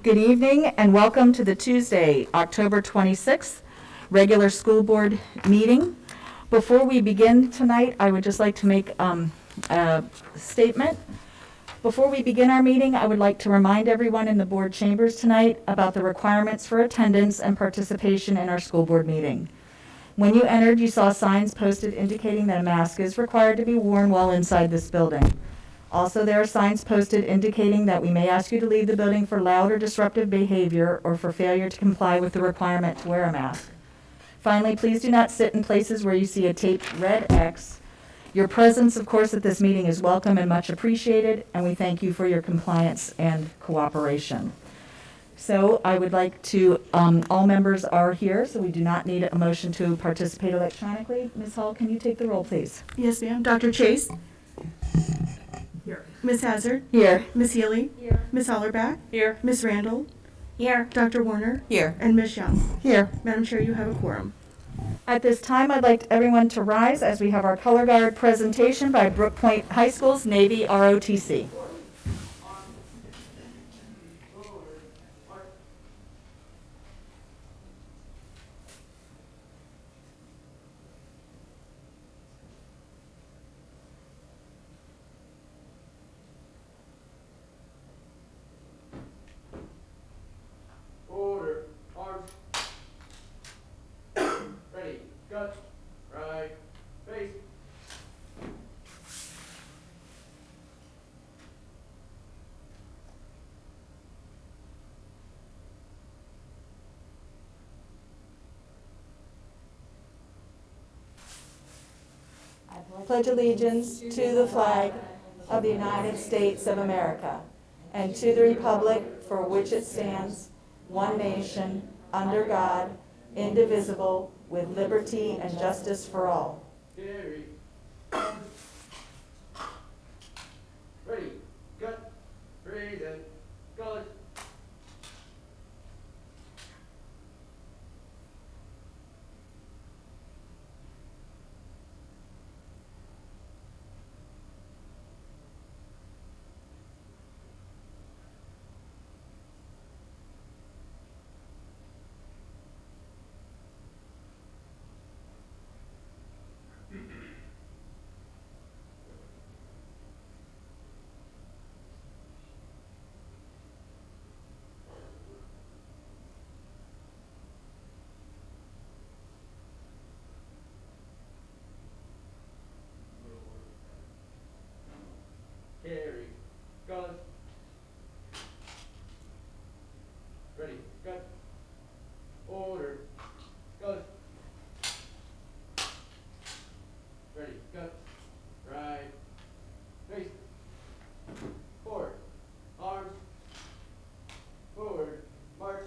Good evening and welcome to the Tuesday, October 26th, regular school board meeting. Before we begin tonight, I would just like to make a statement. Before we begin our meeting, I would like to remind everyone in the board chambers tonight about the requirements for attendance and participation in our school board meeting. When you entered, you saw signs posted indicating that a mask is required to be worn while inside this building. Also, there are signs posted indicating that we may ask you to leave the building for loud or disruptive behavior or for failure to comply with the requirement to wear a mask. Finally, please do not sit in places where you see a taped red X. Your presence, of course, at this meeting is welcome and much appreciated, and we thank you for your compliance and cooperation. So I would like to, all members are here, so we do not need a motion to participate electronically. Ms. Hall, can you take the roll, please? Yes, ma'am. Dr. Chase? Here. Ms. Hazard? Here. Ms. Healy? Here. Ms. Hollerbach? Here. Ms. Randall? Here. Dr. Warner? Here. And Ms. Young? Here. Madam Chair, you have a quorum. At this time, I'd like everyone to rise as we have our color guard presentation by Brook Point High School's Navy ROTC. Order, arms. Ready, gut, right, face. I pledge allegiance to the flag of the United States of America and to the republic for which it stands, one nation, under God, indivisible, with liberty and justice for all. Carry. Ready, gut, breathe in, gut. Carry, gut. Ready, gut. Order, gut. Ready, gut, right, face. Forward, arms. Forward, march.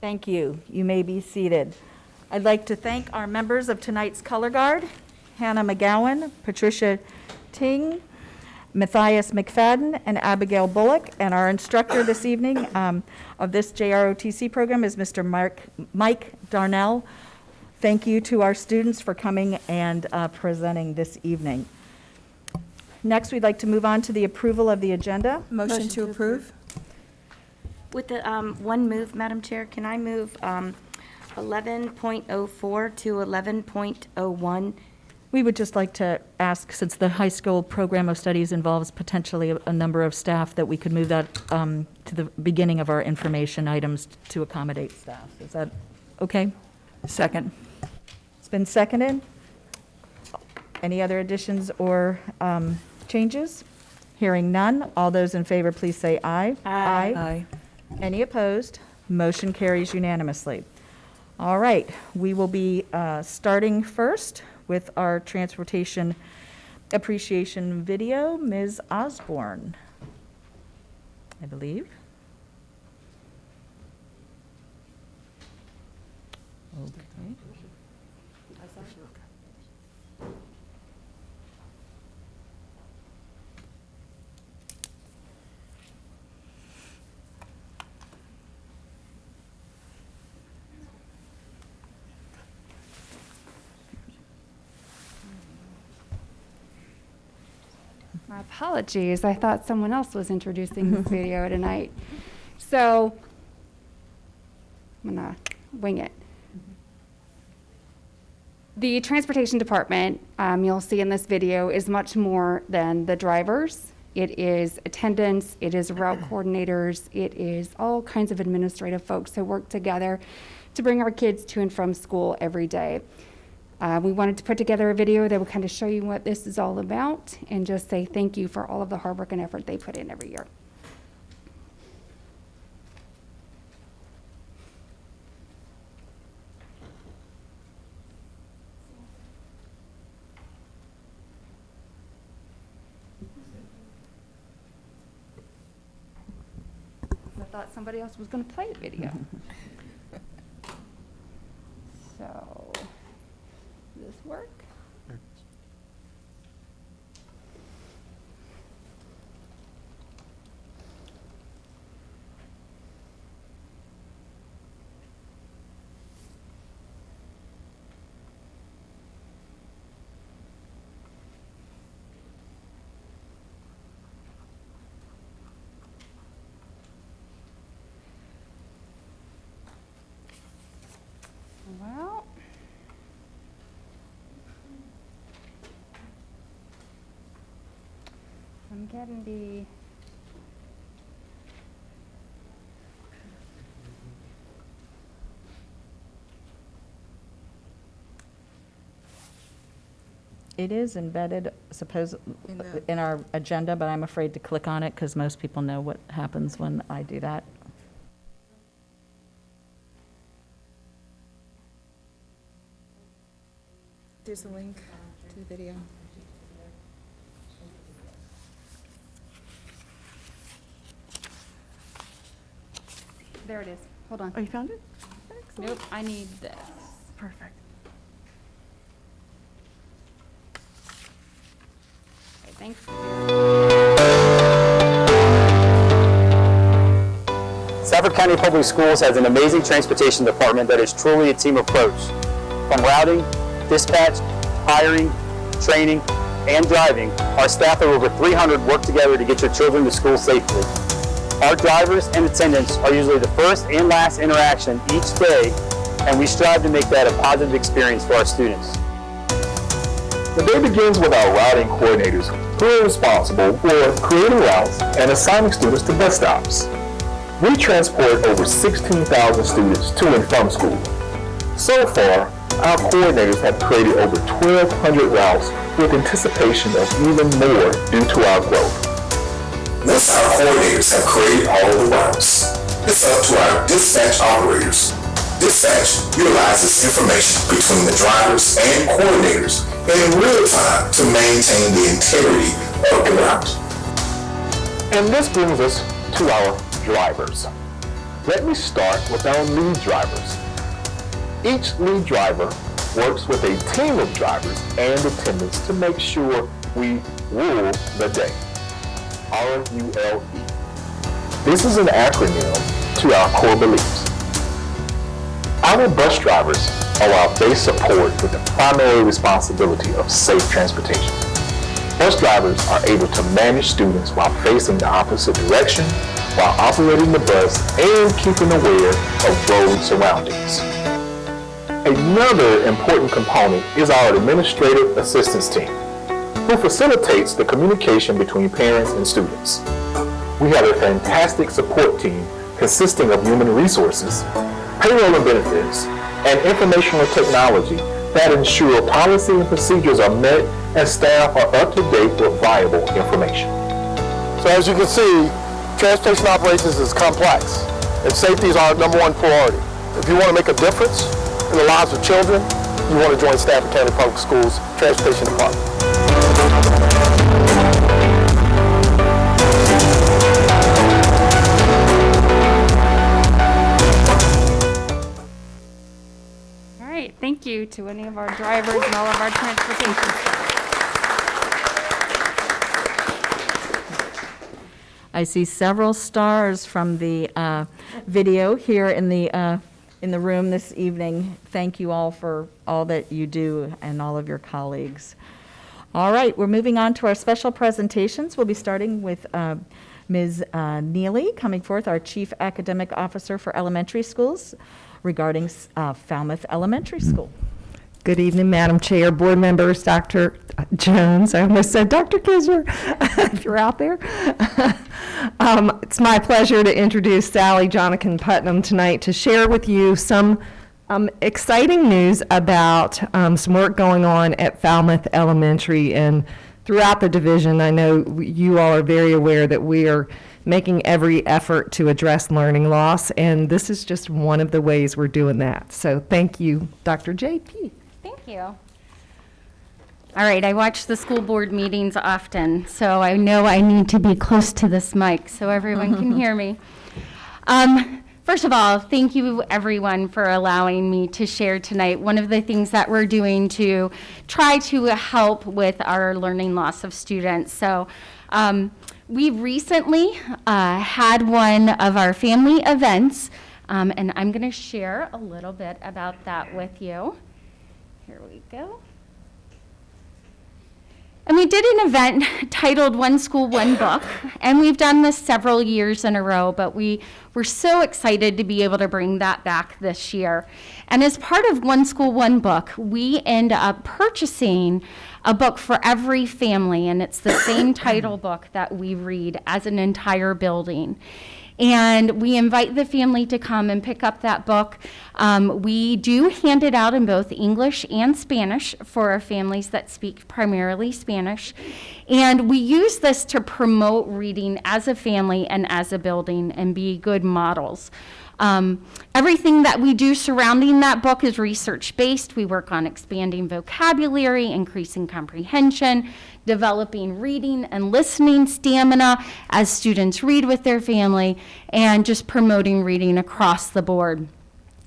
Thank you. You may be seated. I'd like to thank our members of tonight's color guard, Hannah McGowan, Patricia Ting, Matthias McFadden, and Abigail Bullock. And our instructor this evening of this JROTC program is Mr. Mike Darnell. Thank you to our students for coming and presenting this evening. Next, we'd like to move on to the approval of the agenda. Motion to approve. With the one move, Madam Chair, can I move 11.04 to 11.01? We would just like to ask, since the high school program of studies involves potentially a number of staff, that we could move that to the beginning of our information items to accommodate staff. Is that okay? Second. It's been seconded. Any other additions or changes? Hearing none. All those in favor, please say aye. Aye. Aye. Any opposed? Motion carries unanimously. All right, we will be starting first with our transportation appreciation video. Ms. Osborne, I believe. Okay. My apologies. I thought someone else was introducing this video tonight. So I'm going to wing it. The transportation department, you'll see in this video, is much more than the drivers. It is attendants, it is route coordinators, it is all kinds of administrative folks who work together to bring our kids to and from school every day. We wanted to put together a video that will kind of show you what this is all about and just say thank you for all of the hard work and effort they put in every year. I thought somebody else was going to play the video. So, does this work? Well, I'm getting the It is embedded, in our agenda, but I'm afraid to click on it because most people know what happens when I do that. There's a link to the video. There it is. Hold on. Oh, you found it? Nope, I need this. Perfect. Okay, thanks. Stafford County Public Schools has an amazing transportation department that is truly a team approach. From routing, dispatch, hiring, training, and driving, our staff of over 300 work together to get your children to school safely. Our drivers and attendants are usually the first and last interaction each day, and we strive to make that a positive experience for our students. The day begins with our routing coordinators, who are responsible for creating routes and assigning students to bus stops. We transport over 16,000 students to and from school. So far, our coordinators have created over 1,200 routes with anticipation of even more due to our growth. Once our coordinators have created all of the routes, it's up to our dispatch operators. Dispatch utilizes information between the drivers and coordinators in real time to maintain the integrity of the route. And this brings us to our drivers. Let me start with our lead drivers. Each lead driver works with a team of drivers and attendants to make sure we rule the day. RULE. This is an acronym to our core beliefs. Our bus drivers are our base support with the primary responsibility of safe transportation. Bus drivers are able to manage students while facing the opposite direction, while operating the bus and keeping aware of road surroundings. Another important component is our administrative assistance team, who facilitates the communication between parents and students. We have a fantastic support team consisting of human resources, payroll and benefits, and informational technology that ensure policy and procedures are met and staff are up to date with viable information. So as you can see, transportation operations is complex, and safety is our #1 priority. If you want to make a difference in the lives of children, you want to join Stafford County Public Schools Transportation Department. All right, thank you to any of our drivers and all of our transportation staff. I see several stars from the video here in the room this evening. Thank you all for all that you do and all of your colleagues. All right, we're moving on to our special presentations. We'll be starting with Ms. Neely coming forth, our Chief Academic Officer for Elementary Schools, regarding Falmouth Elementary School. Good evening, Madam Chair, board members, Dr. Jones. I almost said Dr. Kisner, if you're out there. It's my pleasure to introduce Sally Jonathan Putnam tonight to share with you some exciting news about some work going on at Falmouth Elementary and throughout the division. I know you all are very aware that we are making every effort to address learning loss, and this is just one of the ways we're doing that. So thank you, Dr. JP. Thank you. All right, I watch the school board meetings often, so I know I need to be close to this mic so everyone can hear me. First of all, thank you everyone for allowing me to share tonight one of the things that we're doing to try to help with our learning loss of students. So we recently had one of our family events, and I'm going to share a little bit about that with you. Here we go. And we did an event titled One School, One Book, and we've done this several years in a row, but we were so excited to be able to bring that back this year. And as part of One School, One Book, we end up purchasing a book for every family, and it's the same title book that we read as an entire building. And we invite the family to come and pick up that book. We do hand it out in both English and Spanish for our families that speak primarily Spanish. And we use this to promote reading as a family and as a building and be good models. Everything that we do surrounding that book is research-based. We work on expanding vocabulary, increasing comprehension, developing reading and listening stamina as students read with their family, and just promoting reading across the board.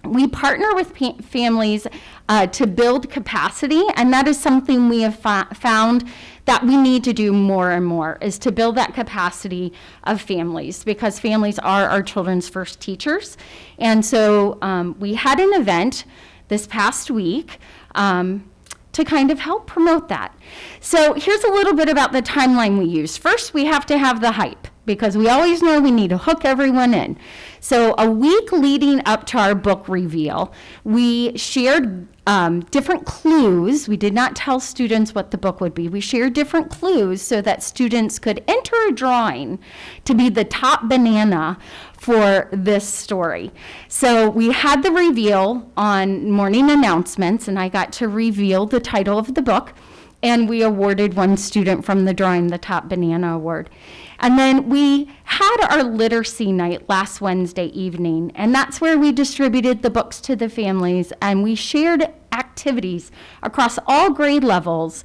We partner with families to build capacity, and that is something we have found that we need to do more and more, is to build that capacity of families, because families are our children's first teachers. And so we had an event this past week to kind of help promote that. So here's a little bit about the timeline we use. First, we have to have the hype, because we always know we need to hook everyone in. So a week leading up to our book reveal, we shared different clues. We did not tell students what the book would be. We shared different clues so that students could enter a drawing to be the top banana for this story. So we had the reveal on morning announcements, and I got to reveal the title of the book, and we awarded one student from the drawing the top banana award. And then we had our literacy night last Wednesday evening, and that's where we distributed the books to the families, and we shared activities across all grade levels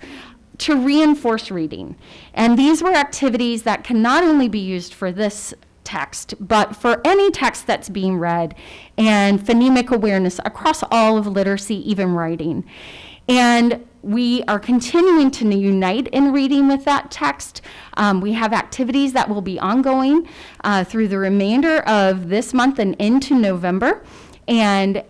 to reinforce reading. And these were activities that can not only be used for this text, but for any text that's being read, and phonemic awareness across all of literacy, even writing. And we are continuing to unite in reading with that text. We have activities that will be ongoing through the remainder of this month and into November, and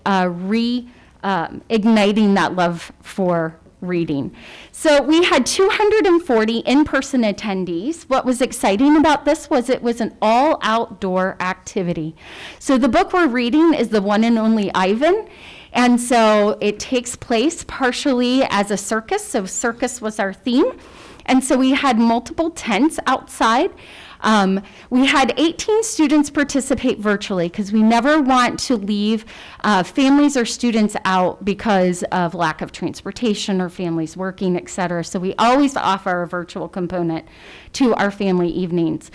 igniting that love for reading. So we had 240 in-person attendees. What was exciting about this was it was an all-outdoor activity. So the book we're reading is the one and only Ivan. And so it takes place partially as a circus. So circus was our theme. And so we had multiple tents outside. We had 18 students participate virtually, because we never want to leave families or students out because of lack of transportation or families working, et cetera. So we always offer a virtual component to our family evenings.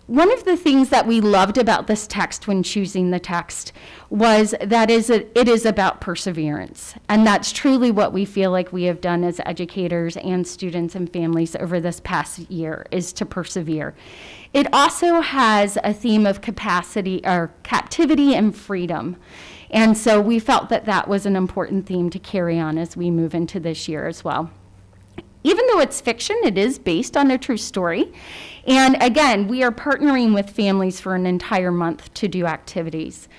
One of the things that we loved about this text when choosing the text was that it is about perseverance. And that's truly what we feel like we have done as educators and students and families over this past year, is to persevere. It also has a theme of capacity or captivity and freedom. And so we felt that that was an important theme to carry on as we move into this year as well. Even though it's fiction, it is based on a true story. And again, we are partnering with families for an entire month to do activities.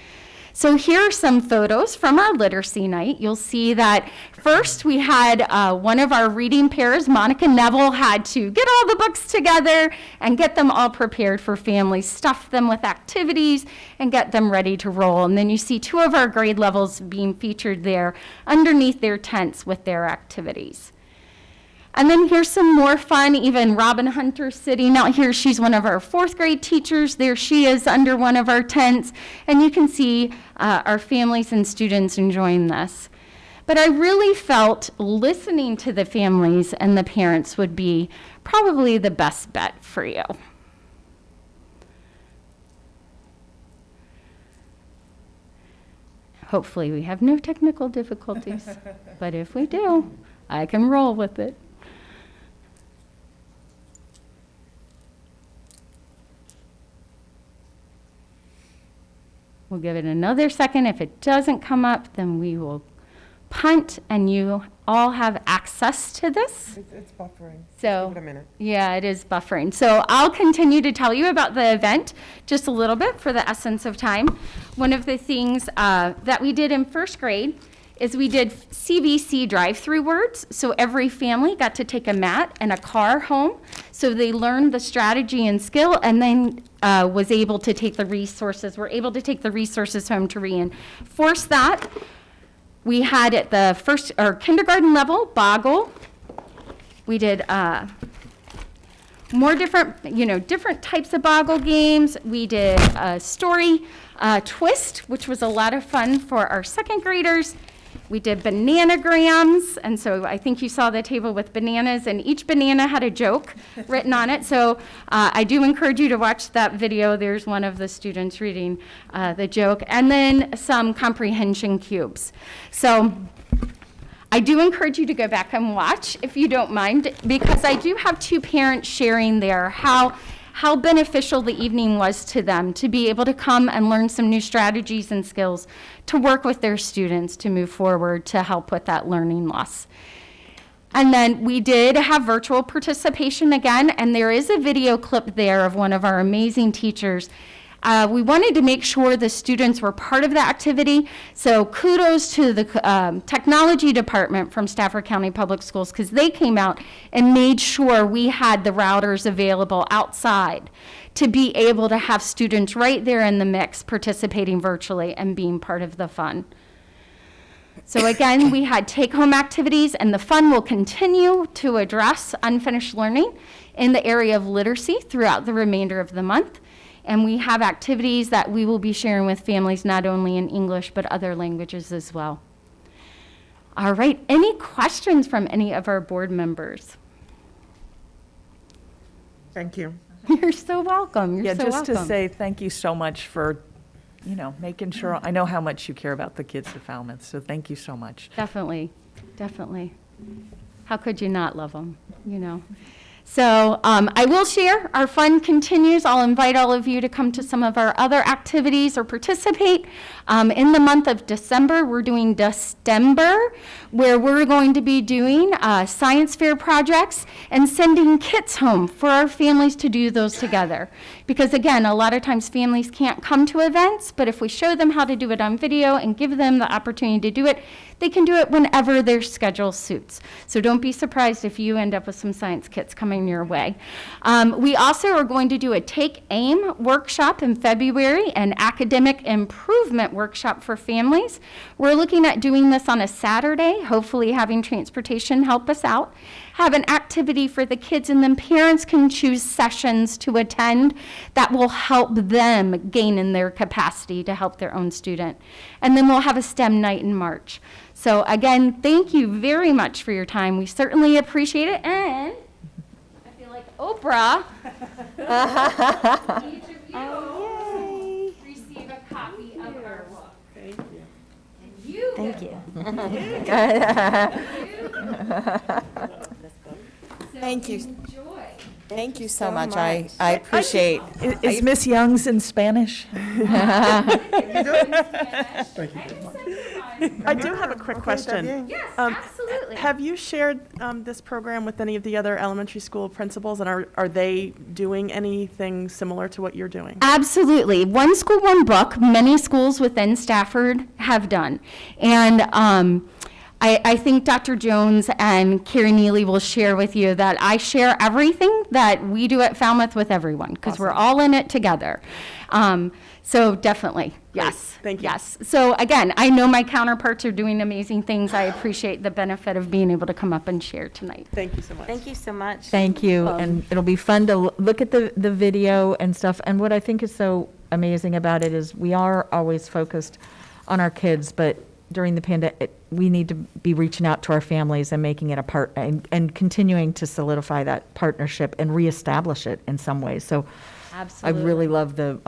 So here are some photos from our literacy night. You'll see that first we had one of our reading pairs, Monica Neville, had to get all the books together and get them all prepared for families, stuff them with activities, and get them ready to roll. And then you see two of our grade levels being featured there underneath their tents with their activities. And then here's some more fun, even Robin Hunter sitting out here. She's one of our 4th grade teachers. There she is under one of our tents. And you can see our families and students enjoying this. But I really felt listening to the families and the parents would be probably the best bet for you. Hopefully we have no technical difficulties. But if we do, I can roll with it. We'll give it another second. If it doesn't come up, then we will punt, and you all have access to this. It's buffering. So, give it a minute. Yeah, it is buffering. So I'll continue to tell you about the event just a little bit for the essence of time. One of the things that we did in 1st grade is we did CVC drive-through words. So every family got to take a mat and a car home. So they learned the strategy and skill, and then was able to take the resources. We're able to take the resources home to reinforce that. We had at the first or kindergarten level, Boggle. We did more different types of Boggle games. We did a story twist, which was a lot of fun for our 2nd graders. We did bananagrams, and so I think you saw the table with bananas, and each banana had a joke written on it. So I do encourage you to watch that video. There's one of the students reading the joke, and then some comprehension cubes. So I do encourage you to go back and watch, if you don't mind, because I do have 2 parents sharing there how beneficial the evening was to them to be able to come and learn some new strategies and skills to work with their students to move forward to help with that learning loss. And then we did have virtual participation again, and there is a video clip there of one of our amazing teachers. We wanted to make sure the students were part of the activity, so kudos to the technology department from Stafford County Public Schools, because they came out and made sure we had the routers available outside to be able to have students right there in the mix participating virtually and being part of the fun. So again, we had take-home activities, and the fun will continue to address unfinished learning in the area of literacy throughout the remainder of the month. And we have activities that we will be sharing with families not only in English, but other languages as well. All right, any questions from any of our board members? Thank you. You're so welcome. You're so just welcome. to say thank you so much for, making sure, I know how much you care about the kids of Falmouth, so thank you so much. Definitely, definitely. How could you not love them, So I will share, our fun continues. I'll invite all of you to come to some of our other activities or participate. In the month of December, we're doing December, where we're going to be doing science fair projects and sending kits home for our families to do those together. Because again, a lot of times families can't come to events, but if we show them how to do it on video and give them the opportunity to do it, they can do it whenever their schedule suits. So don't be surprised if you end up with some science kits coming your way. We also are going to do a Take Aim workshop in February, an academic improvement workshop for families. We're looking at doing this on a Saturday, hopefully having transportation help us out. Have an activity for the kids, and then parents can choose sessions to attend that will help them gain in their capacity to help their own student. And then we'll have a STEM night in March. So again, thank you very much for your time. We certainly appreciate it. And I feel like Oprah, each of you receive a copy of our book. Thank you. And you Thank you. Thank you. Enjoy. Thank you so much. I appreciate. Is Miss Young's in Spanish? Thank you very much. I do have a quick question. Yes, absolutely. Have you shared this program with any of the other elementary school principals, and are they doing anything similar to what you're doing? Absolutely. One School, One Book, many schools within Stafford have done. And I think Dr. Jones and Carrie Neely will share with you that I share everything that we do at Falmouth with everyone, because we're all in it together. So definitely, yes. Thank you. Yes. So again, I know my counterparts are doing amazing things. I appreciate the benefit of being able to come up and share tonight. Thank you so much. Thank you so much. Thank you, and it'll be fun to look at the video and stuff. And what I think is so amazing about it is we are always focused on our kids, but during the pandemic, we need to be reaching out to our families and making it a part, and continuing to solidify that partnership and reestablish it in some ways. So Absolutely. I really love the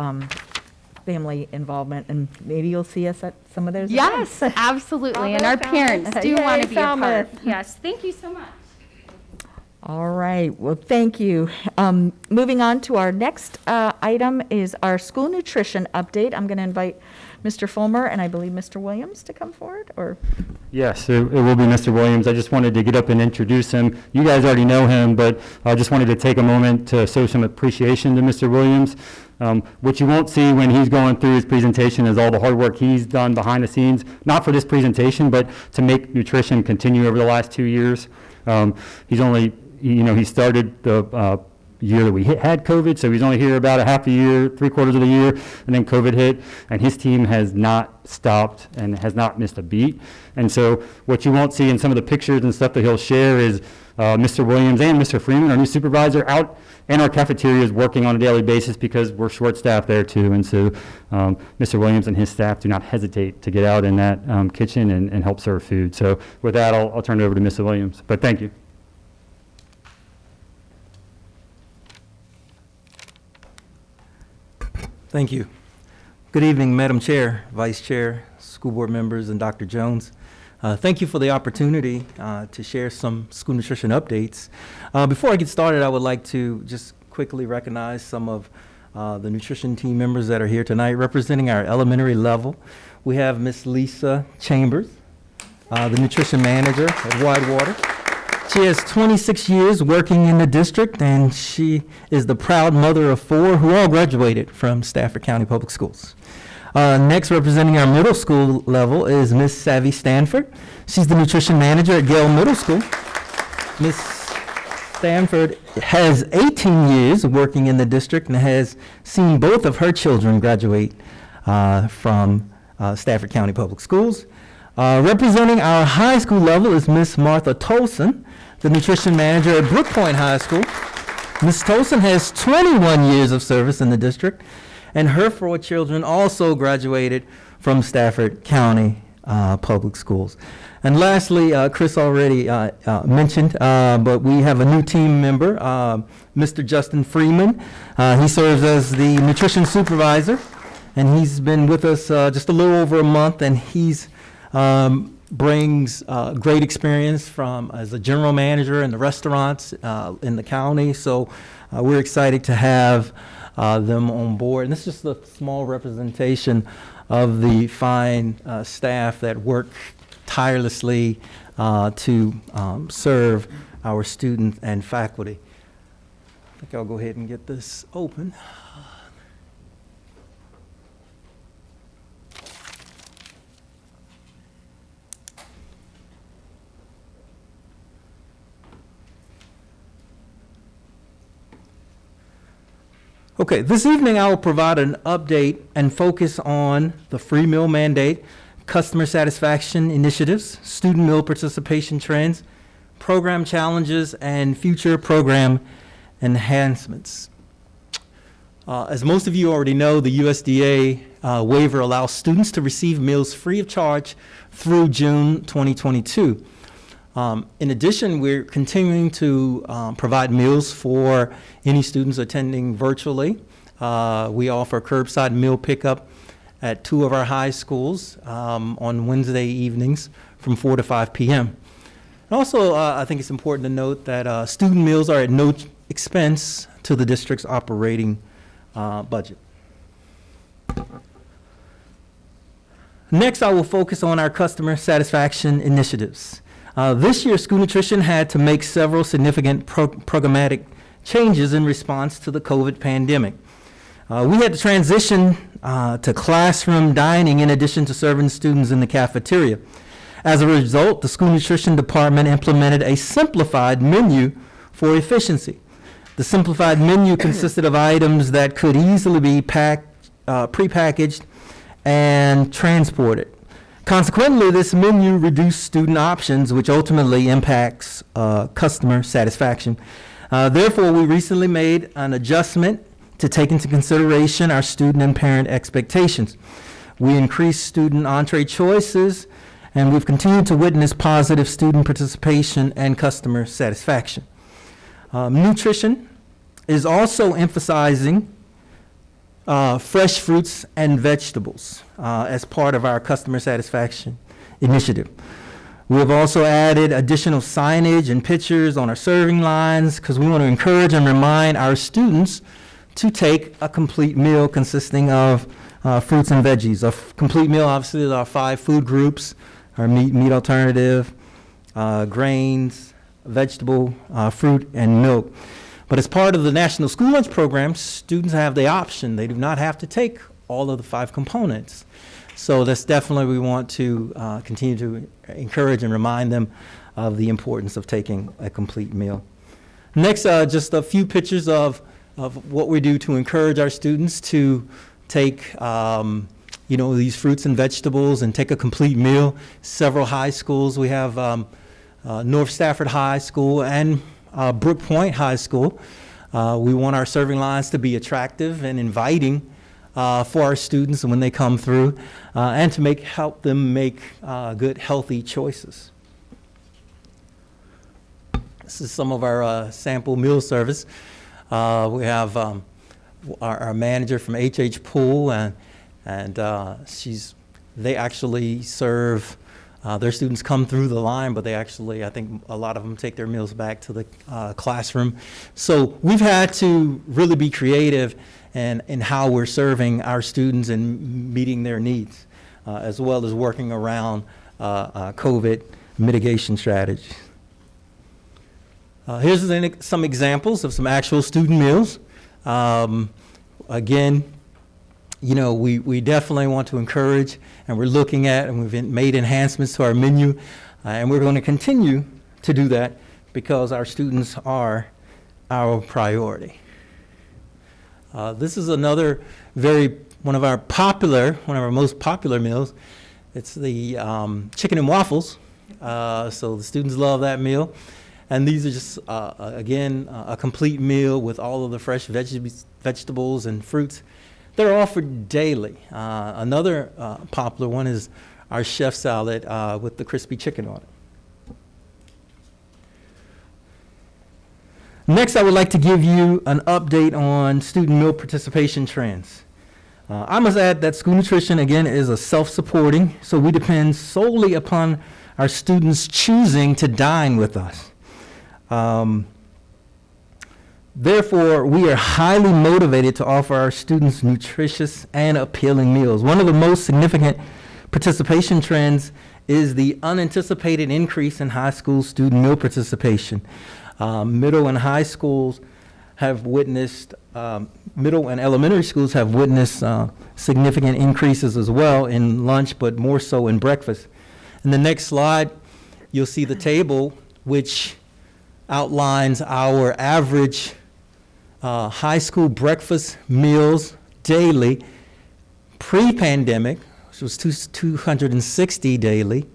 family involvement, and maybe you'll see us at some of those Yes, events. absolutely. And our parents do Yay, want to be a part. Falmouth. Yes, thank you so much. All right, well, thank you. Moving on to our next item is our school nutrition update. I'm going to invite Mr. Fulmer and I believe Mr. Williams to come forward, or? Yes, it will be Mr. Williams. I just wanted to get up and introduce him. You guys already know him, but I just wanted to take a moment to show some appreciation to Mr. Williams. What you won't see when he's going through his presentation is all the hard work he's done behind the scenes, not for this presentation, but to make nutrition continue over the last 2 years. He's only, he started the year that we had COVID, so he's only here about a half a year, 3/4 of the year, and then COVID hit, and his team has not stopped and has not missed a beat. And so what you won't see in some of the pictures and stuff that he'll share is Mr. Williams and Mr. Freeman, our new supervisor, out in our cafeterias working on a daily basis because we're short-staffed there too. And so Mr. Williams and his staff do not hesitate to get out in that kitchen and help serve food. So with that, I'll turn it over to Mr. Williams, but thank you. Thank you. Good evening, Madam Chair, Vice Chair, school board members, and Dr. Jones. Thank you for the opportunity to share some school nutrition updates. Before I get started, I would like to just quickly recognize some of the nutrition team members that are here tonight representing our elementary level. We have Miss Lisa Chambers, the nutrition manager at Whitewater. She has 26 years working in the district, and she is the proud mother of 4 who all graduated from Stafford County Public Schools. Next, representing our middle school level is Miss Savvy Stanford. She's the nutrition manager at Gale Middle School. Miss Stanford has 18 years working in the district and has seen both of her children graduate from Stafford County Public Schools. Representing our high school level is Miss Martha Tolson, the nutrition manager at Brook Point High School. Ms. Tolson has 21 years of service in the district, and her 4 children also graduated from Stafford County Public Schools. And lastly, Chris already mentioned, but we have a new team member, Mr. Justin Freeman. He serves as the nutrition supervisor, and he's been with us just a little over a month, and he's brings great experience from as a general manager in the restaurants in the county. So we're excited to have them on board. And this is just a small representation of the fine staff that work tirelessly to serve our students and faculty. I think I'll go ahead and get this open. Okay, this evening I will provide an update and focus on the free meal mandate, customer satisfaction initiatives, student meal participation trends, program challenges, and future program enhancements. As most of you already know, the USDA waiver allows students to receive meals free of charge through June 2022. In addition, we're continuing to provide meals for any students attending virtually. We offer curbside meal pickup at 2 of our high schools on Wednesday evenings from 4 to 5 p.m. Also, I think it's important to note that student meals are at no expense to the district's operating budget. Next, I will focus on our customer satisfaction initiatives. This year, School Nutrition had to make several significant programmatic changes in response to the COVID pandemic. We had to transition to classroom dining in addition to serving students in the cafeteria. As a result, the School Nutrition Department implemented a simplified menu for efficiency. The simplified menu consisted of items that could easily be prepackaged and transported. Consequently, this menu reduced student options, which ultimately impacts customer satisfaction. Therefore, we recently made an adjustment to take into consideration our student and parent expectations. We increased student entree choices, and we've continued to witness positive student participation and customer satisfaction. Nutrition is also emphasizing fresh fruits and vegetables as part of our customer satisfaction initiative. We have also added additional signage and pictures on our serving lines because we want to encourage and remind our students to take a complete meal consisting of fruits and veggies. A complete meal obviously is our 5 food groups, our meat alternative, grains, vegetable, fruit, and milk. But as part of the National School Lunch Program, students have the option. They do not have to take all of the 5 components. So that's definitely, we want to continue to encourage and remind them of the importance of taking a complete meal. Next, just a few pictures of what we do to encourage our students to take these fruits and vegetables and take a complete meal. Several high schools. We have North Stafford High School and Brook Point High School. We want our serving lines to be attractive and inviting for our students when they come through, and to help them make good, healthy choices. This is some of our sample meal service. We have our manager from H.H. Pool, and they actually serve. Their students come through the line, but they actually, I think a lot of them take their meals back to the classroom. So we've had to really be creative in how we're serving our students and meeting their needs, as well as working around COVID mitigation strategies. Here's some examples of some actual student meals. Again, we definitely want to encourage, and we're looking at, and we've made enhancements to our menu, and we're going to continue to do that because our students are our priority. This is another one of our most popular meals. It's the chicken and waffles. So the students love that meal. And these are just, again, a complete meal with all of the fresh vegetables and fruits. They're offered daily. Another popular one is our chef salad with the crispy chicken on it. Next, I would like to give you an update on student meal participation trends. I must add that School Nutrition, again, is a self-supporting, so we depend solely upon our students choosing to dine with us. Therefore, we are highly motivated to offer our students nutritious and appealing meals. One of the most significant participation trends is the unanticipated increase in high school student meal participation. Middle and high schools have witnessed, middle and elementary schools have witnessed significant increases as well in lunch, but more so in breakfast. In the next slide, you'll see the table which outlines our average high school breakfast meals daily pre-pandemic, which was 260 daily,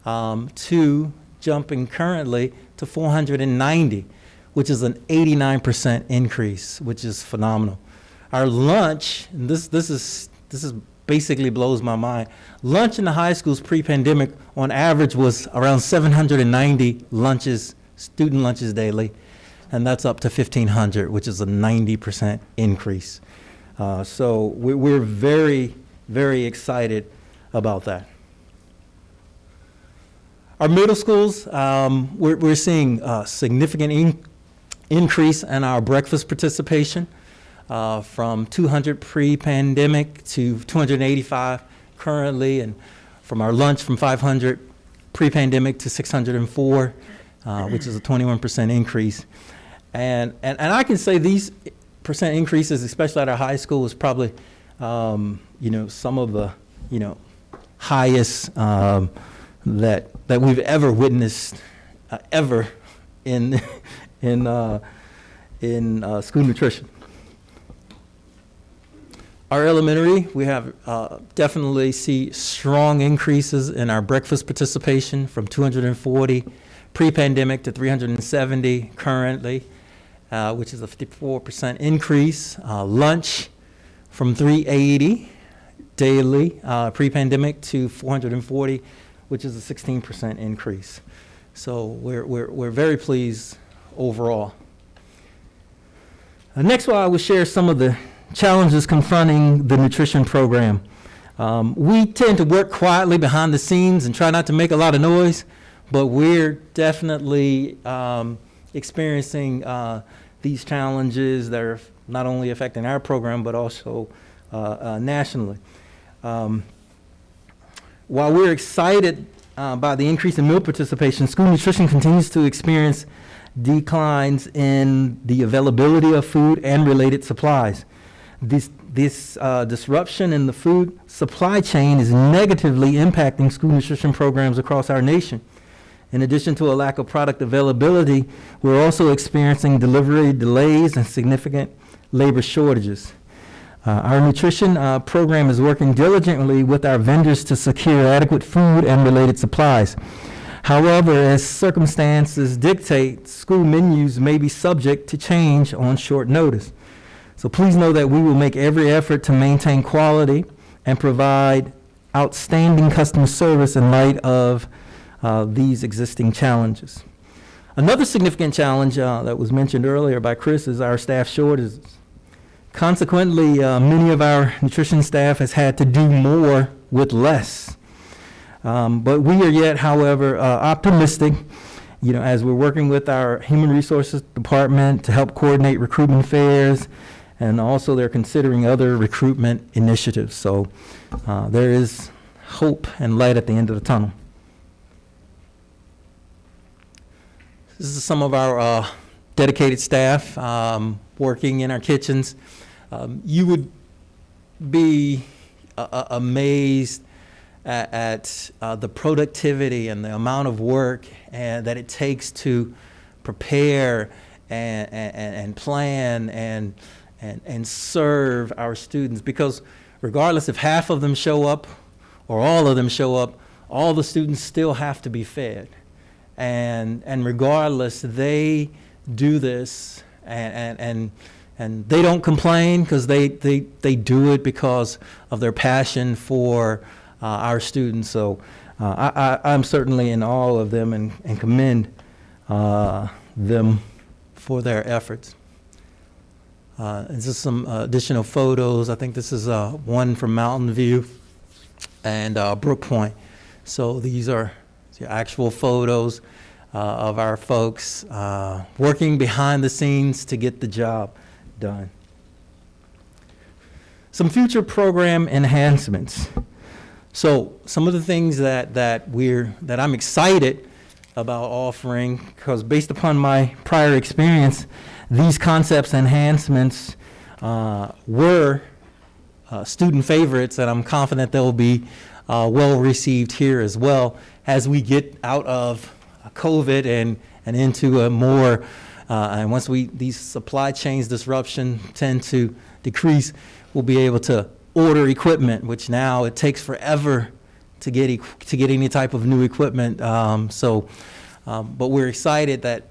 to jumping currently to 490, which is an 89% increase, which is phenomenal. Our lunch, and this is basically blows my mind. Lunch in the high schools pre-pandemic on average was around 790 student lunches daily, and that's up to 1,500, which is a 90% increase. So we're very, very excited about that. Our middle schools, we're seeing a significant increase in our breakfast participation from 200 pre-pandemic to 285 currently, and from our lunch from 500 pre-pandemic to 604, which is a 21% increase. And I can say these percent increases, especially at our high school, is probably, some of the, highest that we've ever witnessed ever in school nutrition. Our elementary, we have definitely see strong increases in our breakfast participation from 240 pre-pandemic to 370 currently, which is a 54% increase. Lunch from 380 daily pre-pandemic to 440, which is a 16% increase. So we're very pleased overall. Next, I will share some of the challenges confronting the nutrition program. We tend to work quietly behind the scenes and try not to make a lot of noise, but we're definitely experiencing these challenges that are not only affecting our program, but also nationally. While we're excited by the increase in meal participation, school nutrition continues to experience declines in the availability of food and related supplies. This disruption in the food supply chain is negatively impacting school nutrition programs across our nation. In addition to a lack of product availability, we're also experiencing delivery delays and significant labor shortages. Our nutrition program is working diligently with our vendors to secure adequate food and related supplies. However, as circumstances dictate, school menus may be subject to change on short notice. So please know that we will make every effort to maintain quality and provide outstanding customer service in light of these existing challenges. Another significant challenge that was mentioned earlier by Chris is our staff shortages. Consequently, many of our nutrition staff has had to do more with less. But we are yet, however, optimistic, as we're working with our human resources department to help coordinate recruitment fairs, and also they're considering other recruitment initiatives. So there is hope and light at the end of the tunnel. This is some of our dedicated staff working in our kitchens. You would be amazed at the productivity and the amount of work that it takes to prepare and plan and serve our students, because regardless if half of them show up or all of them show up, all the students still have to be fed. And regardless, they do this and they don't complain because they do it because of their passion for our students. So I'm certainly in awe of them and commend them for their efforts. This is some additional photos. I think this is one from Mountain View and Brook Point. So these are the actual photos of our folks working behind the scenes to get the job done. Some future program enhancements. So some of the things that I'm excited about offering, because based upon my prior experience, these concepts enhancements were student favorites, and I'm confident they'll be well received here as well as we get out of COVID and into a more, and once these supply chains disruption tend to decrease, we'll be able to order equipment, which now it takes forever to get any type of new equipment. But we're excited that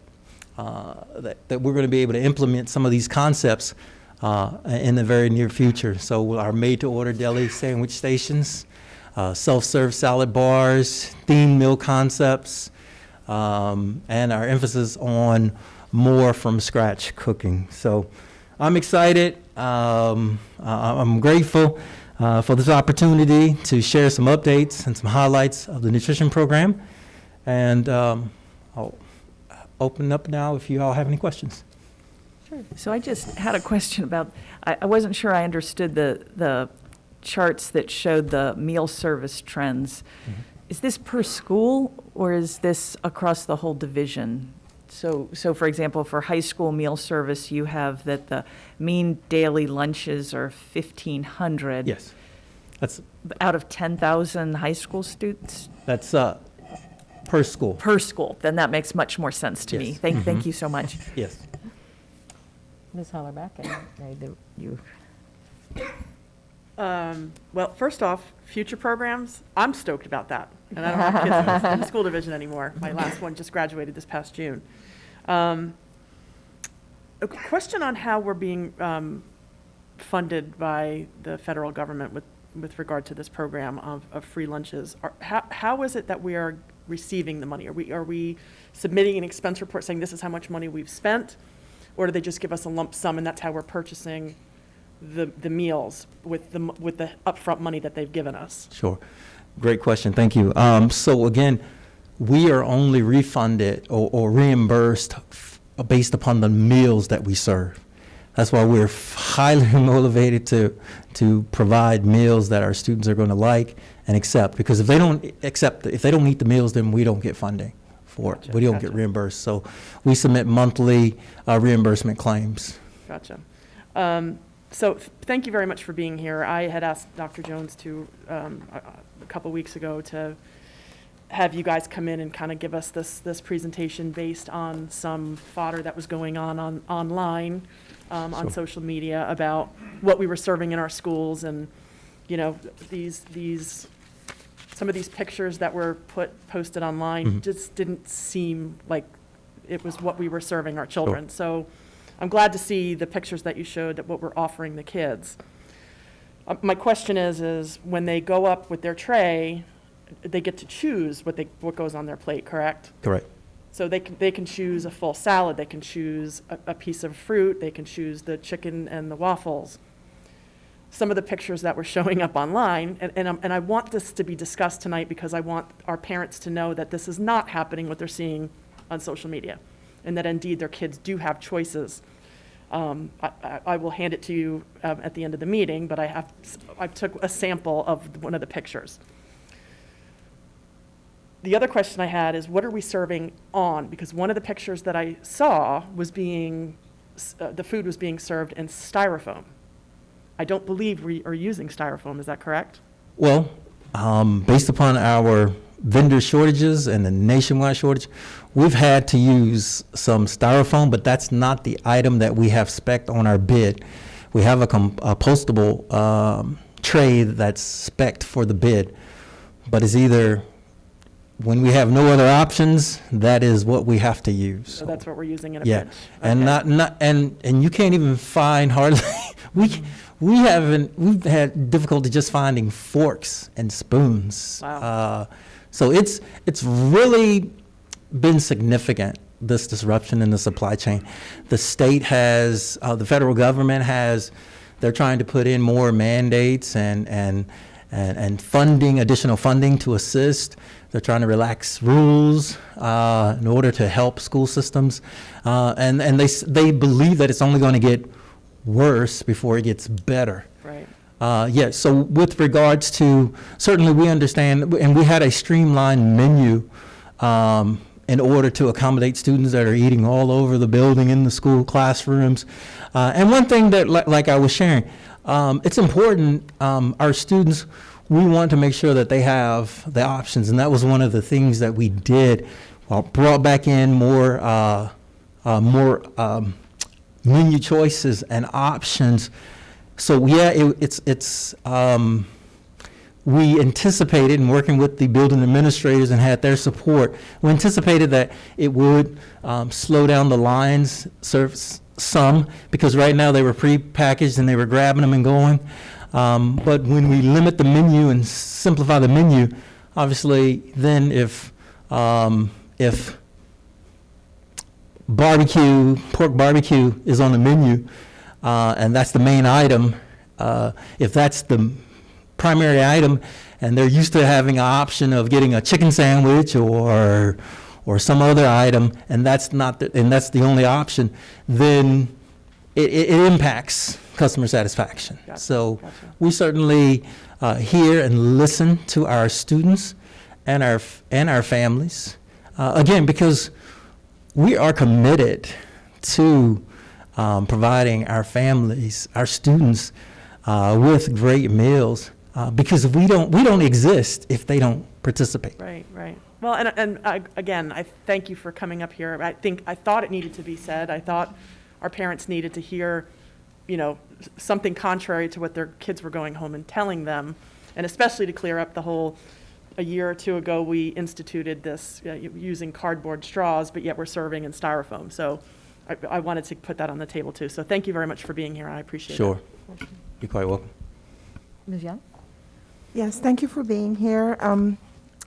we're going to be able to implement some of these concepts in the very near future. So our made-to-order deli sandwich stations, self-serve salad bars, themed meal concepts, and our emphasis on more from scratch cooking. So I'm excited. I'm grateful for this opportunity to share some updates and some highlights of the nutrition program. And I'll open up now if you all have any questions. Sure. So I just had a question about, I wasn't sure I understood the charts that showed the meal service trends. Is this per school, or is this across the whole division? So for example, for high school meal service, you have that the mean daily lunches are 1,500. Yes. That's Out of 10,000 high school students? That's per school. Per school. Then that makes much more sense to me. Yes. Thank you so much. Yes. Ms. Hollerback, you. Well, first off, future programs, I'm stoked about that. And I don't have kids in the school division anymore. My last one just graduated this past June. A question on how we're being funded by the federal government with regard to this program of free lunches. How is it that we are receiving the money? Are we submitting an expense report saying this is how much money we've spent? Or do they just give us a lump sum and that's how we're purchasing the meals with the upfront money that they've given us? Sure. Great question. Thank you. So again, we are only refunded or reimbursed based upon the meals that we serve. That's why we're highly motivated to provide meals that our students are going to like and accept. Because if they don't eat the meals, then we don't get funding for it. We don't get reimbursed. So we submit monthly reimbursement claims. Gotcha. So thank you very much for being here. I had asked Dr. Jones to, a couple weeks ago, to have you guys come in and kind of give us this presentation based on some fodder that was going on online, on social media about what we were serving in our schools, and some of these pictures that were posted online just didn't seem like it was what we were serving our children. Sure. So I'm glad to see the pictures that you showed, that what we're offering the kids. My question is when they go up with their tray, they get to choose what goes on their plate, correct? Correct. So they can choose a full salad, they can choose a piece of fruit, they can choose the chicken and the waffles. Some of the pictures that were showing up online, and I want this to be discussed tonight because I want our parents to know that this is not happening what they're seeing on social media, and that indeed their kids do have choices. I will hand it to you at the end of the meeting, but I took a sample of one of the pictures. The other question I had is, what are we serving on? Because one of the pictures that I saw was the food was being served in styrofoam. I don't believe we are using styrofoam, is that correct? Well, based upon our vendor shortages and the nationwide shortage, we've had to use some styrofoam, but that's not the item that we have spec'd on our bid. We have a postable tray that's spec'd for the bid, but it's either, when we have no other options, that is what we have to use. So that's what we're using in a yeah, pinch. and Okay. and you can't even find hardly we've had difficulty just finding forks and spoons. Wow. So it's really been significant, this disruption in the supply chain. The state has, the federal government has, they're trying to put in more mandates and funding, additional funding to assist. They're trying to relax rules in order to help school systems, and they believe that it's only going to get worse before it gets better. Right. So with regards to, certainly we understand, and we had a streamlined menu in order to accommodate students that are eating all over the building in the school classrooms. And one thing that, like I was sharing, it's important, our students, we want to make sure that they have the options, and that was one of the things that we did. Brought back in more menu choices and options. So yeah, we anticipated, in working with the building administrators and had their support, we anticipated that it would slow down the lines, serve some, because right now they were pre-packaged and they were grabbing them and going. But when we limit the menu and simplify the menu, obviously then if pork barbecue is on the menu, and that's the main item, if that's the primary item, and they're used to having an option of getting a chicken sandwich or some other item, and that's the only option, then it impacts customer satisfaction. Gotcha, So gotcha. we certainly hear and listen to our students and our families. Again, because we are committed to providing our families, our students, with great meals, because we don't exist if they don't participate. Right, right. Well, and again, I thank you for coming up here. I thought it needed to be said. I thought our parents needed to hear, something contrary to what their kids were going home and telling them, and especially to clear up the whole, a year or two ago, we instituted this using cardboard straws, but yet we're serving in styrofoam. So I wanted to put that on the table too. So thank you very much for being here. I appreciate it. Sure. You're quite welcome. Ms. Young? Yes, thank you for being here.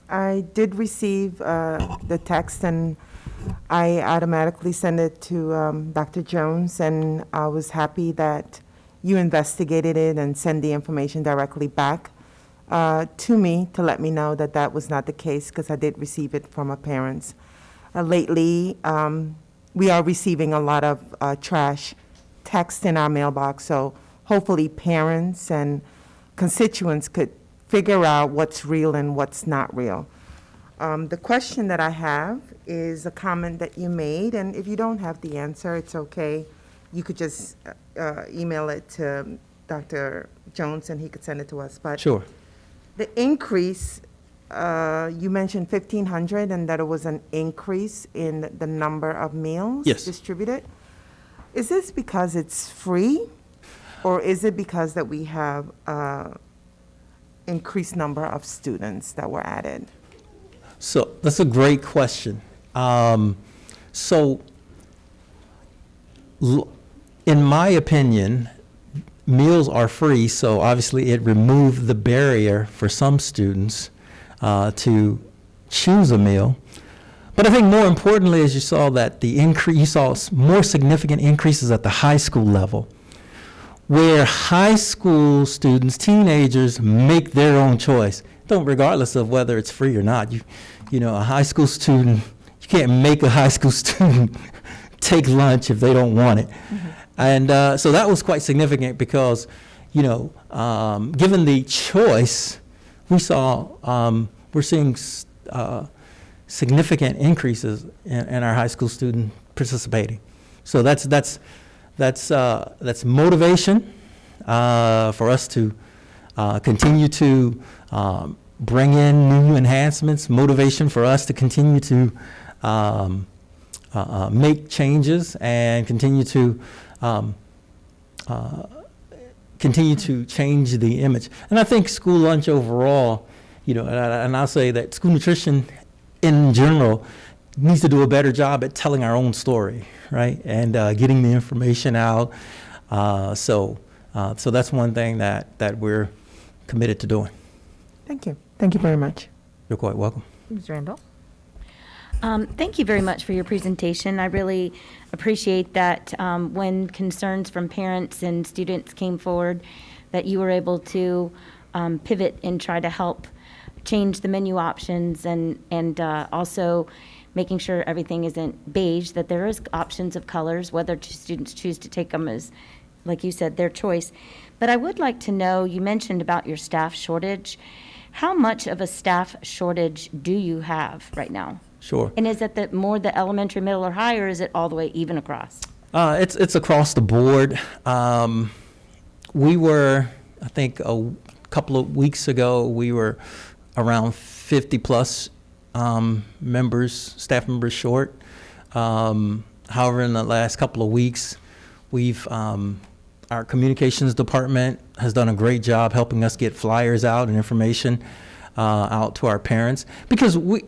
I did receive the text, and I automatically sent it to Dr. Jones, and I was happy that you investigated it and sent the information directly back to me to let me know that that was not the case, because I did receive it from my parents. Lately, we are receiving a lot of trash text in our mailbox, so hopefully parents and constituents could figure out what's real and what's not real. The question that I have is a comment that you made, and if you don't have the answer, it's okay. You could just email it to Dr. Jones and he could send it to us. But Sure. the increase, you mentioned 1,500 and that it was an increase in the number of meals Yes. distributed. Is this because it's free, or is it because that we have increased number of students that were added? So that's a great question. In my opinion, meals are free, so obviously it removed the barrier for some students to choose a meal. But I think more importantly, as you saw that you saw more significant increases at the high school level, where high school students, teenagers, make their own choice, regardless of whether it's free or not. A high school student, you can't make a high school student take lunch if they don't want it. Mm-hmm. And so that was quite significant because, given the choice, we're seeing significant increases in our high school student participating. So that's motivation for us to continue to bring in new enhancements, motivation for us to continue to make changes and continue to change the image. And I think school lunch overall, and I'll say that school nutrition in general needs to do a better job at telling our own story, right? And getting the information out. So that's one thing that we're committed to doing. Thank you. Thank you very much. You're quite welcome. Ms. Randall? Thank you very much for your presentation. I really appreciate that when concerns from parents and students came forward, that you were able to pivot and try to help change the menu options and also making sure everything isn't beige, that there is options of colors, whether students choose to take them as, like you said, their choice. But I would like to know, you mentioned about your staff shortage. How much of a staff shortage do you have right now? Sure. And is it more the elementary, middle, or high, or is it all the way even across? It's across the board. We were, I think, a couple of weeks ago, we were around 50 plus staff members short. However, in the last couple of weeks, our communications department has done a great job helping us get flyers out and information out to our parents, because we're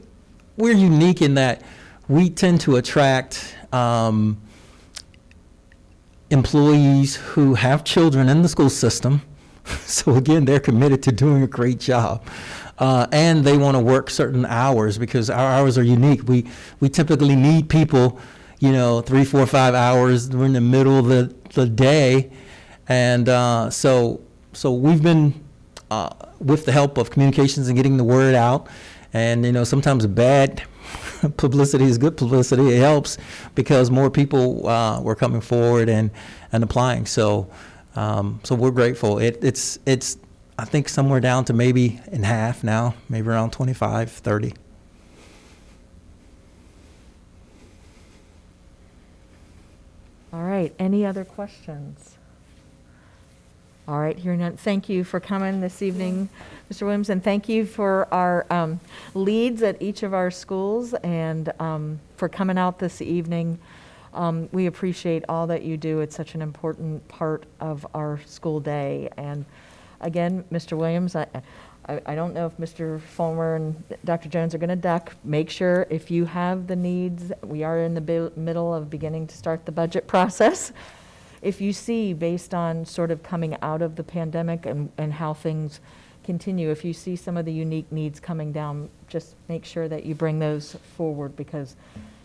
unique in that we tend to attract employees who have children in the school system. So again, they're committed to doing a great job. And they want to work certain hours because our hours are unique. We typically need people, 3, 4, 5 hours. We're in the middle of the day. And so we've been, with the help of communications and getting the word out, and sometimes bad publicity is good publicity. It helps because more people were coming forward and applying. So we're grateful. It's I think somewhere down to maybe in half now, maybe around 25, 30. All right, any other questions? All right, hearing none, thank you for coming this evening, Mr. Williams, and thank you for our leads at each of our schools and for coming out this evening. We appreciate all that you do. It's such an important part of our school day. And again, Mr. Williams, I don't know if Mr. Fulmer and Dr. Jones are going to duck. Make sure if you have the needs, we are in the middle of beginning to start the budget process. If you see, based on sort of coming out of the pandemic and how things continue, if you see some of the unique needs coming down, just make sure that you bring those forward because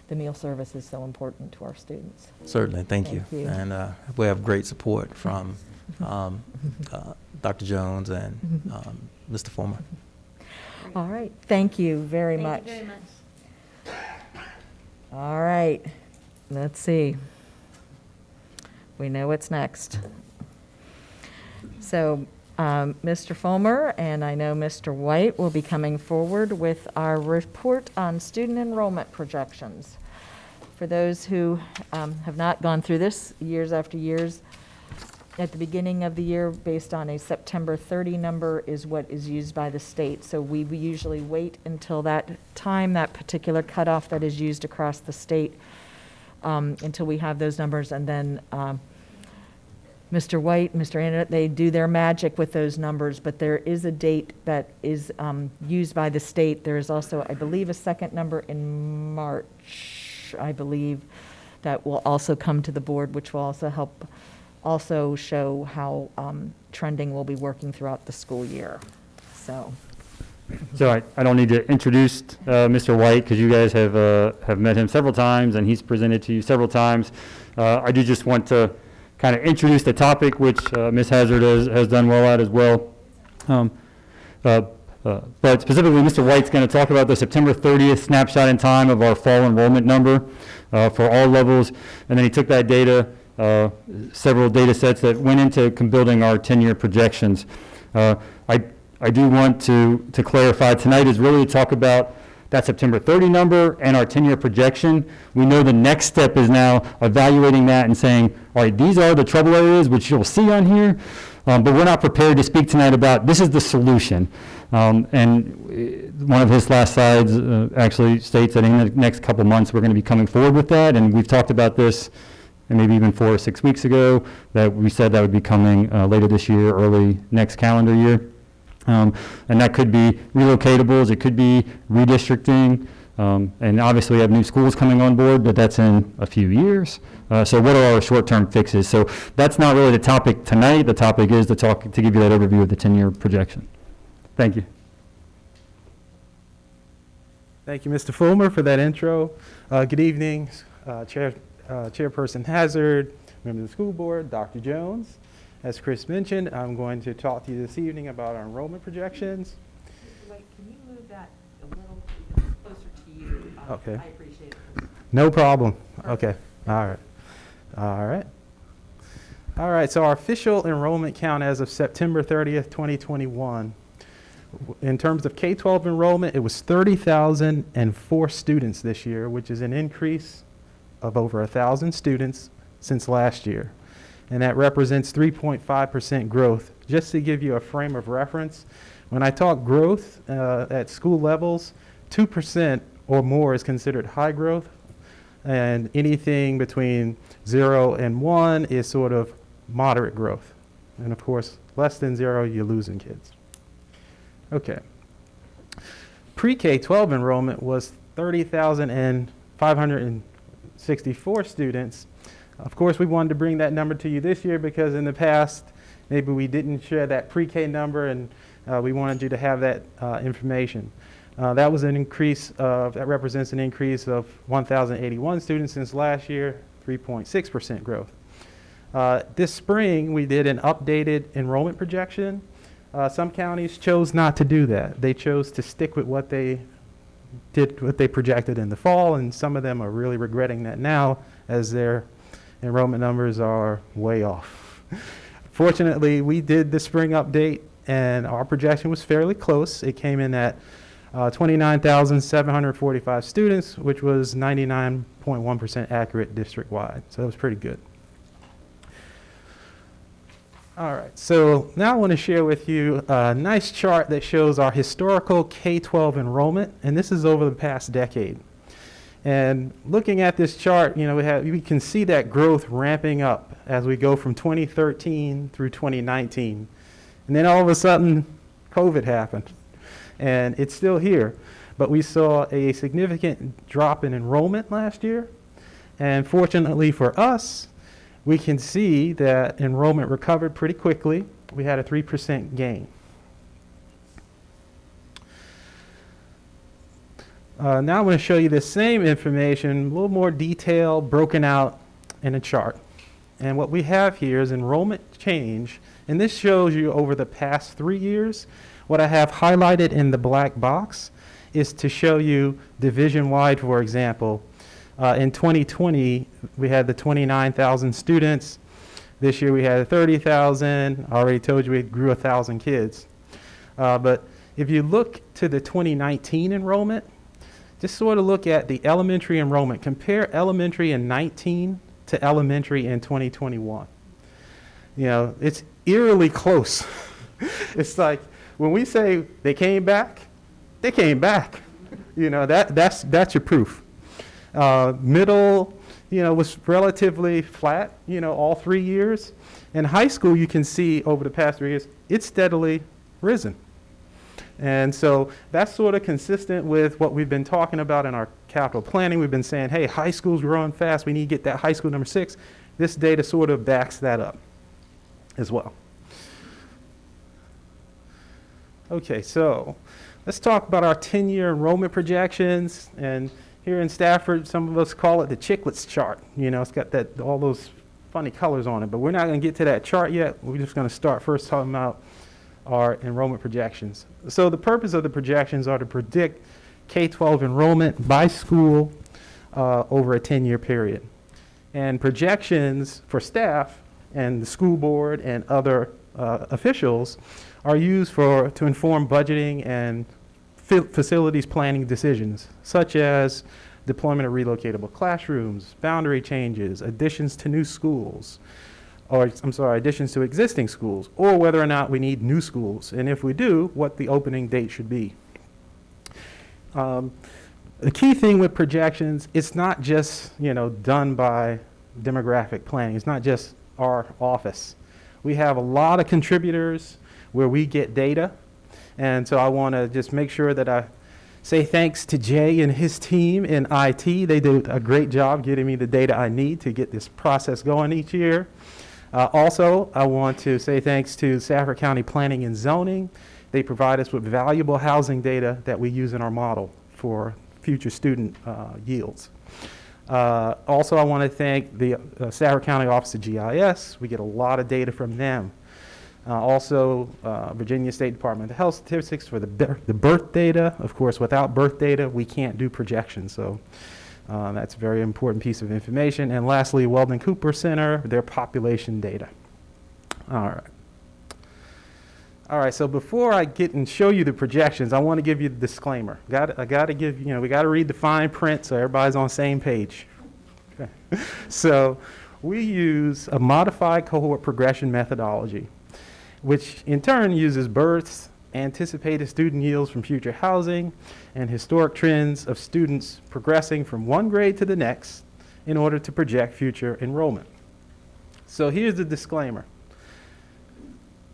the meal service is so important to our students. Certainly, thank you. And we have great support from Dr. Jones and Mr. Fulmer. All right, thank you very much. Thank you very much. All right, let's see. We know what's next. So Mr. Fulmer and I know Mr. White will be coming forward with our report on student enrollment projections. For those who have not gone through this years after years, at the beginning of the year, based on a September 30 number, is what is used by the state. So we usually wait until that time, that particular cutoff that is used across the state, until we have those numbers, and then Mr. White, Mr. Anderson, they do their magic with those numbers, but there is a date that is used by the state. There is also, I believe, a second number in March, I believe, that will also come to the board, which will also help also show how trending will be working throughout the school year. So I don't need to introduce Mr. White because you guys have met him several times and he's presented to you several times. I do just want to kind of introduce the topic, which Ms. Hazard has done well at as well. But specifically, Mr. White's going to talk about the September 30th snapshot in time of our fall enrollment number for all levels. And then he took that data, several data sets that went into building our 10-year projections. I do want to clarify, tonight is really to talk about that September 30 number and our 10-year projection. We know the next step is now evaluating that and saying, all right, these are the trouble areas, which you'll see on here, but we're not prepared to speak tonight about this is the solution. And one of his last slides actually states that in the next couple months we're going to be coming forward with that, and we've talked about this and maybe even 4 or 6 weeks ago that we said that would be coming later this year, early next calendar year. And that could be relocatables, it could be redistricting, and obviously we have new schools coming on board, but that's in a few years. So what are our short-term fixes? So that's not really the topic tonight. The topic is to give you that overview of the 10-year projection. Thank you. Thank you, Mr. Fulmer, for that intro. Good evening, Chairperson Hazard, member of the school board, Dr. Jones. As Chris mentioned, I'm going to talk to you this evening about our enrollment projections. Wait, can you move that a little closer to you? Okay. I appreciate it. No problem. Okay. All right. All right. All right. So our official enrollment count as of September 30th, 2021. In terms of K-12 enrollment, it was 30,004 students this year, which is an increase of over 1,000 students since last year. And that represents 3.5% growth. Just to give you a frame of reference, when I talk growth at school levels, 2% or more is considered high growth, and anything between 0 and 1 is sort of moderate growth. And of course, less than 0, you're losing kids. Okay. Pre-K-12 enrollment was 30,564 students. Of course, we wanted to bring that number to you this year because in the past, maybe we didn't share that pre-K number, and we wanted you to have that information. That was an increase of, that represents an increase of 1,081 students since last year, 3.6% growth. This spring, we did an updated enrollment projection. Some counties chose not to do that. They chose to stick with what they did what they projected in the fall, and some of them are really regretting that now as their enrollment numbers are way off. Fortunately, we did the spring update, and our projection was fairly close. It came in at 29,745 students, which was 99.1% accurate district-wide. So that was pretty good. All right, so now I want to share with you a nice chart that shows our historical K-12 enrollment, and this is over the past decade. And looking at this chart, you know, we can see that growth ramping up as we go from 2013 through 2019. And then all of a sudden, COVID happened, and it's still here. But we saw a significant drop in enrollment last year, and fortunately for us, we can see that enrollment recovered pretty quickly. We had a 3% gain. Now I'm going to show you the same information, a little more detail, broken out in a chart. And what we have here is enrollment change, and this shows you over the past 3 years. What I have highlighted in the black box is to show you division-wide, for example. In 2020, we had the 29,000 students. This year we had 30,000. I already told you we grew 1,000 kids. But if you look to the 2019 enrollment, just sort of look at the elementary enrollment. Compare elementary in 19 to elementary in 2021. You know, it's eerily close. It's like when we say they came back, they came back. You know, that's your proof. Middle, you know, was relatively flat, you know, all 3 years. In high school, you can see over the past 3 years, it's steadily risen. And so that's sort of consistent with what we've been talking about in our capital planning. We've been saying, hey, high school's growing fast. We need to get that high school number 6. This data sort of backs that up as well. Okay, so let's talk about our 10-year enrollment projections. And here in Stafford, some of us call it the chiclets chart. You know, it's got all those funny colors on it, but we're not going to get to that chart yet. We're just going to start first talking about our enrollment projections. So the purpose of the projections are to predict K-12 enrollment by school over a 10-year period. And projections for staff and the school board and other officials are used to inform budgeting and facilities planning decisions, such as deployment of relocatable classrooms, boundary changes, additions to new schools, additions to existing schools, or whether or not we need new schools, and if we do, what the opening date should be. The key thing with projections, it's not just, you know, done by demographic planning. It's not just our office. We have a lot of contributors where we get data. And so I want to just make sure that I say thanks to Jay and his team in IT. They do a great job getting me the data I need to get this process going each year. Also, I want to say thanks to Stafford County Planning and Zoning. They provide us with valuable housing data that we use in our model for future student yields. Also, I want to thank the Stafford County Office of GIS. We get a lot of data from them. Also, Virginia State Department of Health Statistics for the birth data. Of course, without birth data, we can't do projections. So that's a very important piece of information. And lastly, Weldon Cooper Center, their population data. All right, so before I get and show you the projections, I want to give you the disclaimer. I got to give, you know, we got to read the fine print so everybody's on the same page. Okay. So we use a modified cohort progression methodology, which in turn uses births, anticipated student yields from future housing, and historic trends of students progressing from one grade to the next in order to project future enrollment. So here's the disclaimer.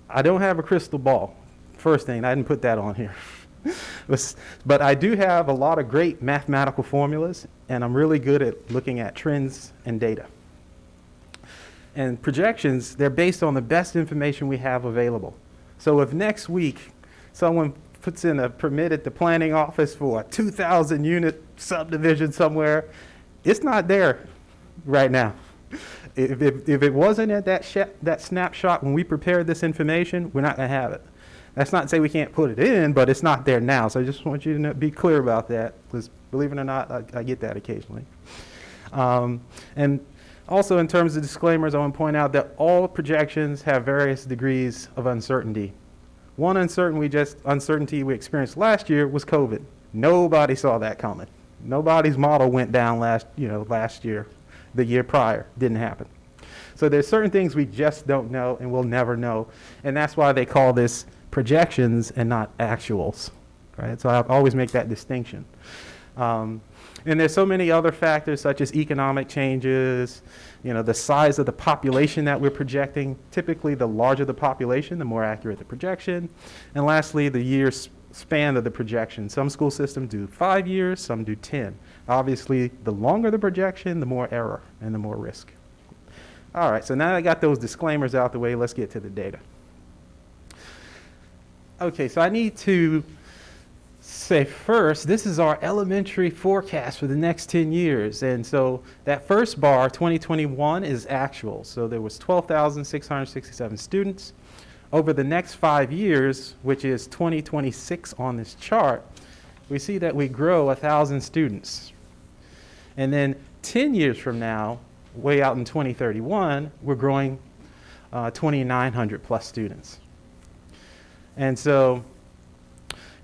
I don't have a crystal ball. First thing, I didn't put that on here. But I do have a lot of great mathematical formulas, and I'm really good at looking at trends and data. And projections, they're based on the best information we have available. So if next week someone puts in a permit at the planning office for a 2,000 unit subdivision somewhere, it's not there right now. If it wasn't at that snapshot when we prepared this information, we're not going to have it. That's not to say we can't put it in, but it's not there now. So I just want you to be clear about that, because believe it or not, I get that occasionally. And also, in terms of disclaimers, I want to point out that all projections have various degrees of uncertainty. One uncertainty we experienced last year was COVID. Nobody saw that coming. Nobody's model went down last year, the year prior. Didn't happen. So there's certain things we just don't know and we'll never know. And that's why they call this projections and not actuals, right? So I always make that distinction. And there's so many other factors such as economic changes, the size of the population that we're projecting. Typically, the larger the population, the more accurate the projection. And lastly, the year span of the projection. Some school systems do 5 years, some do 10. Obviously, the longer the projection, the more error and the more risk. All right, so now I got those disclaimers out the way, let's get to the data. Okay, so I need to say first, this is our elementary forecast for the next 10 years. And so that first bar, 2021, is actual. So there was 12,667 students. Over the next 5 years, which is 2026 on this chart, we see that we grow 1,000 students. And then 10 years from now, way out in 2031, we're growing 2,900 plus students. And so,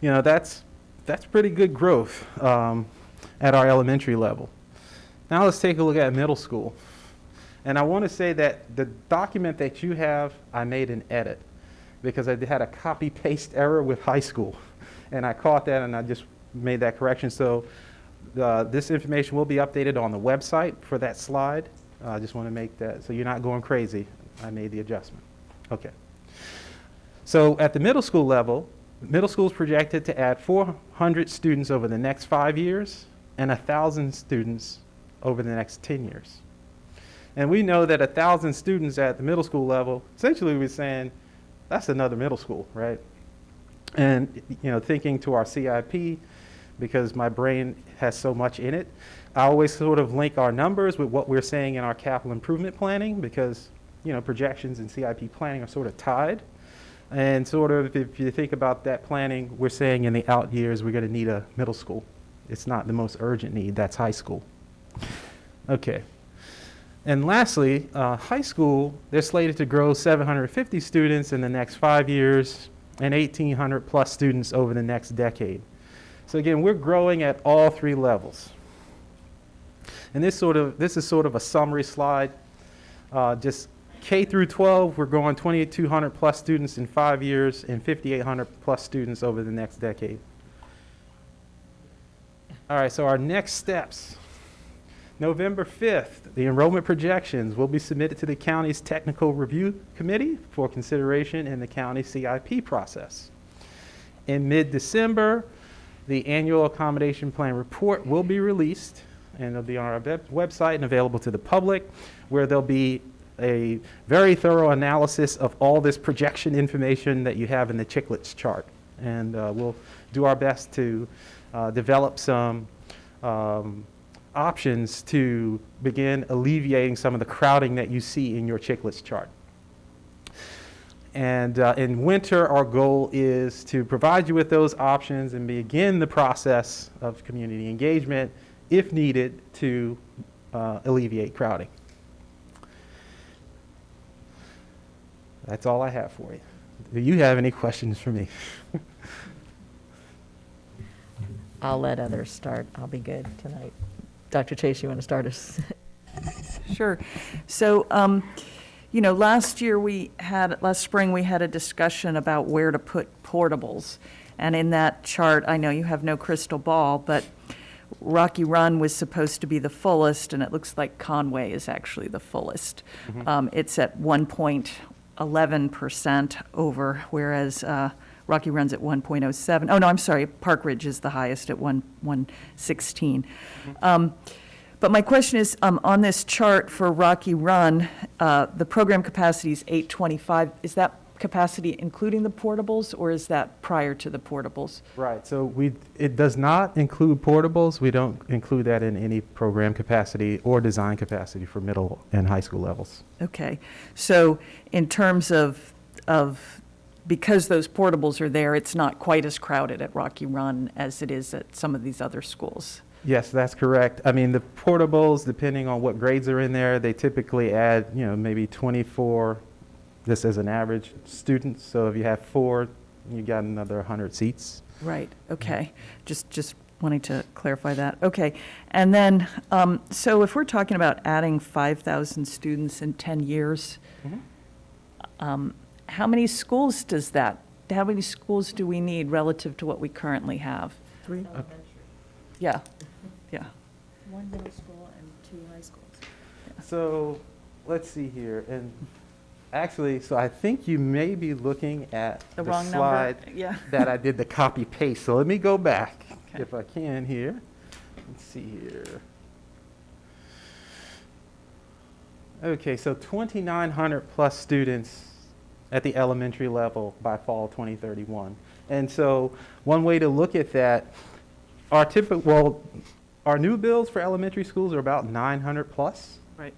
that's pretty good growth at our elementary level. Now let's take a look at middle school. And I want to say that the document that you have, I made an edit because I had a copy-paste error with high school. And I caught that and I just made that correction. So this information will be updated on the website for that slide. I just want to make that so you're not going crazy. I made the adjustment. Okay. So at the middle school level, middle school is projected to add 400 students over the next 5 years and 1,000 students over the next 10 years. And we know that 1,000 students at the middle school level, essentially we're saying that's another middle school, right? And, thinking to our CIP, because my brain has so much in it, I always sort of link our numbers with what we're saying in our capital improvement planning because, projections and CIP planning are sort of tied. And sort of, if you think about that planning, we're saying in the out years, we're going to need a middle school. It's not the most urgent need, that's high school. Okay. And lastly, high school, they're slated to grow 750 students in the next 5 years and 1,800 plus students over the next decade. So again, we're growing at all 3 levels. And this is sort of a summary slide. Just K through 12, we're growing 2,200 plus students in 5 years and 5,800 plus students over the next decade. All right, so our next steps. November 5th, the enrollment projections will be submitted to the county's technical review committee for consideration in the county CIP process. In mid-December, the annual accommodation plan report will be released, and it'll be on our website and available to the public, where there'll be a very thorough analysis of all this projection information that you have in the Chicklets chart. And we'll do our best to develop some options to begin alleviating some of the crowding that you see in your Chicklets chart. And in winter, our goal is to provide you with those options and begin the process of community engagement, if needed, to alleviate crowding. That's all I have for you. Do you have any questions for me? I'll let others start. I'll be good tonight. Dr. Chase, you want to start us? Sure. So, last spring we had a discussion about where to put portables. And in that chart, I know you have no crystal ball, but Rocky Run was supposed to be the fullest, and it looks like Conway is actually the fullest. Mm-hmm. It's at 1.11% over, whereas Rocky Run's at 1.07. Oh, no, I'm sorry. Park Ridge is the highest at 116. But my question is, on this chart for Rocky Run, the program capacity is 825. Is that capacity including the portables, or is that prior to the portables? Right. So it does not include portables. We don't include that in any program capacity or design capacity for middle and high school levels. Okay. So in terms of because those portables are there, it's not quite as crowded at Rocky Run as it is at some of these other schools. Yes, that's correct. I mean, the portables, depending on what grades are in there, they typically add, you know, maybe 24, just as an average student. So if you have 4, you got another 100 seats. Right, okay. Just wanting to clarify that. Okay, and then, so if we're talking about adding 5,000 students in 10 years, how many schools how many schools do we need relative to what we currently have? 3. Yeah, yeah. 1 middle school and 2 high schools. So let's see here. And actually, so I think you may be looking at The wrong number, slide yeah. that I did the copy paste. So let me go back if I can here. Let's see here. Okay, so 2,900 plus students at the elementary level by fall 2031. And so one way to look at that, our new builds for elementary schools are about 900 plus. Right.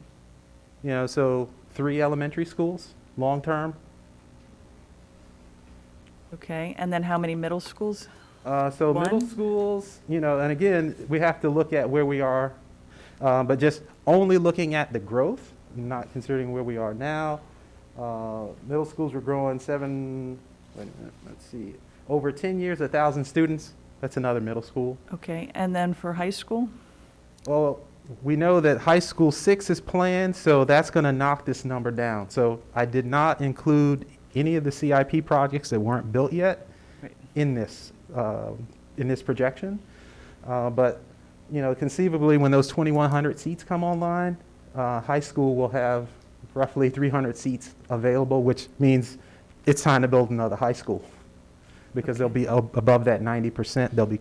You know, so 3 elementary schools, long-term. Okay, and then how many middle schools? So middle 1? schools, you know, and again, we have to look at where we are, but just only looking at the growth, not considering where we are now. Middle schools were growing let's see, over 10 years, 1,000 students. That's another middle school. Okay, and then for high school? Well, we know that high school 6 is planned, so that's going to knock this number down. So I did not include any of the CIP projects that weren't built yet in this projection. But, you know, conceivably, when those 2,100 seats come online, high school will have roughly 300 seats available, which means it's time to build another high school because they'll be above that 90%. They'll be,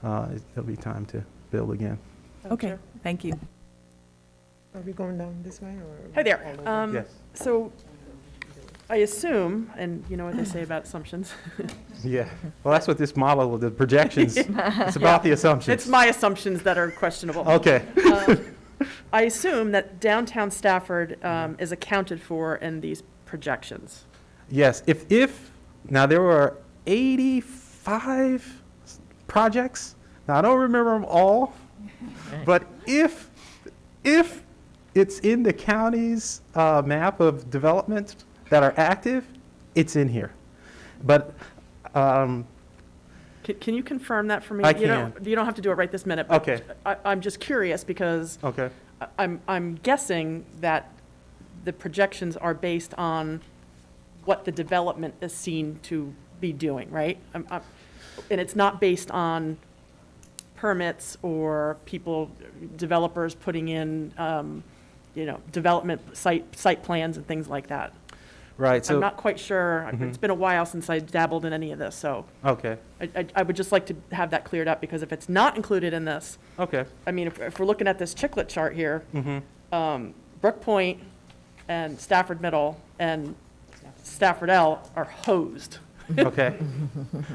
it'll be time to build again. Okay, thank you. Are we going down this way or? Hi there. Yes. So I assume, and you know what they say about assumptions. Yeah, well, that's what this model, the projections, it's about the assumptions. It's my assumptions that are questionable. Okay. I assume that downtown Stafford is accounted for in these projections. Yes, now there were 85 projects. Now, I don't remember them all, but if it's in the county's map of development that are active, it's in here. But can you confirm that for me? I You can. you don't have to do it right this minute. But Okay. I'm just curious because Okay. I'm guessing that the projections are based on what the development is seen to be doing, right? And it's not based on permits or developers putting in, development site plans and things like that. Right. So I'm not quite sure. Mhm. It's been a while since I dabbled in any of this, so Okay. I would just like to have that cleared up, because if it's not included in this, Okay. I mean, if we're looking at this chiclet chart here, Mm-hmm. Brook Point and Stafford Middle and Stafford L are hosed. Okay.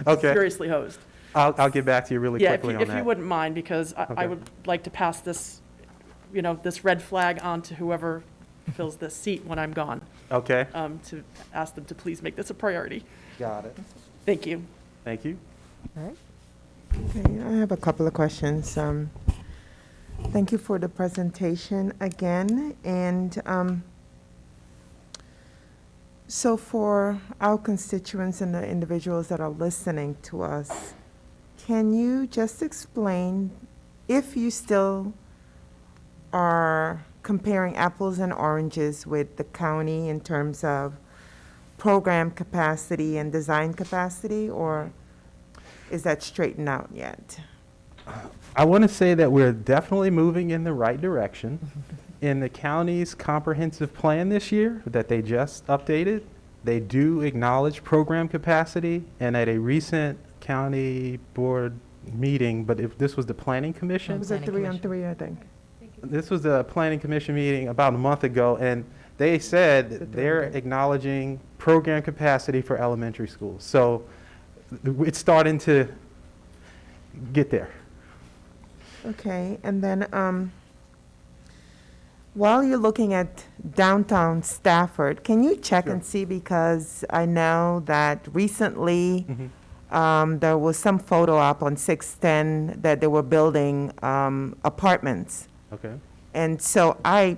Okay. Seriously hosed. I'll get back to you really Yeah, quickly if on that. you wouldn't mind, because I Okay. would like to pass this, this red flag on to whoever fills this seat when I'm gone. Okay. To ask them to please make this a priority. Got it. Thank you. Thank you. All right. Okay, I have a couple of questions. Thank you for the presentation again. And so for our constituents and the individuals that are listening to us, can you just explain if you still are comparing apples and oranges with the county in terms of program capacity and design capacity, or is that straightened out yet? I want to say that we're definitely moving in the right direction. In the county's comprehensive plan this year that they just updated, they do acknowledge program capacity, and at a recent county board meeting, but if this was the planning commission. It was a 3-on-3, I think. This was the planning commission meeting about a month ago, and they said that they're acknowledging program capacity for elementary schools. So it's starting to get there. Okay, and then While you're looking at downtown Stafford, can you check and see, because I know that recently there was some photo up on 610 that they were building apartments. Okay. And so I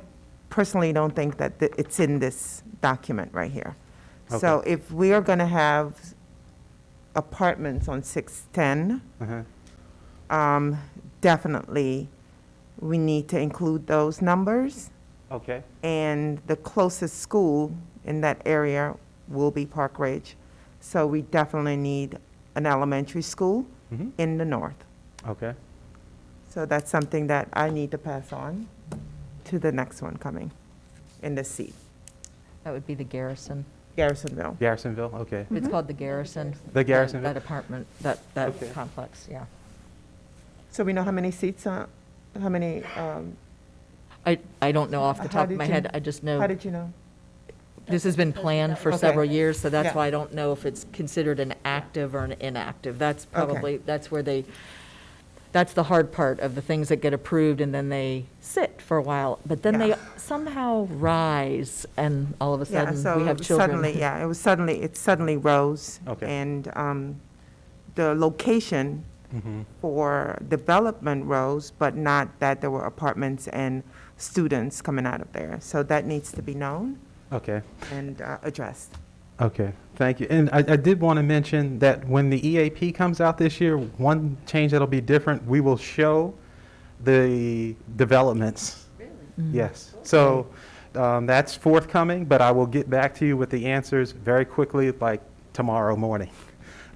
personally don't think that it's in this document right here. So Okay. if we are going to have apartments on 610, definitely we need to include those numbers. Okay. And the closest school in that area will be Park Ridge. So we definitely need an elementary school in the north. Okay. So that's something that I need to pass on to the next one coming in the seat. That would be the Garrison. Garrisonville. Garrisonville, okay. It's called the Garrison. The Garrisonville? That apartment, that Okay. complex, yeah. So we know how many seats, how many, I don't know off the How top of did my you- head. I just know. how did you know? This has been planned for Okay. several years, so that's Yeah. why I don't know if it's considered an active or an inactive. That's probably, that's where that's the hard part of the things that get approved and then they sit for a while. But then they somehow rise and all of a Yeah, sudden so we have it was children. suddenly, yeah, it suddenly rose. Okay. And the location for development rose, but not that there were apartments and students coming out of there. So that needs to be known Okay. and addressed. Okay, thank you. And I did want to mention that when the EAP comes out this year, one change that'll be different, we will show the developments. Really? Yes. So that's forthcoming, but I will get back to you with the answers very quickly, like tomorrow morning,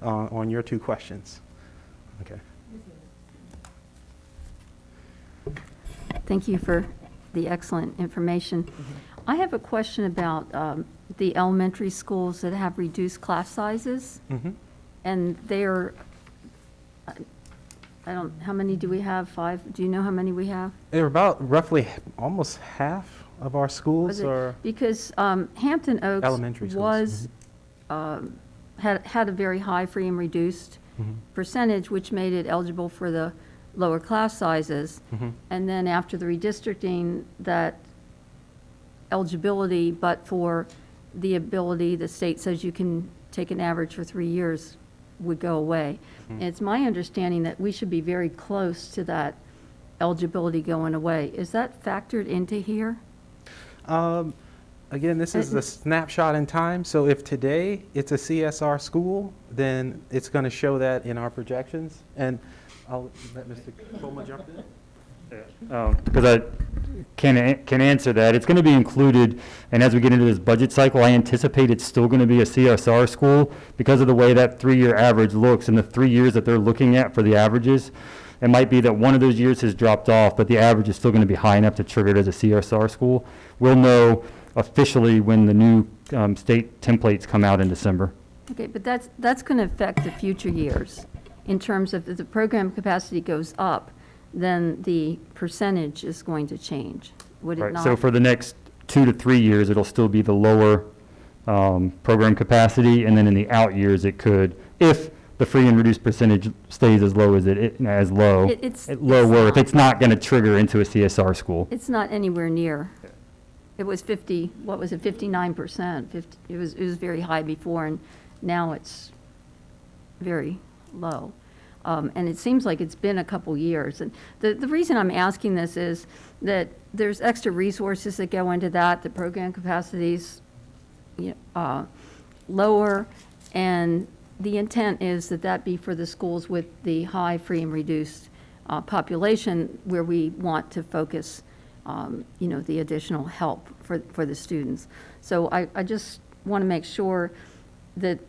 on your two questions. Okay. Thank you for the excellent information. I have a question about the elementary schools that have reduced class sizes. And they're, I don't, how many do we have? 5? Do you know how many we have? They're about roughly almost half of our schools Was it- are Because Hampton Oaks elementary schools. was, had a very high free and reduced percentage, which made it eligible for the lower class sizes. And then after the redistricting, that eligibility, but for the ability, the state says you can take an average for 3 years, would go away. And it's my understanding that we should be very close to that eligibility going away. Is that factored into here? Again, this is a snapshot in time, so if today it's a CSR school, then it's going to show that in our projections. And I'll let Mr. Coleman jump in. Because I can answer that. It's going to be included, and as we get into this budget cycle, I anticipate it's still going to be a CSR school because of the way that 3-year average looks and the 3 years that they're looking at for the averages. It might be that one of those years has dropped off, but the average is still going to be high enough to trigger it as a CSR school. We'll know officially when the new state templates come out in December. Okay, but that's going to affect the future years in terms of if the program capacity goes up, then the percentage is going to change, would it Right. not? So for the next 2 to 3 years, it'll still be the lower program capacity, and then in the out years, it could, if the free and reduced percentage stays as low as lower. If it's not going to trigger into a CSR school. It's not anywhere near. It was 50, what was it, 59%? It was very high before, and now it's very low. And it seems like it's been a couple years. And the reason I'm asking this is that there's extra resources that go into that, the program capacities lower, and the intent is that that be for the schools with the high free and reduced population where we want to focus the additional help for the students. So I just want to make sure that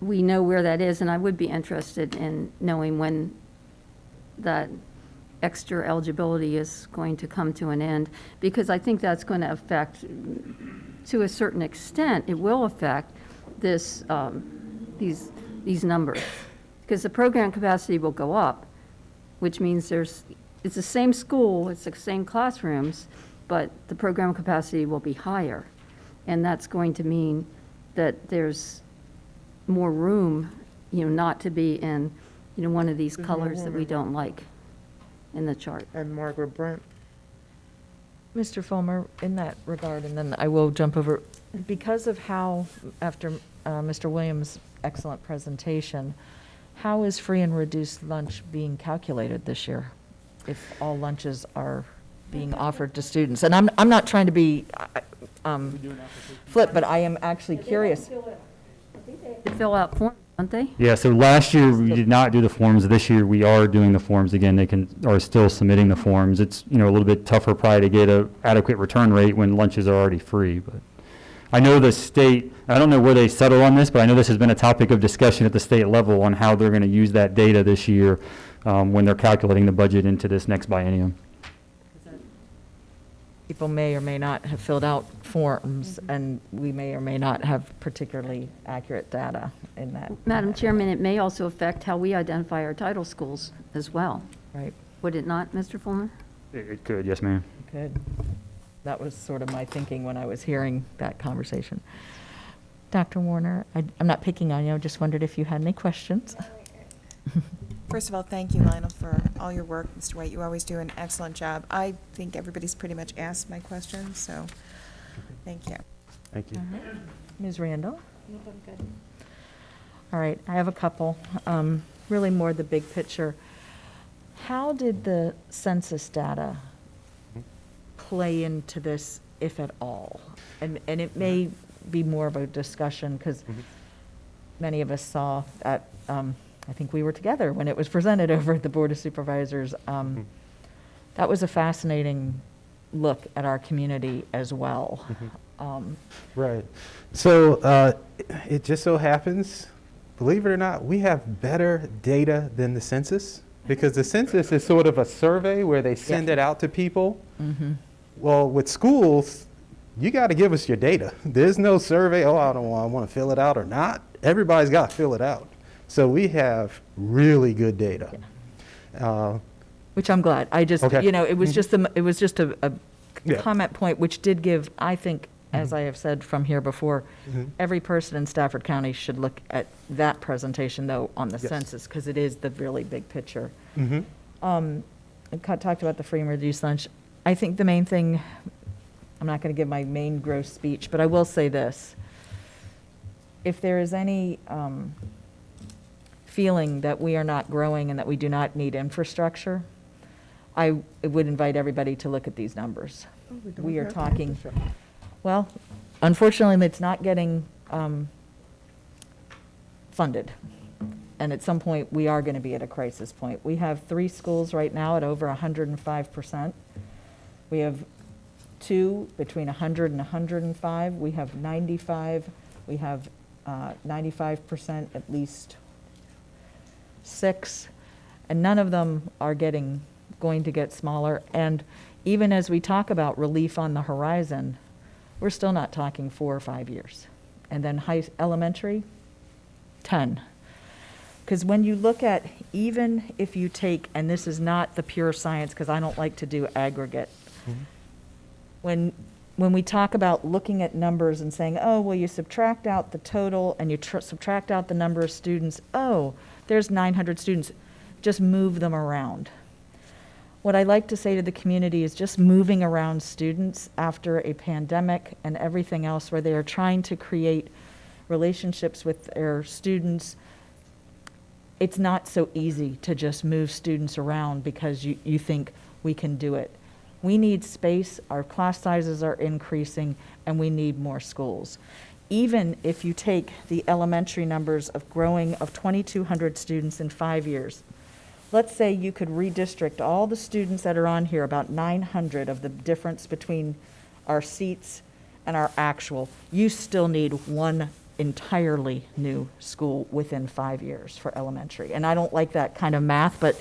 we know where that is, and I would be interested in knowing when that extra eligibility is going to come to an end, because I think that's going to affect, to a certain extent, it will affect this, these numbers. Because the program capacity will go up, which means it's the same school, it's the same classrooms, but the program capacity will be higher. And that's going to mean that there's more room, not to be in, one of these colors that we don't like in the chart. And Margaret Brent. Mr. Fulmer, in that regard, and then I will jump over, because of how, after Mr. Williams' excellent presentation, how is free and reduced lunch being calculated this year, if all lunches are being offered to students? And I'm not trying to be flip, but I am actually curious. They fill out forms, don't they? Yeah, so last year we did not do the forms. This year we are doing the forms again. They are still submitting the forms. It's, a little bit tougher probably to get a adequate return rate when lunches are already free. But I know the state, I don't know where they settle on this, but I know this has been a topic of discussion at the state level on how they're going to use that data this year when they're calculating the budget into this next biennium. People may or may not have filled out forms, and we may or may not have particularly accurate data in that. Madam Chairman, it may also affect how we identify our title schools as well. Right. Would it not, Mr. Fulmer? It could, yes, ma'am. Good. That was sort of my thinking when I was hearing that conversation. Dr. Warner, I'm not picking on you, I just wondered if you had any questions. First of all, thank you, Lionel, for all your work. Mr. White, you always do an excellent job. I think everybody's pretty much asked my questions, so thank you. Thank you. All right. Ms. Randall? All right, I have a couple, really more the big picture. How did the census data play into this, if at all? And it may be more of a discussion, because many of us saw that, I think we were together when it was presented over at the Board of Supervisors. That was a fascinating look at our community as well. Right. So it just so happens, believe it or not, we have better data than the census, because the census is sort of a survey where they send it out to people. Well, with schools, you got to give us your data. There's no survey, I want to fill it out or not. Everybody's got to fill it out. So we have really good data. Which I'm glad. I just, Okay. it was just a comment point, which did give, I think, as I have said from here before, every person in Stafford County should look at that presentation, though, on the census, because it is the really big picture. I talked about the free and reduced lunch. I think the main thing, I'm not going to give my main gross speech, but I will say this. If there is any feeling that we are not growing and that we do not need infrastructure, I would invite everybody to look at these numbers. We are talking, well, unfortunately, it's not getting funded. And at some point, we are going to be at a crisis point. We have 3 schools right now at over 105%. We have 2 between 100 and 105. We have 95. We have 95% at least 6. And none of them are going to get smaller. And even as we talk about relief on the horizon, we're still not talking 4 or 5 years. And then elementary, 10. Because when you look at, even if you take, and this is not the pure science, because I don't like to do aggregate, when we talk about looking at numbers and saying, oh, well, you subtract out the total and you subtract out the number of students, oh, there's 900 students, just move them around. What I like to say to the community is just moving around students after a pandemic and everything else, where they are trying to create relationships with their students. It's not so easy to just move students around because you think we can do it. We need space, our class sizes are increasing, and we need more schools. Even if you take the elementary numbers of growing of 2,200 students in 5 years, let's say you could redistrict all the students that are on here, about 900 of the difference between our seats and our actual. You still need one entirely new school within 5 years for elementary. And I don't like that kind of math, but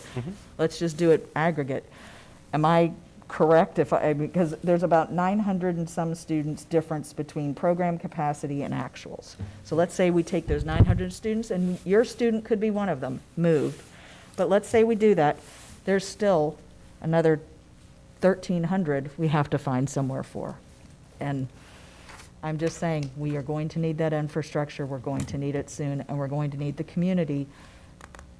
let's just do it aggregate. Am I correct? Because there's about 900 and some students difference between program capacity and actuals. So let's say we take those 900 students, and your student could be one of them, moved. But let's say we do that, there's still another 1,300 we have to find somewhere for. And I'm just saying, we are going to need that infrastructure, we're going to need it soon, and we're going to need the community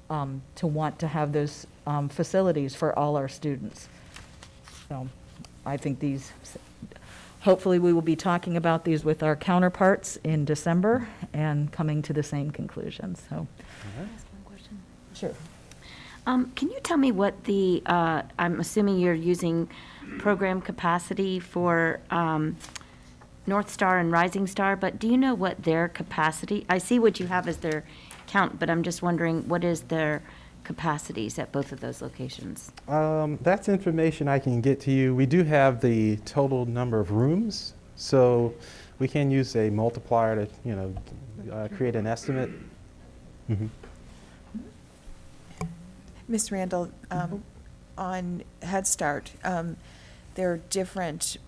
to want to have those facilities for all our students. So I think hopefully we will be talking about these with our counterparts in December and coming to the same conclusion, so. Sure. Can you tell me what I'm assuming you're using program capacity for North Star and Rising Star, but do you know what their capacity, I see what you have as their count, but I'm just wondering what is their capacities at both of those locations? That's information I can get to you. We do have the total number of rooms, so we can use a multiplier to, create an estimate. Mm-hmm. Ms. Randall, on Head Start, there are different,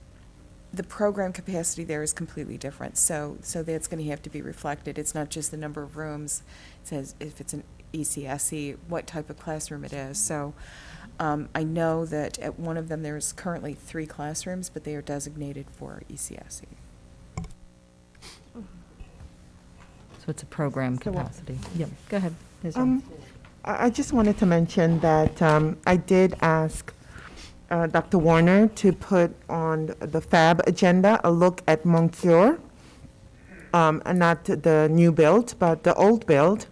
the program capacity there is completely different, so that's going to have to be reflected. It's not just the number of rooms. It says if it's an ECSE, what type of classroom it is. So I know that at one of them there's currently 3 classrooms, but they are designated for ECSE. So it's a program capacity. Yep, go ahead. Ms. I just wanted to mention that I did ask Dr. Warner to put on the FAB agenda a look at Moncure, and not the new build, but the old build,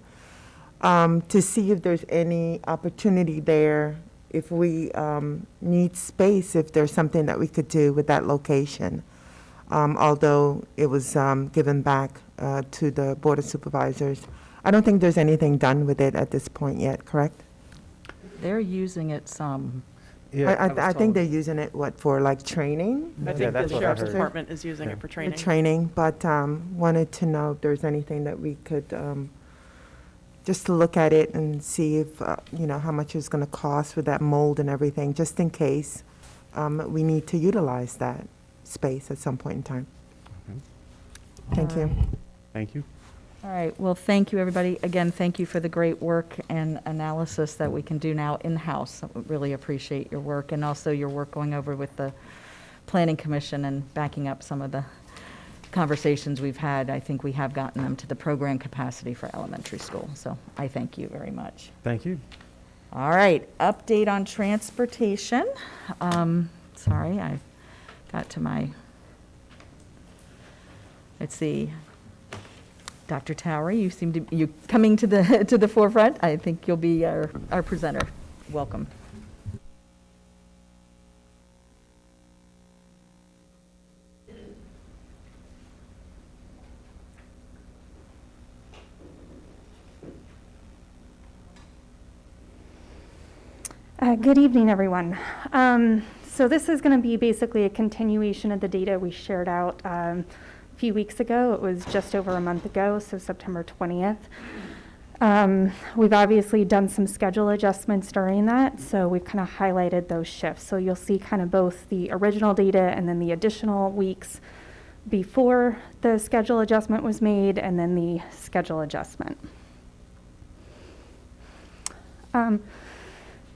to see if there's any opportunity there, if we need space, if there's something that we could do with that location, although it was given back to the Board of Supervisors. I don't think there's anything done with it at this point yet, correct? They're using it some. Yeah, I think they're using it, for like training? I think the sheriff's department is using it for training. Training, but wanted to know if there's anything that we could, just to look at it and see if, how much it's going to cost with that mold and everything, just in case we need to utilize that space at some point in time. Thank you. Thank you. All right, well, thank you, everybody. Again, thank you for the great work and analysis that we can do now in-house. I really appreciate your work, and also your work going over with the Planning Commission and backing up some of the conversations we've had. I think we have gotten them to the program capacity for elementary school, so I thank you very much. Thank you. All right, update on transportation. Sorry, I got to my, let's see. Dr. Towery, you seem to be coming to the forefront. I think you'll be our presenter. Welcome. Good evening, everyone. So this is going to be basically a continuation of the data we shared out few weeks ago. It was just over a month ago, so September 20th. We've obviously done some schedule adjustments during that, so we've kind of highlighted those shifts. So you'll see kind of both the original data and then the additional weeks before the schedule adjustment was made, and then the schedule adjustment.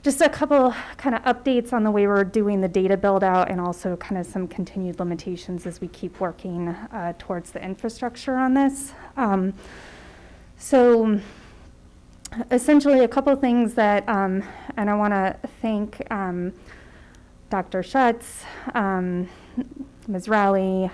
Just a couple kind of updates on the way we're doing the data build out, and also kind of some continued limitations as we keep working towards the infrastructure on this. So essentially a couple things that, and I want to thank Dr. Schutz, Ms. Rowley,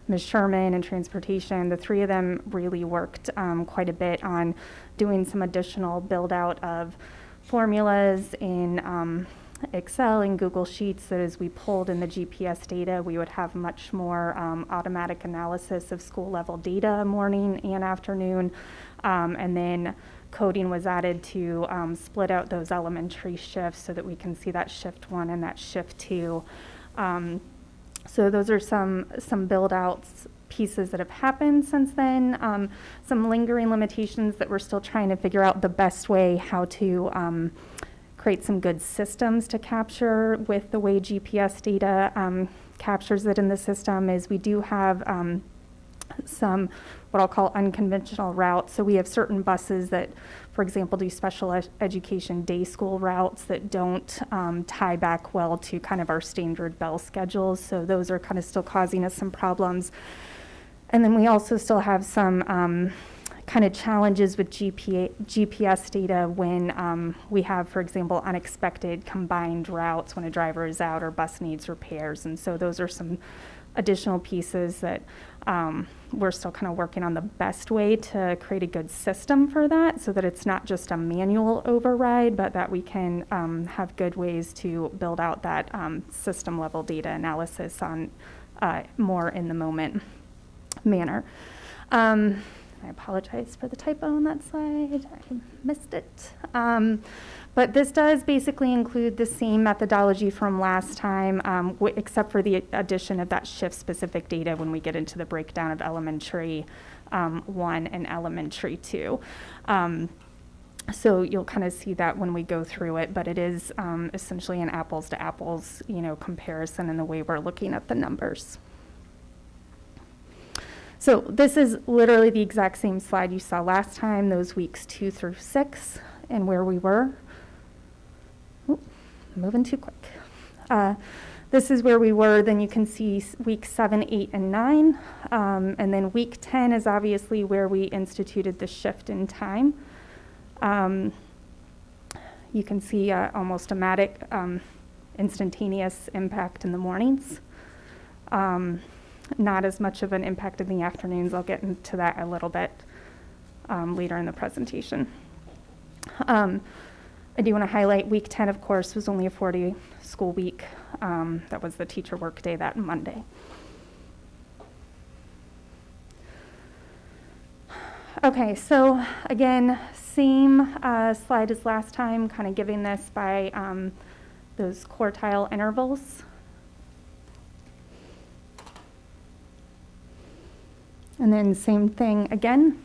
Ms. Sherman, and Transportation. The 3 of them really worked quite a bit on doing some additional build out of formulas in Excel and Google Sheets, that as we pulled in the GPS data, we would have much more automatic analysis of school level data morning and afternoon. And then coding was added to split out those elementary shifts so that we can see that shift 1 and that shift 2. So those are some build outs pieces that have happened since then. Some lingering limitations that we're still trying to figure out the best way how to create some good systems to capture with the way GPS data captures it in the system. Is we do have some what I'll call unconventional routes. So we have certain buses that, for example, do special education day school routes that don't tie back well to kind of our standard bell schedules. So those are kind of still causing us some problems. And then we also still have some kind of challenges with GPS data when we have, for example, unexpected combined routes when a driver is out or bus needs repairs. And so those are some additional pieces that we're still kind of working on the best way to create a good system for that, so that it's not just a manual override, but that we can have good ways to build out that system level data analysis on more in the moment manner. I apologize for the typo on that slide. I missed it. But this does basically include the same methodology from last time, except for the addition of that shift-specific data when we get into the breakdown of elementary 1 and elementary 2. So you'll kind of see that when we go through it, but it is essentially an apples to apples, comparison in the way we're looking at the numbers. So this is literally the exact same slide you saw last time, those weeks 2 through 6 and where we were. Ooh, moving too quick. This is where we were. Then you can see week 7, 8, and 9. And then week 10 is obviously where we instituted the shift in time. You can see almost dramatic, instantaneous impact in the mornings. Not as much of an impact in the afternoons. I'll get into that a little bit later in the presentation. I do want to highlight week 10, of course, was only a 4-day school week. That was the teacher work day that Monday. Okay, so again, same slide as last time, kind of giving this by those quartile intervals. And then same thing again,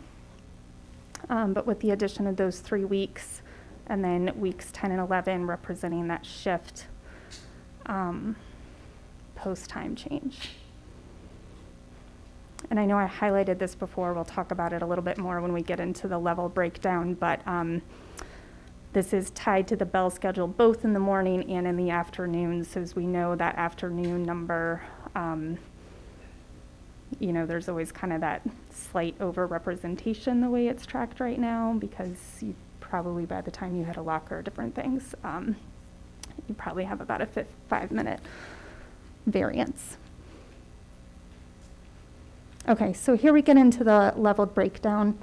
but with the addition of those 3 weeks, and then weeks 10 and 11 representing that shift post-time change. And I know I highlighted this before. We'll talk about it a little bit more when we get into the level breakdown, but this is tied to the bell schedule both in the morning and in the afternoon. So as we know, that afternoon number, there's always kind of that slight over-representation the way it's tracked right now, because you probably, by the time you hit a locker or different things, you probably have about a 5-minute variance. Okay, so here we get into the leveled breakdown.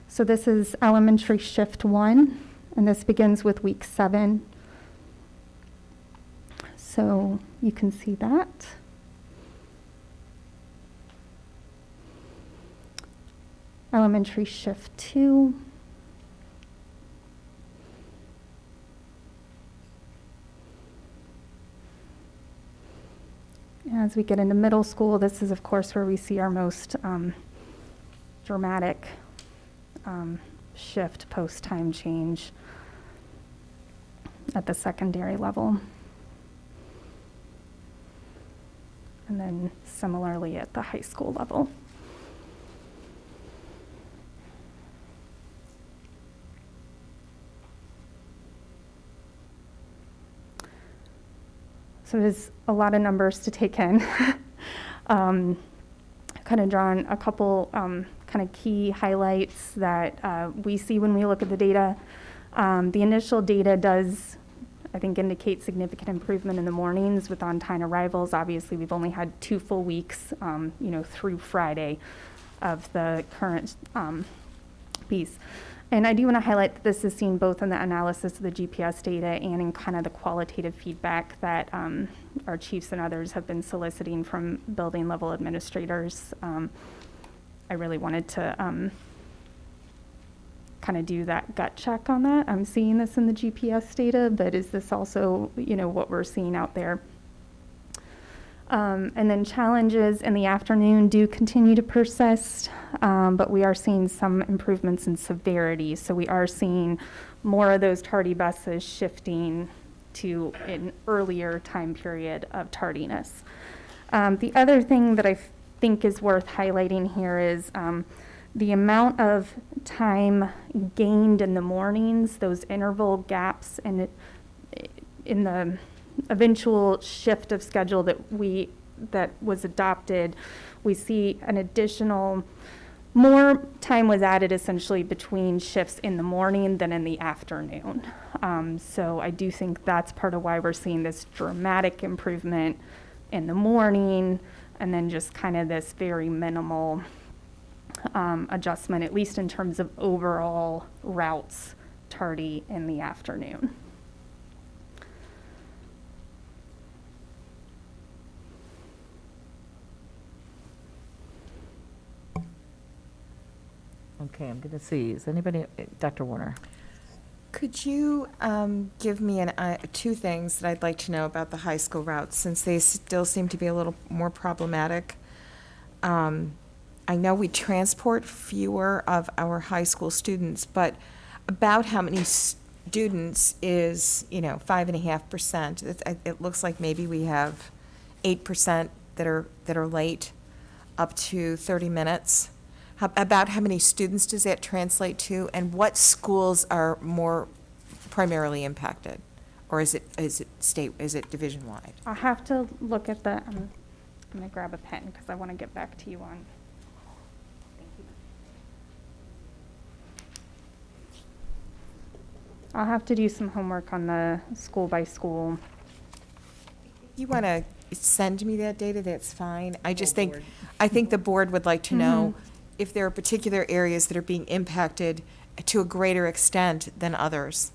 So this is elementary shift 1, and this begins with week 7. So you can see that. Elementary shift 2. As we get into middle school, this is, of course, where we see our most dramatic shift post-time change at the secondary level. And then similarly at the high school level. So there's a lot of numbers to take in. Kind of drawn a couple kind of key highlights that we see when we look at the data. The initial data does, I think, indicate significant improvement in the mornings with on-time arrivals. Obviously, we've only had 2 full weeks, through Friday of the current piece. And I do want to highlight that this is seen both in the analysis of the GPS data and in kind of the qualitative feedback that our chiefs and others have been soliciting from building level administrators. I really wanted to kind of do that gut check on that. I'm seeing this in the GPS data, but is this also, what we're seeing out there? And then challenges in the afternoon do continue to persist, but we are seeing some improvements in severity. So we are seeing more of those tardy buses shifting to an earlier time period of tardiness. The other thing that I think is worth highlighting here is the amount of time gained in the mornings, those interval gaps in the eventual shift of schedule that was adopted. We see an additional more time was added essentially between shifts in the morning than in the afternoon. So I do think that's part of why we're seeing this dramatic improvement in the morning, and then just kind of this very minimal adjustment, at least in terms of overall routes tardy in the afternoon. Okay, I'm going to see, is anybody, Dr. Warner? Could you give me two things that I'd like to know about the high school routes, since they still seem to be a little more problematic? I know we transport fewer of our high school students, but about how many students is, 5.5%? It looks like maybe we have 8% that are late, up to 30 minutes. About how many students does that translate to, and what schools are more primarily impacted, or is it division wide? I'll have to look at the. I'm gonna grab a pen because I want to get back to you on. Thank you. I'll have to do some homework on the school by school. If you want to send me that data, that's fine. I think the board would like to know if there are particular areas that are being impacted to a greater extent than others.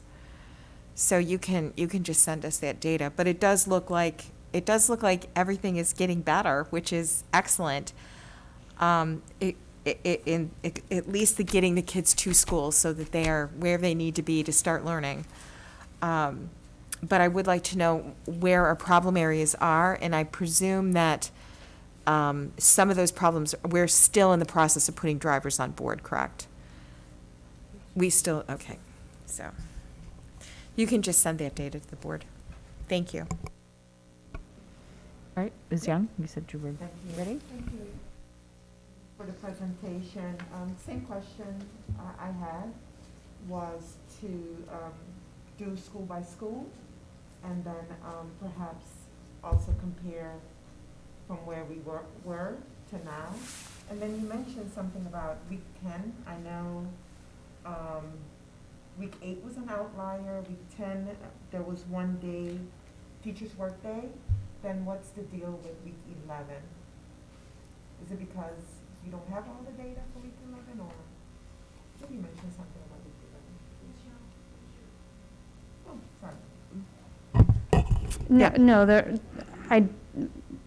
So you can just send us that data. But it does look like everything is getting better, which is excellent. At least getting the kids to school so that they are where they need to be to start learning. But I would like to know where our problem areas are, and I presume that some of those problems, we're still in the process of putting drivers on board, correct? Okay, so you can just send that data to the board. Thank you. All right, Ms. Young, you said you were ready? Thank you for the presentation. Same question I had was to do school by school, and then perhaps also compare from where we were to now. And then you mentioned something about week 10. I know week 8 was an outlier. Week 10, there was one day, teacher's work day. Then what's the deal with week 11? Is it because you don't have all the data for week 11, or did you mention something about week 11? Oh, sorry.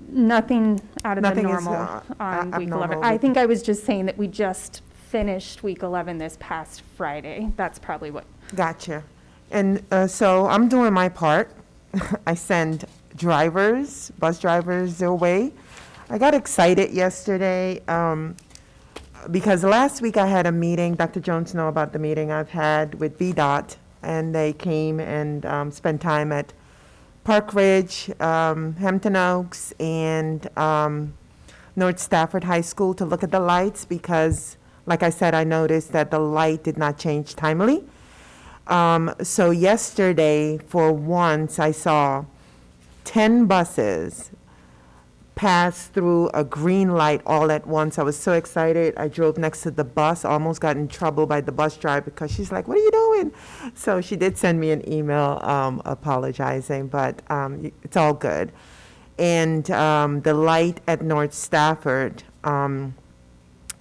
Nothing out of the Nothing normal on week 11. I think I was just saying that we just finished week 11 this past Friday. That's probably what. Gotcha. And so I'm doing my part. I send bus drivers their way. I got excited yesterday because last week I had a meeting. Dr. Jones know about the meeting I've had with VDOT, and they came and spent time at Park Ridge, Hampton Oaks, and North Stafford High School to look at the lights because, like I said, I noticed that the light did not change timely. So yesterday, for once, I saw 10 buses pass through a green light all at once. I was so excited. I drove next to the bus, almost got in trouble by the bus driver because she's like, "What are you doing?" So she did send me an email apologizing, but it's all good. And the light at North Stafford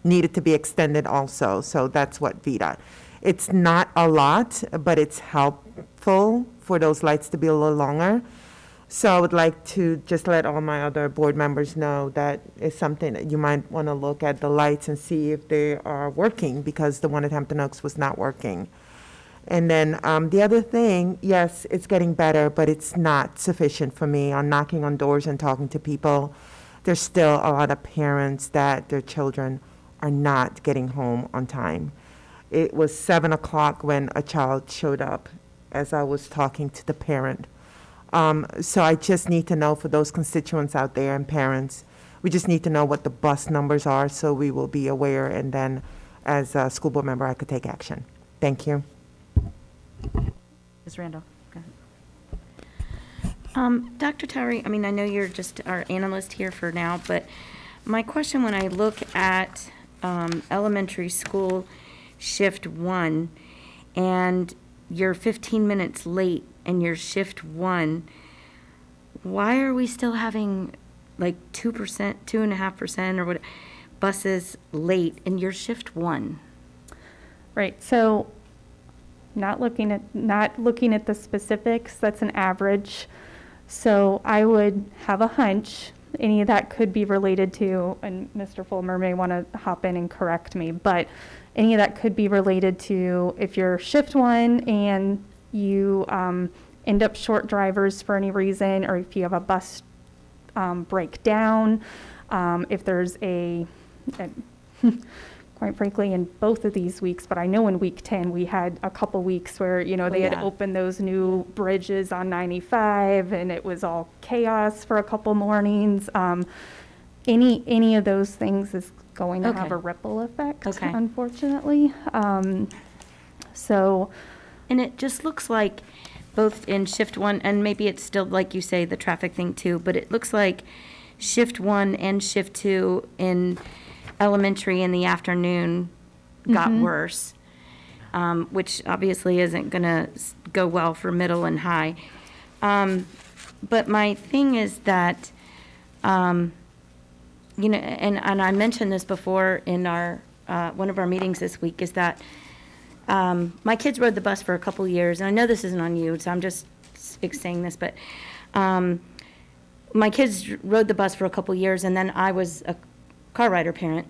needed to be extended also, so that's what VDOT. It's not a lot, but it's helpful for those lights to be a little longer. So I would like to just let all my other board members know that it's something that you might want to look at the lights and see if they are working, because the one at Hampton Oaks was not working. And then the other thing, yes, it's getting better, but it's not sufficient for me. On knocking on doors and talking to people, there's still a lot of parents that their children are not getting home on time. It was 7 o'clock when a child showed up as I was talking to the parent. So I just need to know for those constituents out there and parents, we just need to know what the bus numbers are so we will be aware, and then as a school board member, I could take action. Thank you. Ms. Randall, go ahead. Dr. Towery, I know you're just our analyst here for now, but my question when I look at elementary school shift 1, and you're 15 minutes late and you're shift 1, why are we still having like 2%, 2.5% or what, buses late in your shift 1? Right, so not looking at the specifics, that's an average. So I would have a hunch, any of that could be related to, and Mr. Fulmer may want to hop in and correct me, but any of that could be related to if you're shift 1 and you end up short drivers for any reason, or if you have a bus breakdown, if there's quite frankly, in both of these weeks, but I know in week 10, we had a couple weeks where, they had opened those new bridges on 95 and it was all chaos for a couple mornings. Any of those things is going to have a ripple effect, unfortunately. So, and it just looks like both in shift 1, and maybe it's still, like you say, the traffic thing too, but it looks like shift 1 and shift 2 in elementary in the afternoon got worse, which obviously isn't going to go well for middle and high. But my thing is that, and I mentioned this before in our one of our meetings this week, is that my kids rode the bus for a couple years, and I know this isn't on you, so I'm just saying this, but my kids rode the bus for a couple years, and then I was a car rider parent,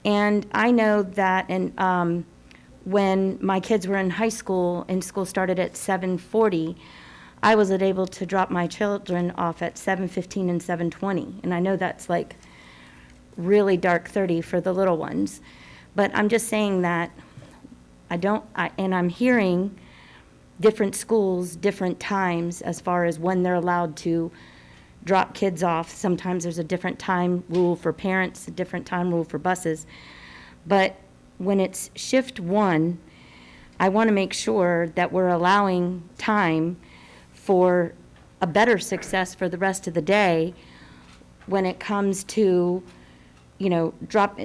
and I know that, and when my kids were in high school and school started at 7:40, I was able to drop my children off at 7:15 and 7:20, and I know that's like really dark 30 for the little ones, but I'm just saying that and I'm hearing different schools, different times as far as when they're allowed to drop kids off. Sometimes there's a different time rule for parents, a different time rule for buses. But when it's shift 1, I want to make sure that we're allowing time for a better success for the rest of the day when it comes to,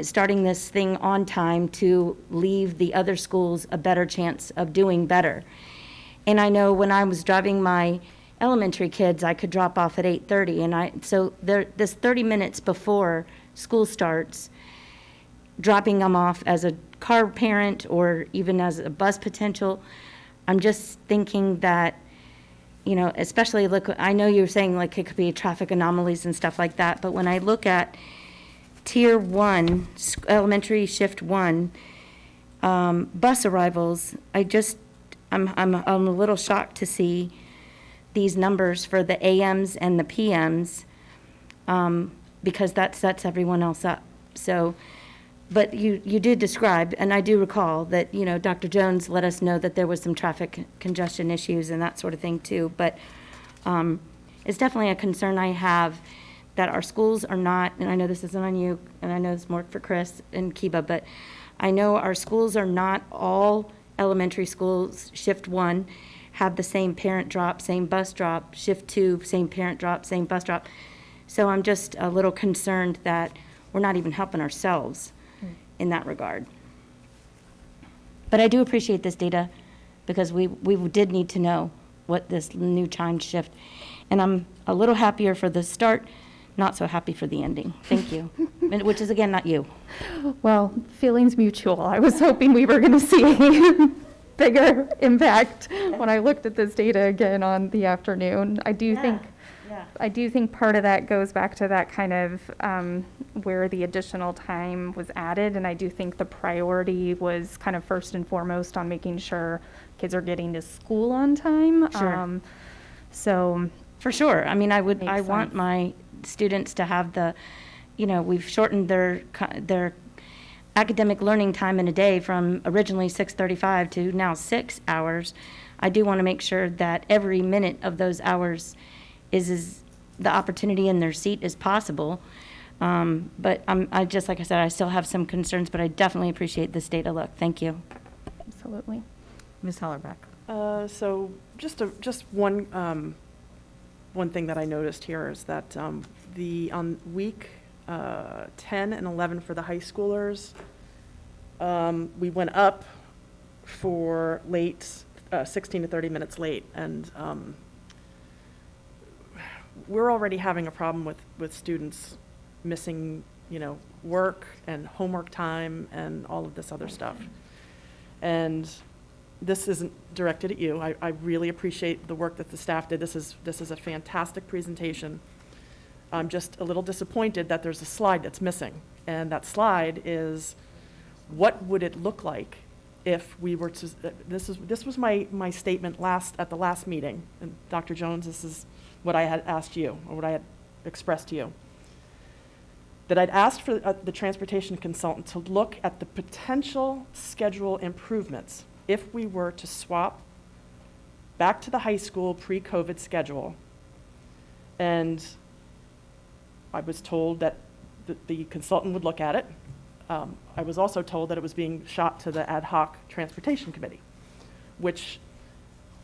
starting this thing on time to leave the other schools a better chance of doing better. And I know when I was driving my elementary kids, I could drop off at 8:30, and so this 30 minutes before school starts, dropping them off as a car parent or even as a bus potential, I'm just thinking that, especially I know you're saying like it could be traffic anomalies and stuff like that, but when I look at tier 1, elementary shift 1, bus arrivals, I'm a little shocked to see these numbers for the AMs and the PMs, because that sets everyone else up. So, but you did describe, and I do recall that, Dr. Jones let us know that there was some traffic congestion issues and that sort of thing too, but it's definitely a concern I have that our schools are not, and I know this isn't on you, and I know it's more for Chris and Kiba, but I know our schools are not all elementary schools. Shift 1 have the same parent drop, same bus drop. Shift 2, same parent drop, same bus drop. So I'm just a little concerned that we're not even helping ourselves in that regard. But I do appreciate this data because we did need to know what this new time shift. And I'm a little happier for the start, not so happy for the ending. Thank you. Which is, again, not you. Well, feelings mutual. I was hoping we were going to see a bigger impact when I looked at this data again on the afternoon. I do think part of that goes back to that kind of where the additional time was added, and I do think the priority was kind of first and foremost on making sure kids are getting to school on time. Sure. So for sure. I mean, I want my students to have we've shortened their academic learning time in a day from originally 6:35 to now 6 hours. I do want to make sure that every minute of those hours is the opportunity in their seat as possible. But I just, like I said, I still have some concerns, but I definitely appreciate this data look. Thank you. Absolutely. Ms. Hallerback. So just one thing that I noticed here is that on week 10 and 11 for the high schoolers, we went up for late, 16 to 30 minutes late, and we're already having a problem with students missing, work and homework time and all of this other stuff. And this isn't directed at you. I really appreciate the work that the staff did. This is a fantastic presentation. I'm just a little disappointed that there's a slide that's missing. And that slide is, what would it look like if we were to, this was my statement at the last meeting. And Dr. Jones, this is what I had asked you, or what I had expressed to you. That I'd asked for the transportation consultant to look at the potential schedule improvements if we were to swap back to the high school pre-COVID schedule. And I was told that the consultant would look at it. I was also told that it was being shot to the ad hoc transportation committee, which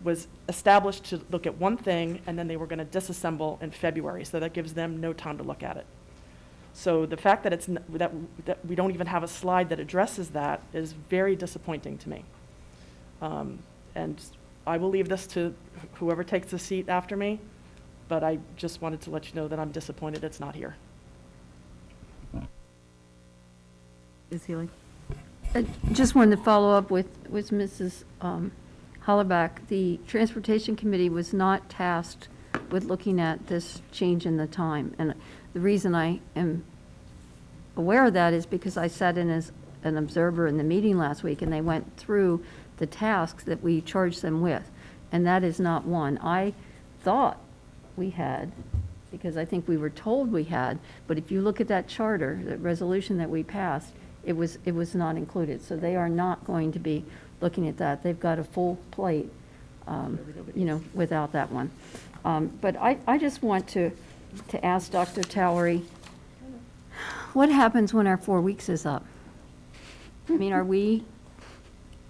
was established to look at one thing, and then they were going to disassemble in February, so that gives them no time to look at it. So the fact that that we don't even have a slide that addresses that is very disappointing to me. And I will leave this to whoever takes the seat after me, but I just wanted to let you know that I'm disappointed it's not here. Ms. Healy? I just wanted to follow up with Mrs. Hollaback. The Transportation Committee was not tasked with looking at this change in the time. And the reason I am aware of that is because I sat in as an observer in the meeting last week, and they went through the tasks that we charged them with. And that is not one. I thought we had, because I think we were told we had, but if you look at that charter, that resolution that we passed, it was not included. So they are not going to be looking at that. They've got a full plate, without that one. But I just want to ask Dr. Towery, what happens when our 4 weeks is up? I mean, are we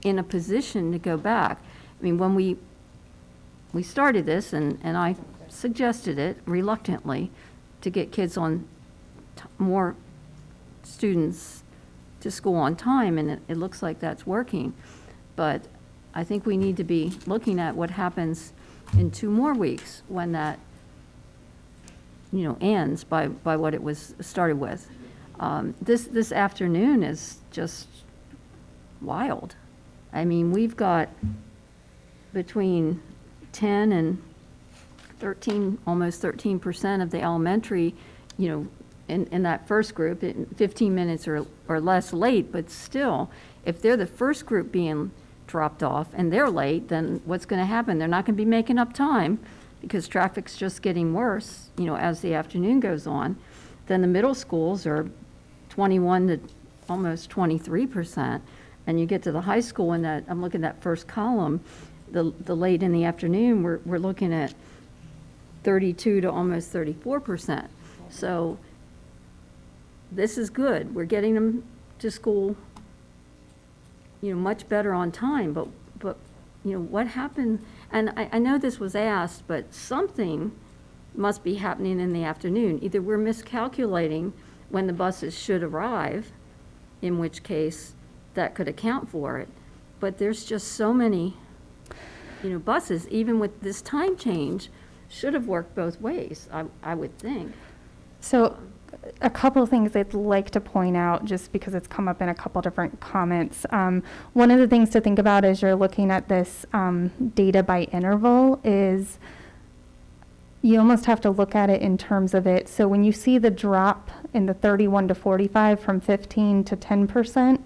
in a position to go back? I mean, when we started this, and I suggested it reluctantly to get kids on more students to school on time, and it looks like that's working. But I think we need to be looking at what happens in 2 more weeks when that, ends by what it was started with. This afternoon is just wild. I mean, we've got between 10 and 13, almost 13% of the elementary, in that first group, 15 minutes or less late, but still, if they're the first group being dropped off and they're late, then what's going to happen? They're not going to be making up time because traffic's just getting worse, as the afternoon goes on. Then the middle schools are 21 to almost 23%, and you get to the high school, and that I'm looking at that first column, the late in the afternoon, we're looking at 32 to almost 34%. So this is good. We're getting them to school, much better on time, but what happened? And I know this was asked, but something must be happening in the afternoon. Either we're miscalculating when the buses should arrive, in which case that could account for it. But there's just so many, buses, even with this time change, should have worked both ways, I would think. So a couple of things I'd like to point out, just because it's come up in a couple different comments. One of the things to think about as you're looking at this data by interval is you almost have to look at it in terms of it. So when you see the drop in the 31 to 45 from 15 to 10%,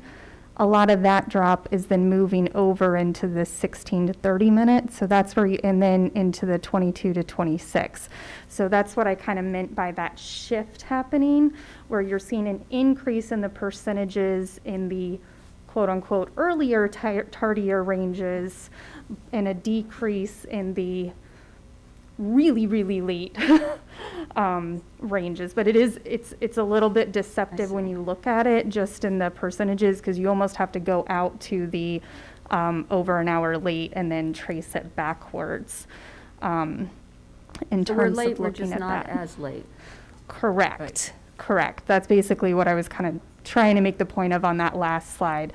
a lot of that drop is then moving over into the 16 to 30 minutes. So that's where and then into the 22 to 26. So that's what I kind of meant by that shift happening, where you're seeing an increase in the percentages in the quote unquote earlier tardier ranges and a decrease in the really, really late ranges. But it's a little bit deceptive when you look at it just in the percentages, because you almost have to go out to the over an hour late and then trace it backwards in So terms we're of late, we're looking just at not that. as late. Correct. Correct. That's basically what I was kind of trying to make the point of on that last slide.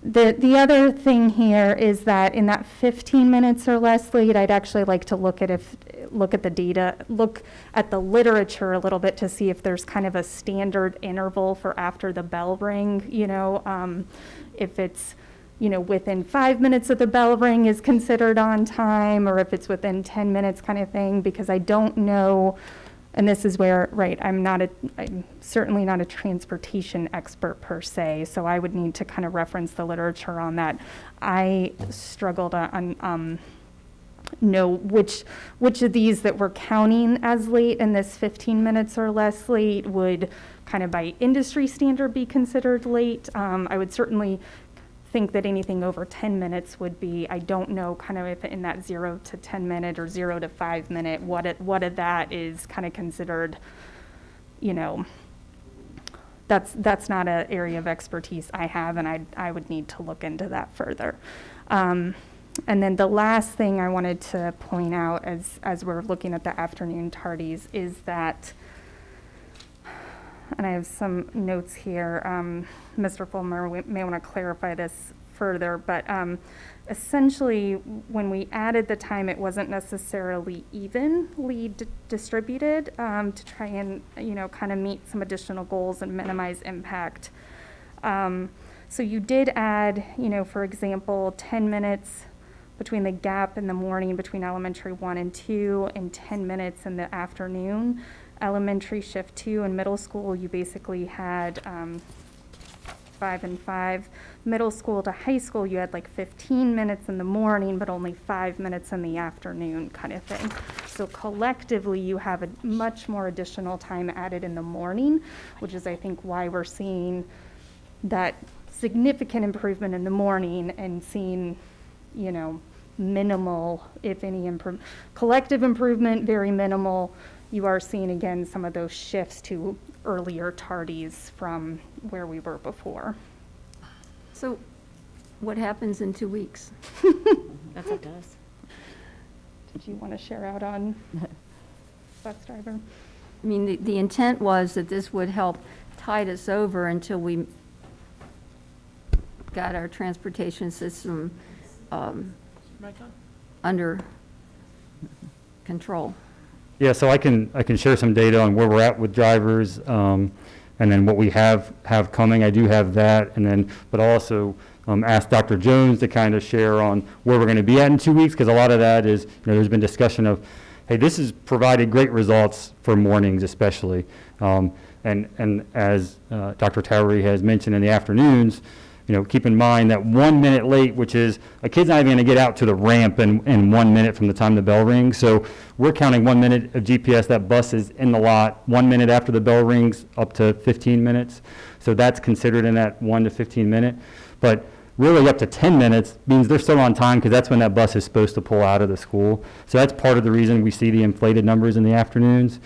The other thing here is that in that 15 minutes or less lead, I'd actually like to look at the data, look at the literature a little bit to see if there's kind of a standard interval for after the bell ring, if it's, within 5 minutes of the bell ring is considered on time, or if it's within 10 minutes kind of thing, because I don't know. And this is where, right, I'm certainly not a transportation expert per se, so I would need to kind of reference the literature on that. I struggle to know which of these that we're counting as late in this 15 minutes or less late would kind of by industry standard be considered late. I would certainly think that anything over 10 minutes would be, I don't know kind of if in that 0 to 10 minute or 0 to 5 minute, what of that is kind of considered, that's not an area of expertise I have, and I would need to look into that further. And then the last thing I wanted to point out as we're looking at the afternoon tardies is that, and I have some notes here, Mr. Fulmer may want to clarify this further, but essentially when we added the time, it wasn't necessarily evenly distributed to try and, kind of meet some additional goals and minimize impact. So you did add, for example, 10 minutes between the gap in the morning between elementary 1 and 2 and 10 minutes in the afternoon. Elementary shift 2 and middle school, you basically had 5 and 5. Middle school to high school, you had like 15 minutes in the morning, but only 5 minutes in the afternoon kind of thing. So collectively, you have a much more additional time added in the morning, which is, I think, why we're seeing that significant improvement in the morning and seeing, minimal, if any, collective improvement, very minimal. You are seeing, again, some of those shifts to earlier tardies from where we were before. So what happens in 2 weeks? That's what it does. Did you want to share out on bus driver? I mean, the intent was that this would help tide us over until we got our transportation system under control. Yeah, so I can share some data on where we're at with drivers, and then what we have coming. I do have that, and then, but also ask Dr. Jones to kind of share on where we're going to be at in 2 weeks, because a lot of that is, there's been discussion of, hey, this has provided great results for mornings especially, and as Dr. Towery has mentioned in the afternoons, keep in mind that 1 minute late, which is a kid's not even going to get out to the ramp in 1 minute from the time the bell rings. So we're counting 1 minute of GPS, that bus is in the lot 1 minute after the bell rings up to 15 minutes. So that's considered in that 1 to 15 minute. But really up to 10 minutes means they're still on time, because that's when that bus is supposed to pull out of the school. So that's part of the reason we see the inflated numbers in the afternoons.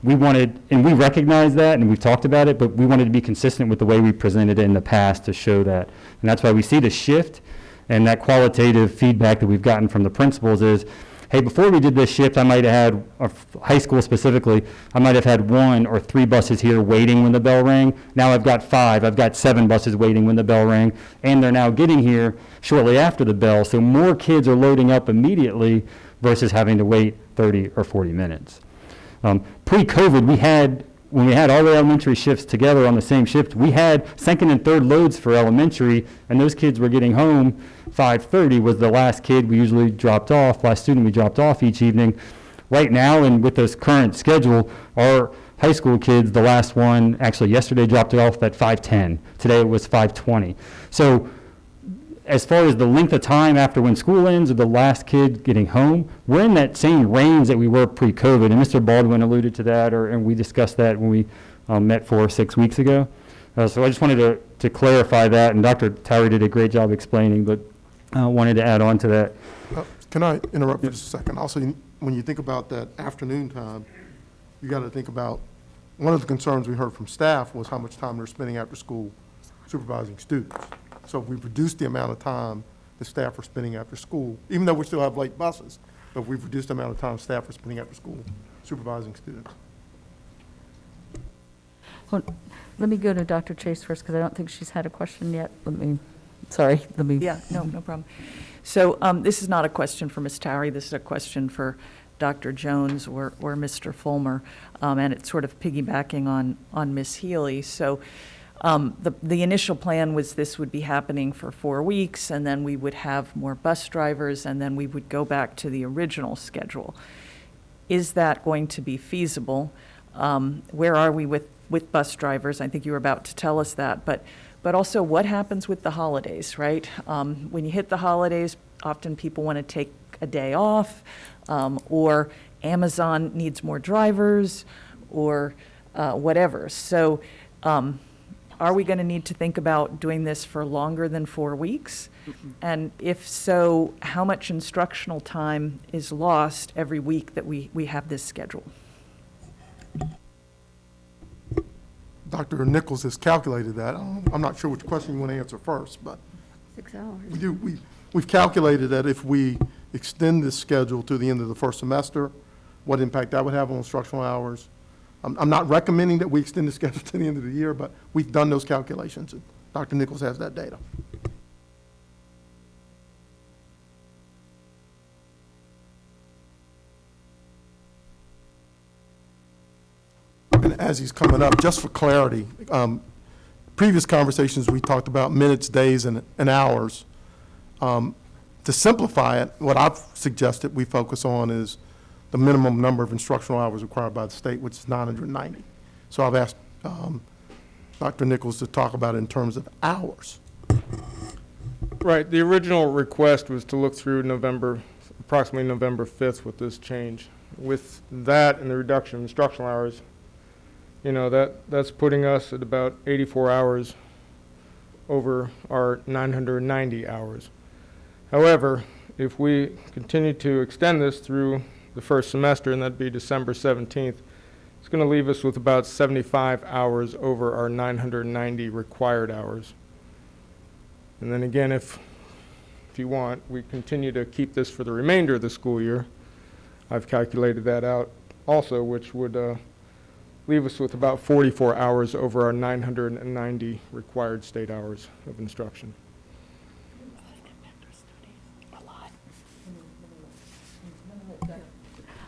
We wanted, and we recognize that, and we've talked about it, but we wanted to be consistent with the way we presented it in the past to show that. And that's why we see the shift, and that qualitative feedback that we've gotten from the principals is, hey, before we did this shift, I might have had, high school specifically, I might have had 1 or 3 buses here waiting when the bell rang. Now I've got 5, I've got 7 buses waiting when the bell rang, and they're now getting here shortly after the bell. So more kids are loading up immediately versus having to wait 30 or 40 minutes. Pre-COVID, when we had all the elementary shifts together on the same shift, we had second and third loads for elementary, and those kids were getting home 5:30 was the last kid we usually dropped off, last student we dropped off each evening. Right now, and with this current schedule, our high school kids, the last one, actually yesterday dropped it off at 5:10. Today it was 5:20. So as far as the length of time after when school ends or the last kid getting home, we're in that same range that we were pre-COVID, and Mr. Baldwin alluded to that, and we discussed that when we met 4 or 6 weeks ago. So I just wanted to clarify that, and Dr. Towery did a great job explaining, but wanted to add on to that. Can I interrupt for just a second? Also, when you think about that afternoon time, you got to think about, one of the concerns we heard from staff was how much time they're spending after school supervising students. So we've reduced the amount of time the staff are spending after school, even though we still have late buses, but we've reduced the amount of time staff are spending after school supervising students. Let me go to Dr. Chase first, because I don't think she's had a question yet. Sorry, let me. Yeah, no problem. So this is not a question for Ms. Towery, this is a question for Dr. Jones or Mr. Fulmer, and it's sort of piggybacking on Ms. Healy. So the initial plan was this would be happening for 4 weeks, and then we would have more bus drivers, and then we would go back to the original schedule. Is that going to be feasible? Where are we with bus drivers? I think you were about to tell us that, but also what happens with the holidays, right? When you hit the holidays, often people want to take a day off, or Amazon needs more drivers, or whatever. So are we going to need to think about doing this for longer than 4 weeks? And if so, how much instructional time is lost every week that we have this schedule? Dr. Nichols has calculated that. I'm not sure which question you want to answer first, but 6 hours. we've calculated that if we extend this schedule to the end of the first semester, what impact that would have on instructional hours. I'm not recommending that we extend the schedule to the end of the year, but we've done those calculations, and Dr. Nichols has that data. And as he's coming up, just for clarity, previous conversations we talked about minutes, days, and hours. To simplify it, what I've suggested we focus on is the minimum number of instructional hours required by the state, which is 990. So I've asked Dr. Nichols to talk about it in terms of hours. Right. The original request was to look through approximately November 5th with this change. With that and the reduction of instructional hours, that's putting us at about 84 hours over our 990 hours. However, if we continue to extend this through the first semester, and that'd be December 17th, it's going to leave us with about 75 hours over our 990 required hours. And then again, if you want, we continue to keep this for the remainder of the school year. I've calculated that out also, which would leave us with about 44 hours over our 990 required state hours of instruction.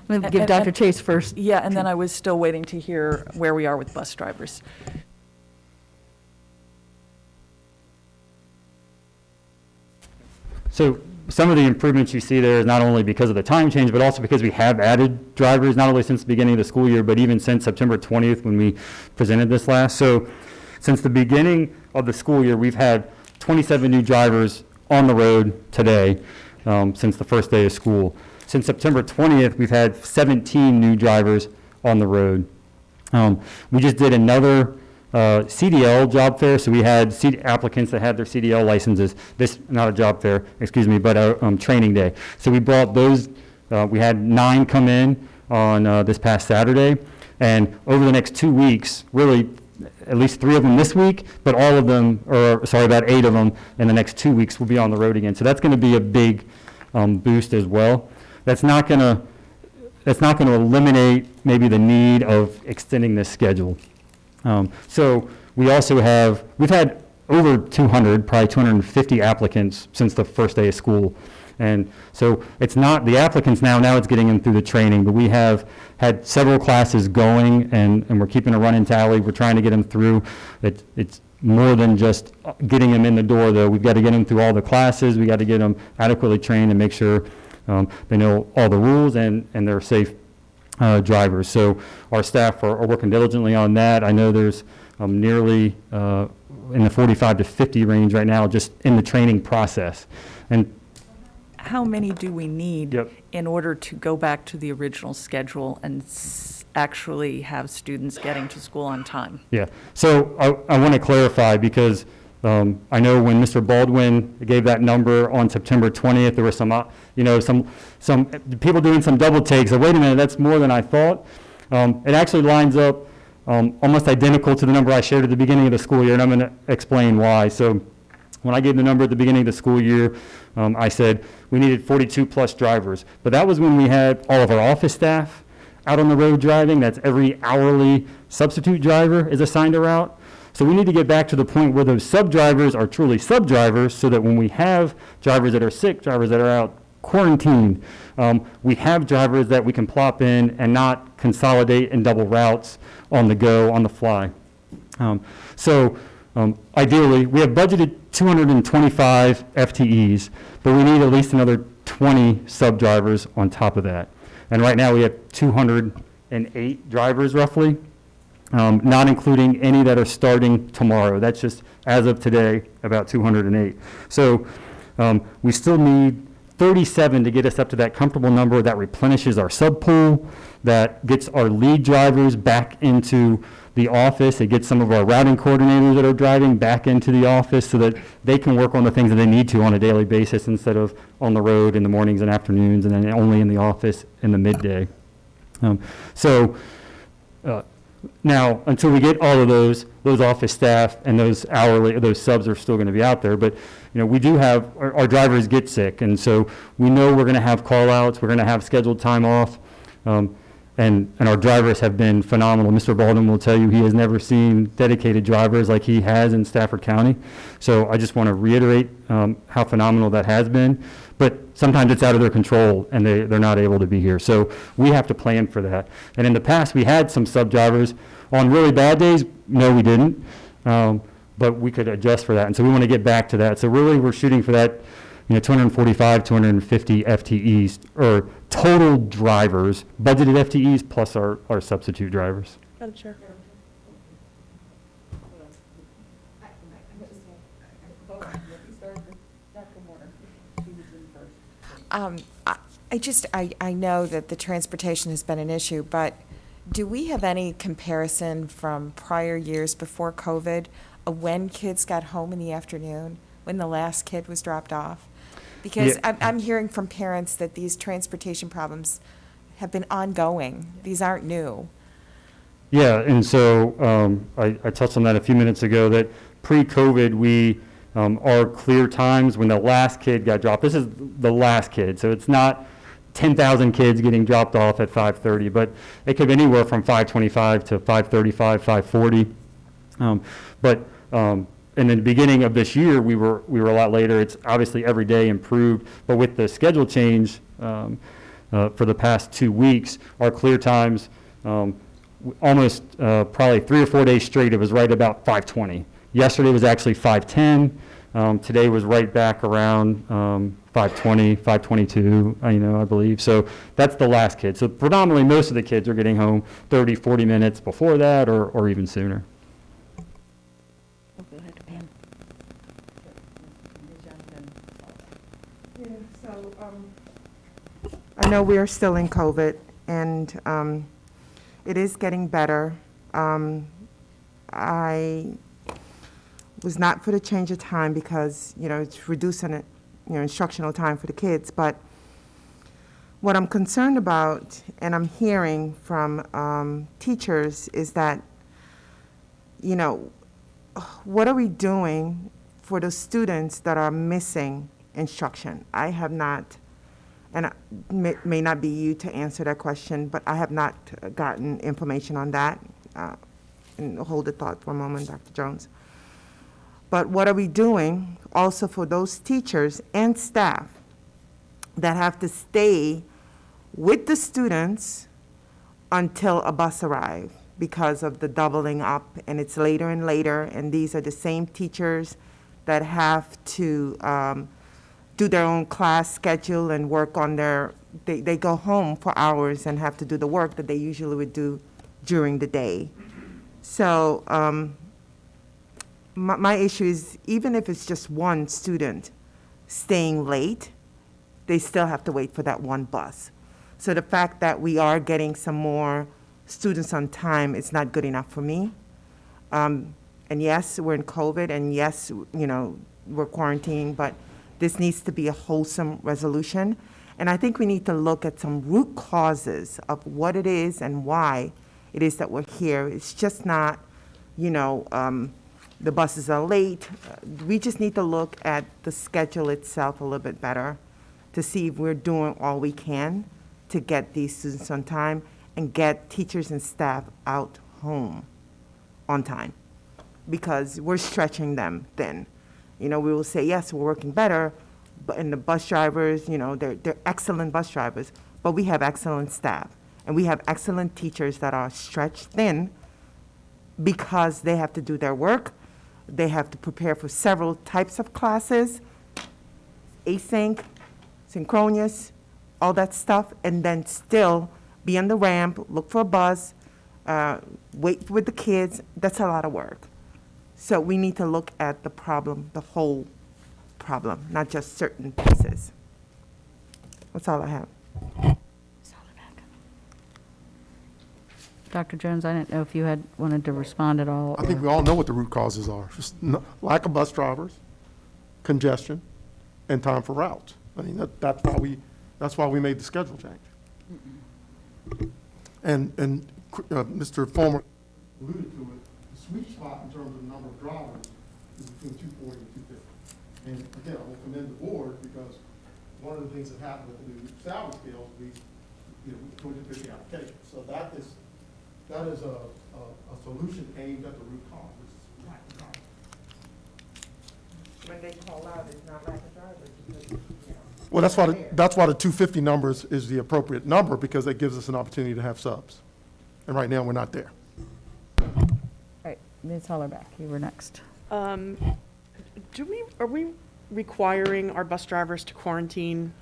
I'm going to give Dr. Chase first. Yeah, and then I was still waiting to hear where we are with bus drivers. So some of the improvements you see there is not only because of the time change, but also because we have added drivers, not only since the beginning of the school year, but even since September 20th when we presented this last. So since the beginning of the school year, we've had 27 new drivers on the road today since the first day of school. Since September 20th, we've had 17 new drivers on the road. We just did another CDL job fair, so we had applicants that had their CDL licenses. Not a job fair, excuse me, but a training day. So we brought those, we had 9 come in on this past Saturday, and over the next 2 weeks, really at least 3 of them this week, but all of them, about 8 of them in the next 2 weeks will be on the road again. So that's going to be a big boost as well. That's not going to eliminate maybe the need of extending this schedule. So we've had over 200, probably 250 applicants since the first day of school. And so it's not the applicants now it's getting them through the training, but we have had several classes going and we're keeping a running tally. We're trying to get them through. It's more than just getting them in the door though. We've got to get them through all the classes. We got to get them adequately trained and make sure they know all the rules and they're safe drivers. So our staff are working diligently on that. I know there's nearly in the 45 to 50 range right now just in the training process. And how many do we need in order to go back to the original schedule and actually have students getting to school on time? Yeah, so I want to clarify because I know when Mr. Baldwin gave that number on September 20th, there were some people doing some double takes. Wait a minute, that's more than I thought. It actually lines up almost identical to the number I shared at the beginning of the school year, and I'm going to explain why. So when I gave the number at the beginning of the school year, I said we needed 42 plus drivers, but that was when we had all of our office staff out on the road driving. That's every hourly substitute driver is assigned a route. So we need to get back to the point where those sub-drivers are truly sub-drivers, so that when we have drivers that are sick, drivers that are out quarantined, we have drivers that we can plop in and not consolidate and double routes on the go, on the fly. Ideally, we have budgeted 225 FTEs, but we need at least another 20 sub-drivers on top of that. And right now we have 208 drivers roughly, not including any that are starting tomorrow. That's just, as of today, about 208. So we still need 37 to get us up to that comfortable number that replenishes our sub-pool, that gets our lead drivers back into the office. It gets some of our routing coordinators that are driving back into the office so that they can work on the things that they need to on a daily basis instead of on the road in the mornings and afternoons and then only in the office in the midday. Now, until we get all of those office staff and those subs are still going to be out there. But, we do have, our drivers get sick. And so we know we're going to have call outs. We're going to have scheduled time off. And our drivers have been phenomenal. Mr. Baldwin will tell you he has never seen dedicated drivers like he has in Stafford County. So I just want to reiterate how phenomenal that has been. But sometimes it's out of their control and they're not able to be here. So we have to plan for that. And in the past, we had some sub-drivers. On really bad days, no, we didn't. But we could adjust for that. And so we want to get back to that. So really, we're shooting for that 245, 250 FTEs, or total drivers, budgeted FTEs, plus our substitute drivers. Madam Chair. I know that the transportation has been an issue, but do we have any comparison from prior years before COVID of when kids got home in the afternoon, when the last kid was dropped off? Because I'm hearing from parents that these transportation problems have been ongoing. These aren't new. Yeah, and so I touched on that a few minutes ago, that pre-COVID, we our clear times when the last kid got dropped. This is the last kid, so it's not 10,000 kids getting dropped off at 5:30, but it could be anywhere from 5:25 to 5:35, 5:40. In the beginning of this year, we were a lot later. It's obviously every day improved, but with the schedule change for the past 2 weeks, our clear times almost probably 3 or 4 days straight, it was right about 5:20. Yesterday was actually 5:10. Today was right back around 5:20, 5:22, I believe. So that's the last kid. So predominantly, most of the kids are getting home 30, 40 minutes before that, or even sooner. I know we are still in COVID, and it is getting better. I was not for the change of time because, it's reducing it, instructional time for the kids. But what I'm concerned about, and I'm hearing from teachers, is that, what are we doing for the students that are missing instruction? I have not, and it may not be you to answer that question, but I have not gotten information on that. And hold the thought for a moment, Dr. Jones. But what are we doing also for those teachers and staff that have to stay with the students until a bus arrives because of the doubling up, and it's later and later, and these are the same teachers that have to do their own class schedule and work on they go home for hours and have to do the work that they usually would do during the day. So my issue is, even if it's just one student staying late, they still have to wait for that one bus. So the fact that we are getting some more students on time is not good enough for me. And yes, we're in COVID, and yes, we're quarantining, but this needs to be a wholesome resolution. And I think we need to look at some root causes of what it is and why it is that we're here. It's just not, the buses are late. We just need to look at the schedule itself a little bit better to see if we're doing all we can to get these students on time. and get teachers and staff out home on time, because we're stretching them thin. You know, we will say, yes, we're working better, but and the bus drivers, you know, they're excellent bus drivers, but we have excellent staff, and we have excellent teachers that are stretched thin because they have to do their work. They have to prepare for several types of classes, async, synchronous, all that stuff, and then still be on the ramp, look for a bus, wait with the kids. That's a lot of work. So we need to look at the problem, the whole problem, not just certain pieces. That's all I have. Dr. Jones, I didn't know if you had wanted to respond at all. I think we all know what the root causes are. Just lack of bus drivers, congestion, and time for routes. I mean, that's why we made the schedule change. And Mr. Fulmer alluded to it, the sweet spot in terms of the number of drivers is between 240 and 250. And again, I will commend the board, because one of the things that happened with the new salary scales, we 250 applications. So that is a solution aimed at the root cause, which is lack of drivers. When they call out, it's not lack of drivers, because, you know. Well, that's why the 250 numbers is the appropriate number, because it gives us an opportunity to have subs. And right now, we're not there. All right, Ms. Hollerback, you were next. Are we requiring our bus drivers to quarantine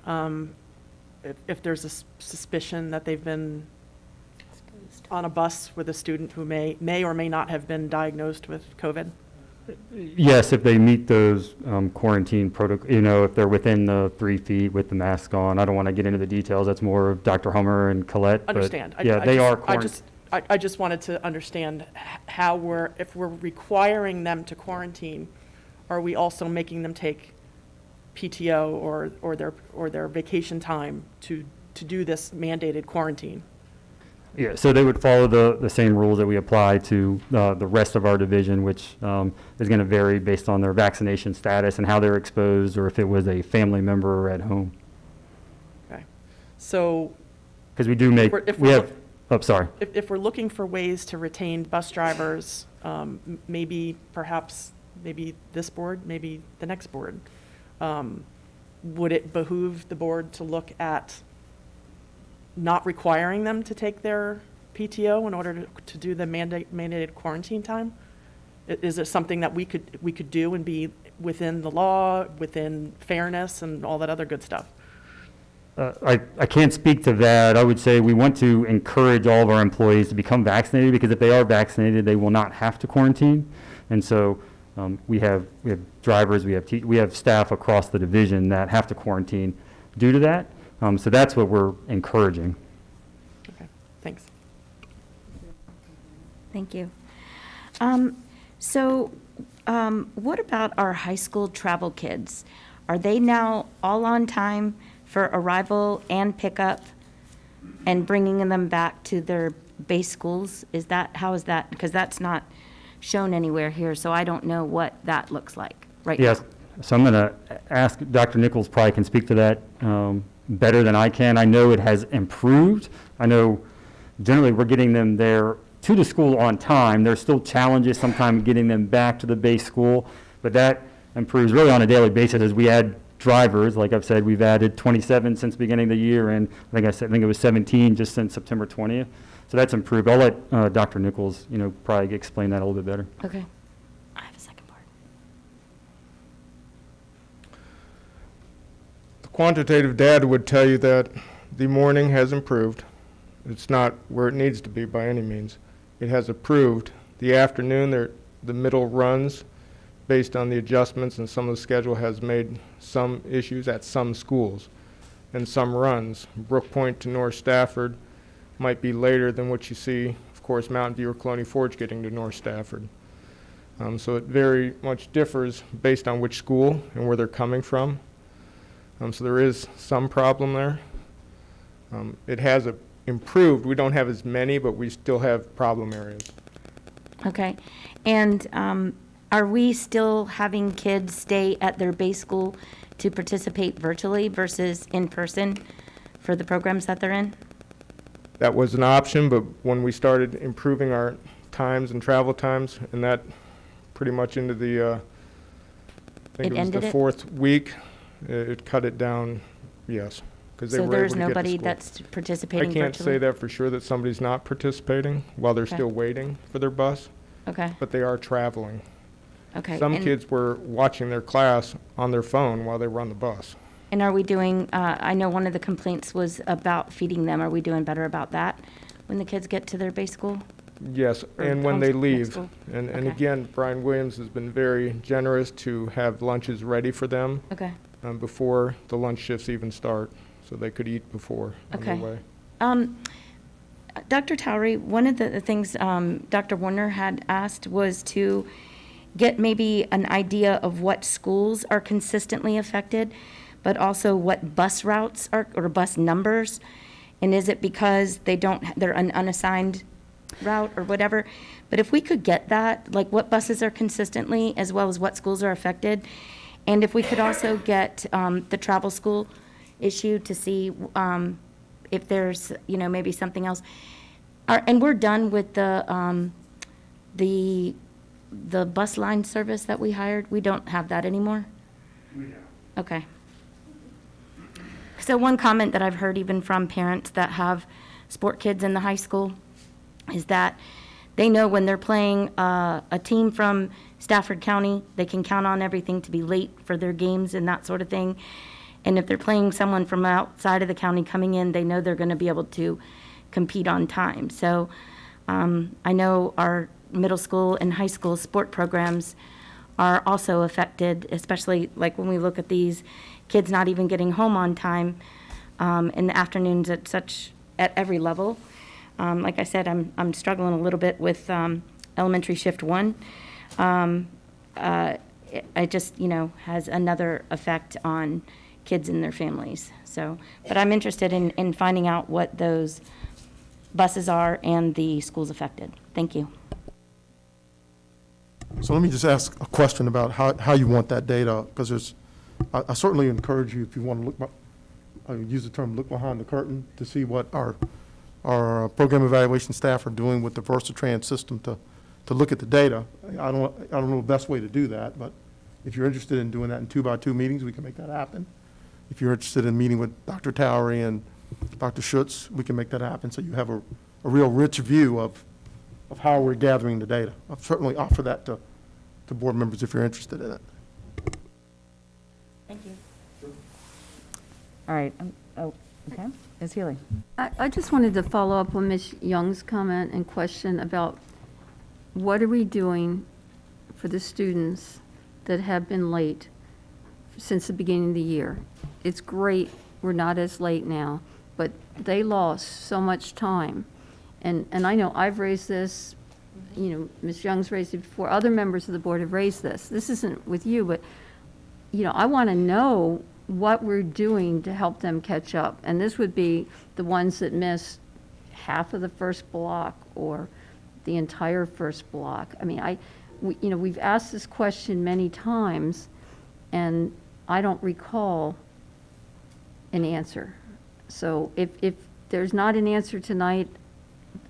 if there's a suspicion that they've been on a bus with a student who may or may not have been diagnosed with COVID? Yes, if they meet those quarantine protocol, if they're within the 3 feet with the mask on. I don't want to get into the details. That's more of Dr. Hummer and Colette. Understand. But yeah, they are quarantined. I just wanted to understand how if we're requiring them to quarantine, are we also making them take PTO or their vacation time to do this mandated quarantine? Yeah, so they would follow the same rules that we apply to the rest of our division, which is going to vary based on their vaccination status and how they're exposed, or if it was a family member or at home. Okay. So. Because we do make, sorry. If we're looking for ways to retain bus drivers, maybe this board, maybe the next board, would it behoove the board to look at not requiring them to take their PTO in order to do the mandated quarantine time? Is it something that we could do and be within the law, within fairness, and all that other good stuff? I can't speak to that. I would say we want to encourage all of our employees to become vaccinated, because if they are vaccinated, they will not have to quarantine. And so we have drivers, we have staff across the division that have to quarantine due to that. So that's what we're encouraging. Okay, thanks. Thank you. What about our high school travel kids? Are they now all on time for arrival and pickup and bringing them back to their base schools? How is that? Because that's not shown anywhere here, so I don't know what that looks like right now. Yes, so I'm going to ask Dr. Nichols, probably can speak to that better than I can. I know it has improved. I know generally we're getting them there to the school on time. There's still challenges sometimes getting them back to the base school, but that improves really on a daily basis as we add drivers. Like I've said, we've added 27 since the beginning of the year, and I think it was 17 just since September 20th. So that's improved. I'll let Dr. Nichols, probably explain that a little bit better. Okay. I have a second part. The quantitative data would tell you that the morning has improved. It's not where it needs to be by any means. It has improved. The afternoon, the middle runs, based on the adjustments and some of the schedule, has made some issues at some schools and some runs. Brook Point to North Stafford might be later than what you see, of course, Mountain View or Colonial Forge getting to North Stafford. So it very much differs based on which school and where they're coming from. So there is some problem there. It has improved. We don't have as many, but we still have problem areas. Okay. And are we still having kids stay at their base school to participate virtually versus in person for the programs that they're in? that was an option, but when we started improving our times and travel times, and that pretty much into the, I think It it was ended the it? 4th week, it cut it down, yes. 'Cause they So were there's able to get to nobody school. that's I participating can't virtually? say that for sure, that somebody's not participating while they're Okay. still waiting for their bus. Okay. But they are traveling. Okay. Some and- kids were watching their class on their phone while they were on the bus. And are we doing, I know one of the complaints was about feeding them. Are we doing better about that when the kids get to their base school? Yes, Or and when they homeschool, leave. mixed school? And Okay. again, Brian Williams has been very generous to have lunches ready for them. Okay. Before the lunch shifts even start, so they could eat before on their Okay. way. Dr. Towery, one of the things Dr. Warner had asked was to get maybe an idea of what schools are consistently affected, but also what bus routes are, or bus numbers. And is it because they're an unassigned route or whatever? But if we could get that, like what buses are consistently, as well as what schools are affected, and if we could also get the travel school issue to see if there's, maybe something else. And we're done with the bus line service that we hired. We don't have that anymore? Okay. So one comment that I've heard even from parents that have sport kids in the high school is that they know when they're playing a team from Stafford County, they can count on everything to be late for their games and that sort of thing. And if they're playing someone from outside of the county coming in, they know they're going to be able to compete on time. So I know our middle school and high school sport programs are also affected, especially like when we look at these kids not even getting home on time in the afternoons at every level. Like I said, I'm struggling a little bit with elementary shift 1. It just, has another effect on kids and their families. So, but I'm interested in finding out what those buses are and the schools affected. Thank you. So let me just ask a question about how you want that data, because I certainly encourage you, if you want to look, I use the term, look behind the curtain to see what our program evaluation staff are doing with the VersaTrans system to look at the data. I don't know the best way to do that, but if you're interested in doing that in 2x2 meetings, we can make that happen. If you're interested in meeting with Dr. Towery and Dr. Schutz, we can make that happen, so you have a real rich view of how we're gathering the data. I'll certainly offer that to board members if you're interested in it. Thank you. All right. Okay. Ms. Healy. I just wanted to follow up on Ms. Young's comment and question about what are we doing for the students that have been late since the beginning of the year? It's great we're not as late now, but they lost so much time. And I know I've raised this, Ms. Young's raised it before, other members of the board have raised this. This isn't with you, but, I want to know what we're doing to help them catch up. And this would be the ones that missed half of the first block or the entire first block. I mean, we've asked this question many times, and I don't recall an answer. So if there's not an answer tonight,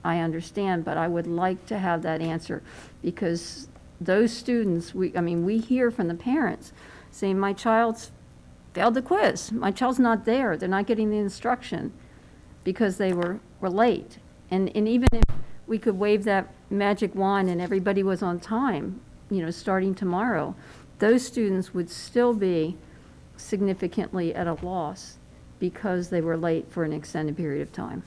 I understand, but I would like to have that answer, because those students, we hear from the parents saying, my child's failed the quiz. My child's not there. They're not getting the instruction because they were late. And even if we could wave that magic wand and everybody was on time, starting tomorrow, those students would still be significantly at a loss because they were late for an extended period of time.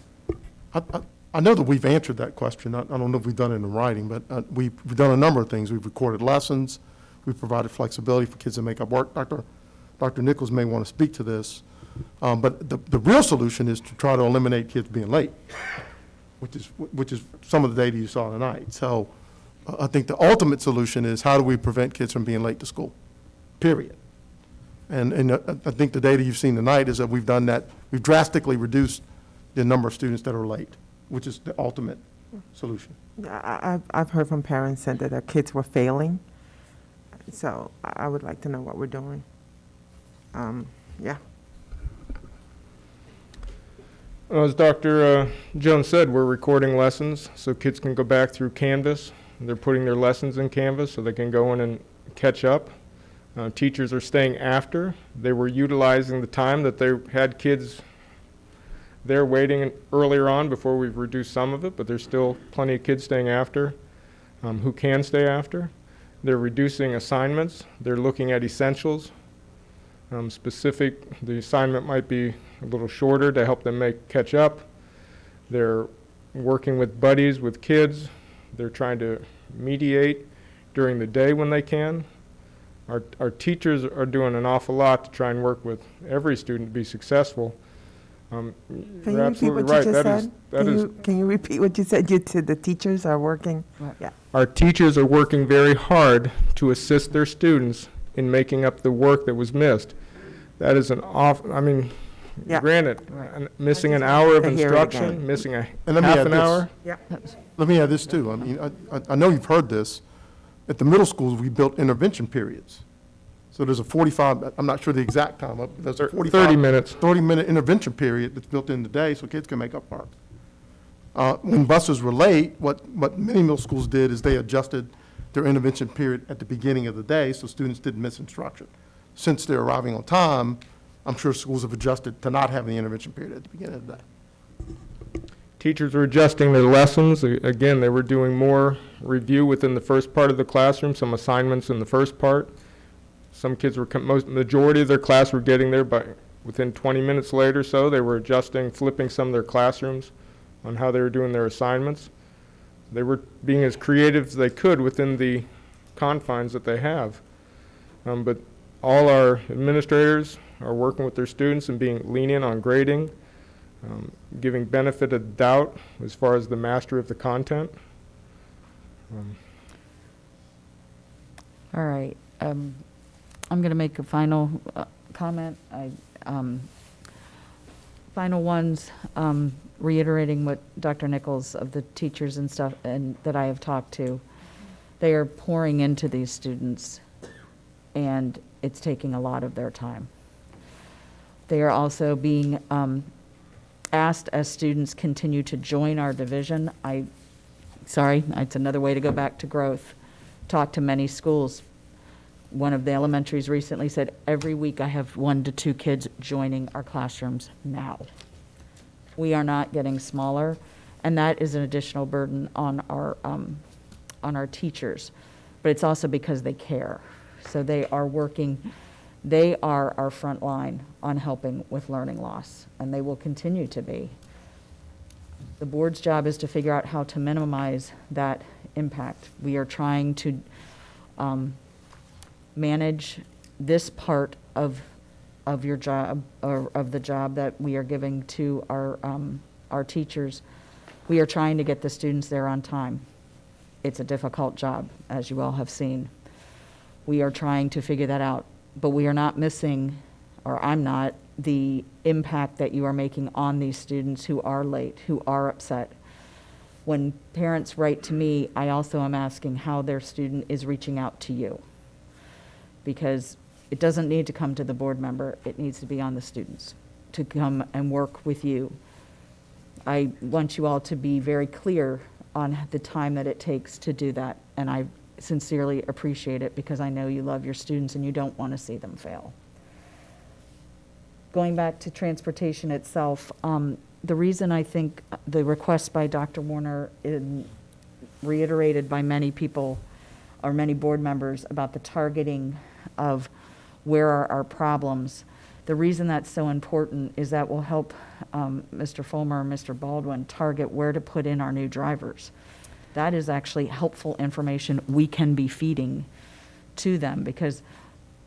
I know that we've answered that question. I don't know if we've done it in writing, but we've done a number of things. We've recorded lessons. We've provided flexibility for kids to make up work. Dr. Nichols may want to speak to this, but the real solution is to try to eliminate kids being late, which is some of the data you saw tonight. So I think the ultimate solution is, how do we prevent kids from being late to school, period. And I think the data you've seen tonight is that we've done that. We've drastically reduced the number of students that are late, which is the ultimate solution. I've heard from parents saying that their kids were failing, so I would like to know what we're doing. Yeah. Well, as Dr. Jones said, we're recording lessons so kids can go back through Canvas. They're putting their lessons in Canvas so they can go in and catch up. Teachers are staying after. They were utilizing the time that they had kids there waiting earlier on before we've reduced some of it, but there's still plenty of kids staying after who can stay after. They're reducing assignments. They're looking at essentials. The assignment might be a little shorter to help them catch up. They're working with buddies, with kids. They're trying to mediate during the day when they can. Our teachers are doing an awful lot to try and work with every student to be successful. Can you repeat what you just said? Can you repeat what you said? You said the teachers are working? Yeah. Our teachers are working very hard to assist their students in making up the work that was missed. That is granted, missing an hour of instruction, missing a half an hour. Yeah. Let me add this too. I mean, I know you've heard this. At the middle schools, we built intervention periods. So there's a 45, I'm not sure the exact time, but there's a 30 minutes. 30-minute intervention period that's built in the day so kids can make up for it. When buses were late, what many middle schools did is they adjusted their intervention period at the beginning of the day so students didn't miss instruction. Since they're arriving on time, I'm sure schools have adjusted to not having the intervention period at the beginning of the day. Teachers were adjusting their lessons. Again, they were doing more review within the first part of the classroom, some assignments in the first part. Some kids majority of their class were getting there by within 20 minutes later, so they were adjusting, flipping some of their classrooms on how they were doing their assignments. They were being as creative as they could within the confines that they have. But all our administrators are working with their students and being lenient on grading, giving benefit of doubt as far as the mastery of the content. All right. I'm going to make a final comment. Final ones, reiterating what Dr. Nichols of the teachers and stuff and that I have talked to. They are pouring into these students, and it's taking a lot of their time. They are also being asked as students continue to join our division. It's another way to go back to growth. Talk to many schools. One of the elementaries recently said, every week I have 1 to 2 kids joining our classrooms now. We are not getting smaller, and that is an additional burden on our teachers. But it's also because they care. So they are working, they are our front line on helping with learning loss, and they will continue to be. The board's job is to figure out how to minimize that impact. We are trying to manage this part of your job, or of the job that we are giving to our teachers. We are trying to get the students there on time. It's a difficult job, as you all have seen. We are trying to figure that out, but we are not missing, or I'm not, the impact that you are making on these students who are late, who are upset. When parents write to me, I also am asking how their student is reaching out to you. Because it doesn't need to come to the board member, it needs to be on the students to come and work with you. I want you all to be very clear on the time that it takes to do that, and I sincerely appreciate it because I know you love your students and you don't want to see them fail. Going back to transportation itself, the reason I think the request by Dr. Warner, reiterated by many people or many board members about the targeting of where are our problems, the reason that's so important is that will help Mr. Fulmer and Mr. Baldwin target where to put in our new drivers. That is actually helpful information we can be feeding to them, because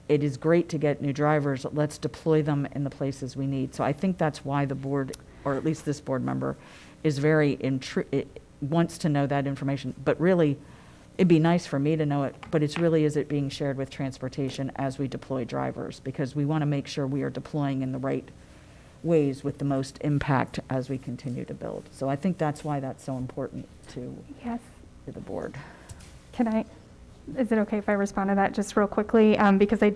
it is great to get new drivers. Let's deploy them in the places we need. So I think that's why the board, or at least this board member, is very wants to know that information. But really, it'd be nice for me to know it, but it's really, is it being shared with transportation as we deploy drivers? Because we want to make sure we are deploying in the right ways with the most impact as we continue to build. So I think that's why that's so important to the board. Can I Is it okay if I respond to that just real quickly? Because I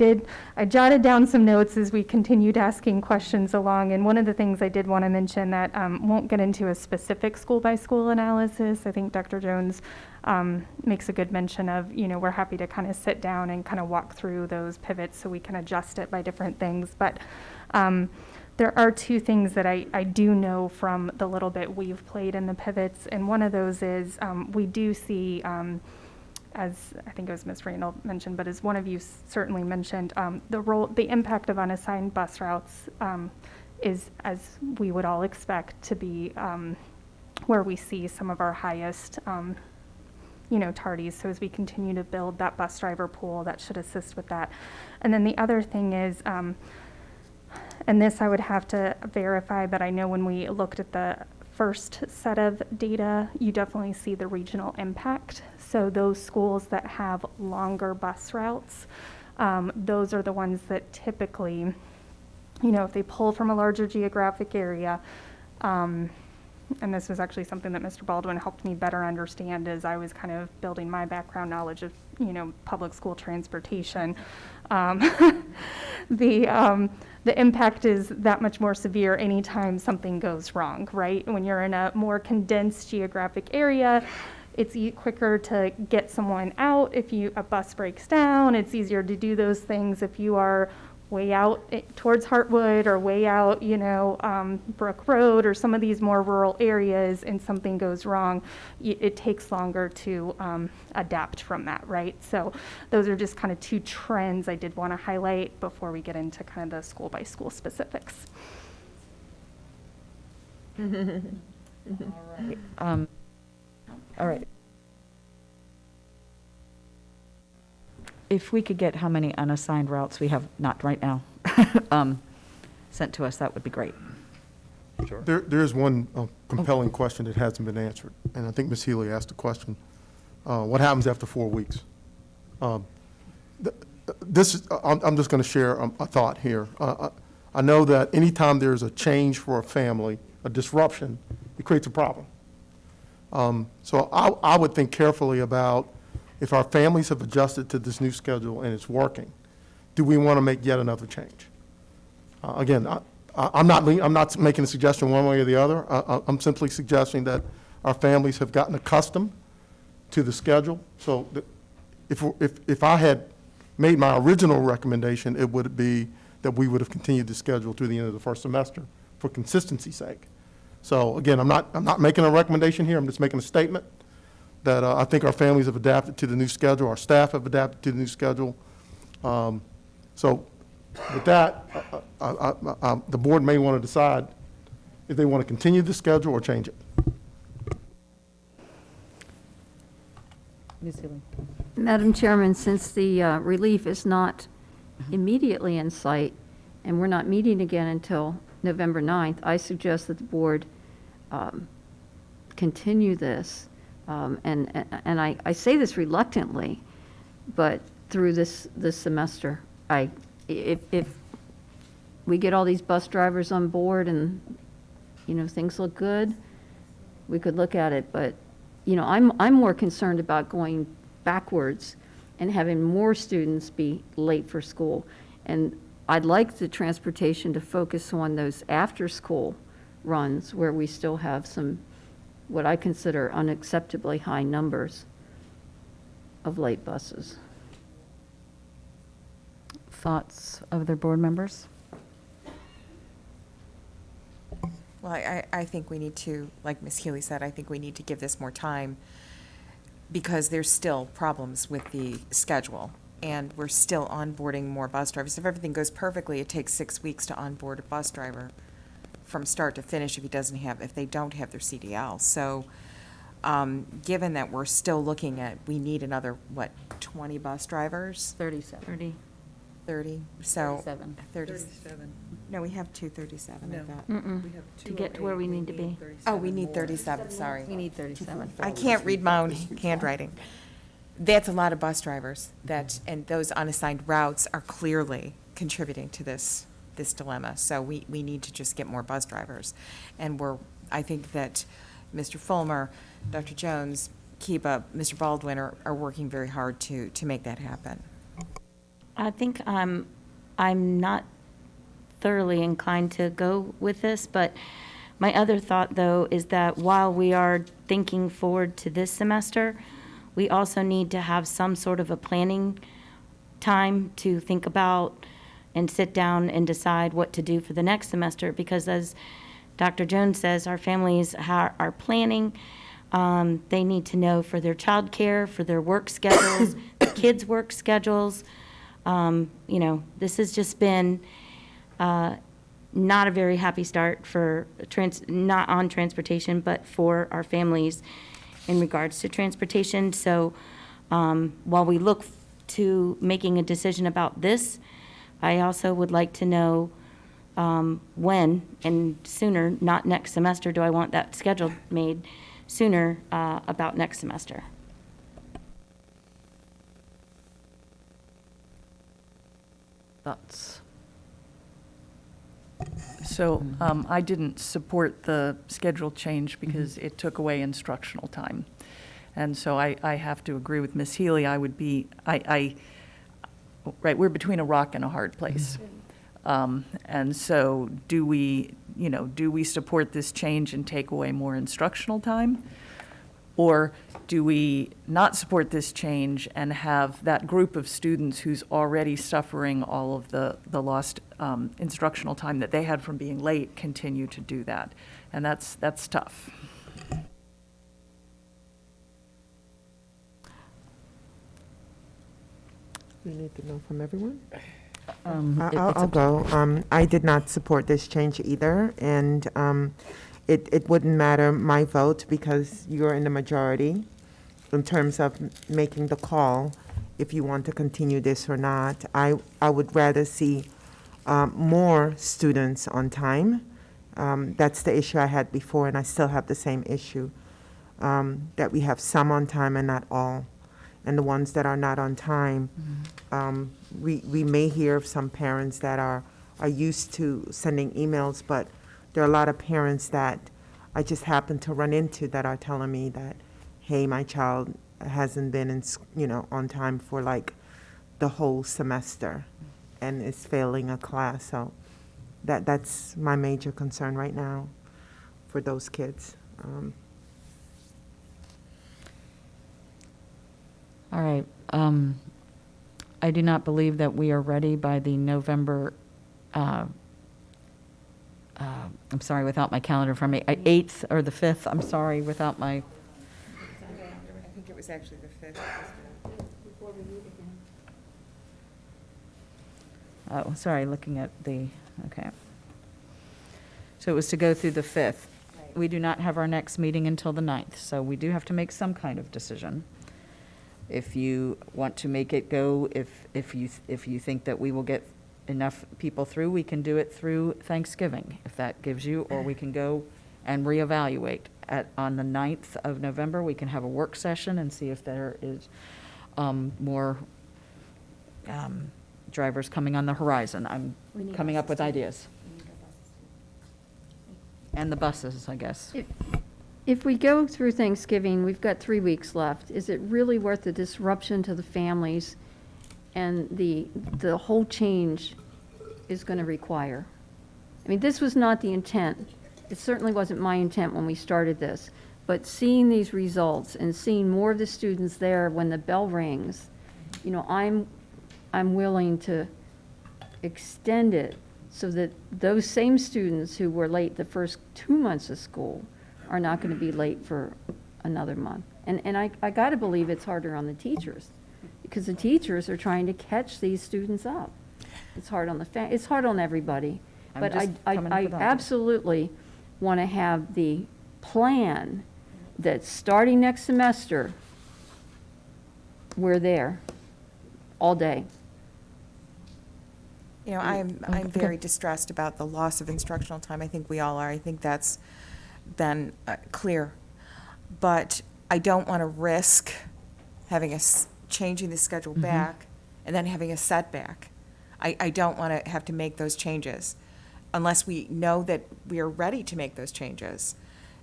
jotted down some notes as we continued asking questions along, and one of the things I did want to mention that won't get into a specific school-by-school analysis. I think Dr. Jones makes a good mention of, we're happy to kind of sit down and kind of walk through those pivots so we can adjust it by different things. But there are two things that I do know from the little bit we've played in the pivots, and one of those is we do see, as I think it was Ms. Randall mentioned, but as one of you certainly mentioned, the impact of unassigned bus routes is, as we would all expect, to be where we see some of our highest tardies. So as we continue to build that bus driver pool, that should assist with that. And then the other thing is, and this I would have to verify, but I know when we looked at the first set of data, you definitely see the regional impact. So those schools that have longer bus routes, those are the ones that typically, if they pull from a larger geographic area, and this was actually something that Mr. Baldwin helped me better understand as I was kind of building my background knowledge of, public school transportation. The impact is that much more severe anytime something goes wrong, right? When you're in a more condensed geographic area, it's quicker to get someone out. If a bus breaks down, it's easier to do those things. If you are way out towards Hartwood or way out, Brook Road or some of these more rural areas and something goes wrong, it takes longer to adapt from that, right? So those are just kind of two trends I did want to highlight before we get into kind of the school by school specifics. All right. All right. If we could get how many unassigned routes we have, not right now, sent to us, that would be great. Sure. There is one compelling question that hasn't been answered, and I think Ms. Healy asked the question. What happens after 4 weeks? I'm just going to share a thought here. I know that anytime there's a change for a family, a disruption, it creates a problem. So I would think carefully about, if our families have adjusted to this new schedule and it's working, do we want to make yet another change? Again, I'm not making a suggestion one way or the other. I'm simply suggesting that our families have gotten accustomed to the schedule. So if I had made my original recommendation, it would be that we would have continued the schedule through the end of the first semester for consistency's sake. So again, I'm not making a recommendation here. I'm just making a statement that I think our families have adapted to the new schedule, our staff have adapted to the new schedule. So with that, the board may want to decide if they want to continue the schedule or change it. Ms. Healy. Madam Chairman, since the relief is not immediately in sight, and we're not meeting again until November 9th, I suggest that the board continue this. And I say this reluctantly, but through this semester, if we get all these bus drivers on board and, things look good, we could look at it. But, I'm more concerned about going backwards and having more students be late for school. And I'd like the transportation to focus on those after-school runs where we still have some, what I consider unacceptably high numbers of late buses. Thoughts of their board members? Well, I think we need to, like Ms. Healy said, I think we need to give this more time because there's still problems with the schedule and we're still onboarding more bus drivers. If everything goes perfectly, it takes 6 weeks to onboard a bus driver from start to finish if they don't have their CDL. So given that we're still looking at, we need another, 20 bus drivers? 37. 30, so. 37. 37. No, we have 237, I thought. We have to get to where we need to be. Oh, we need 37, sorry. We need 37. I can't read my own handwriting. That's a lot of bus drivers and those unassigned routes are clearly contributing to this dilemma. So we need to just get more bus drivers. And I think that Mr. Fulmer, Dr. Jones, Kiba, Mr. Baldwin are working very hard to make that happen. I think I'm not thoroughly inclined to go with this, but my other thought, though, is that while we are thinking forward to this semester, we also need to have some sort of a planning time to think about and sit down and decide what to do for the next semester, because as Dr. Jones says, our families are planning. They need to know for their childcare, for their work schedules, the kids' work schedules. This has just been not a very happy start for not on transportation, but for our families in regards to transportation. So while we look to making a decision about this, I also would like to know when, and sooner, not next semester, do I want that schedule made sooner about next semester. Thoughts? So I didn't support the schedule change because it took away instructional time. And so I have to agree with Ms. Healy. I would be, right, we're between a rock and a hard place. And so do we support this change and take away more instructional time? Or do we not support this change and have that group of students who's already suffering all of the lost instructional time that they had from being late continue to do that? And that's tough. We need to know from everyone. I'll go. I did not support this change either, and it wouldn't matter my vote because you're in the majority in terms of making the call if you want to continue this or not. I would rather see more students on time. That's the issue I had before, and I still have the same issue, that we have some on time and not all. And the ones that are not on time, we may hear of some parents that are used to sending emails, but there are a lot of parents that I just happen to run into that are telling me that, hey, my child hasn't been on time for like the whole semester and is failing a class. So that's my major concern right now for those kids. All right. I do not believe that we are ready by the November, I'm sorry, without my calendar from me, 8th or the 5th, I'm sorry, without my. I think it was actually the 5th. Oh, sorry, looking at the, okay. So it was to go through the 5th. We do not have our next meeting until the 9th, so we do have to make some kind of decision. If you want to make it go, if you think that we will get enough people through, we can do it through Thanksgiving, if that gives you, or we can go and reevaluate. On the 9th of November, we can have a work session and see if there is more drivers coming on the horizon. I'm coming up with ideas. And the buses, I guess. If we go through Thanksgiving, we've got 3 weeks left. Is it really worth the disruption to the families and the whole change is going to require? I mean, this was not the intent. It certainly wasn't my intent when we started this. But seeing these results and seeing more of the students there when the bell rings, I'm willing to extend it so that those same students who were late the first 2 months of school are not going to be late for another month. And I got to believe it's harder on the teachers because the teachers are trying to catch these students up. It's hard on it's hard on everybody. But I absolutely want to have the plan that starting next semester, we're there all day. I'm very distressed about the loss of instructional time. I think we all are. I think that's been clear. But I don't want to risk having changing the schedule back and then having a setback. I don't want to have to make those changes unless we know that we are ready to make those changes.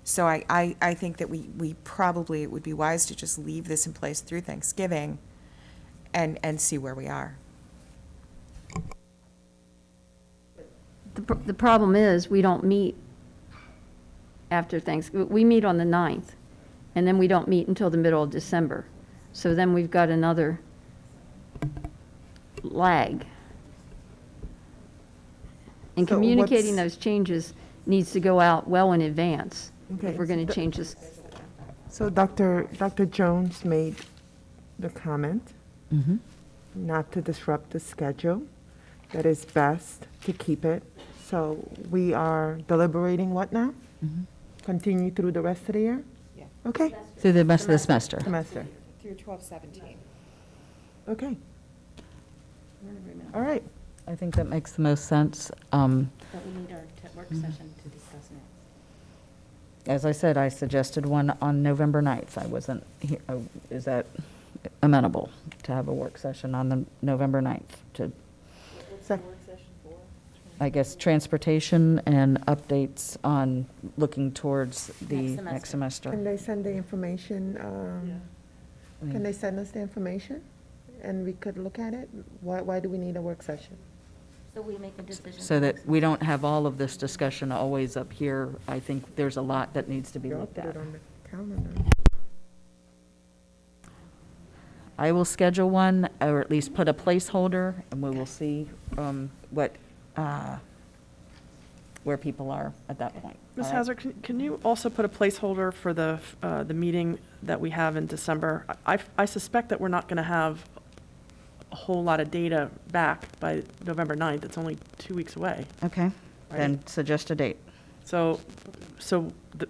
So I think that we probably, it would be wise to just leave this in place through Thanksgiving and see where we are. The problem is, we don't meet after Thanksgiving. We meet on the 9th, and then we don't meet until the middle of December. So then we've got another lag. And So communicating what's- those changes needs to go out well in advance Okay, if we're going to change this. So Dr. Jones made the comment not to disrupt the schedule, that it's best to keep it. So we are deliberating what now? Continue through the rest of the year? Yeah. Okay. Through the rest of the semester. Semester. Through 12-17. Okay. All right. I think that makes the most sense. But we need our work session to discuss next. As I said, I suggested one on November 9th. I wasn't here. Is that amenable to have a work session on the November 9th? To, I guess, transportation and updates on looking towards the next semester. Can they send the information? Can they send us the information? And we could look at it? Why do we need a work session? So we make a decision. So that we don't have all of this discussion always up here. I think there's a lot that needs to be Y'all looked put at. it on the calendar. I will schedule one, or at least put a placeholder, and we will see where people are at that point. Ms. All right? Hauser, can you also put a placeholder for the meeting that we have in December? I suspect that we're not going to have a whole lot of data back by November 9th. It's only 2 weeks away. Okay, then suggest a date. So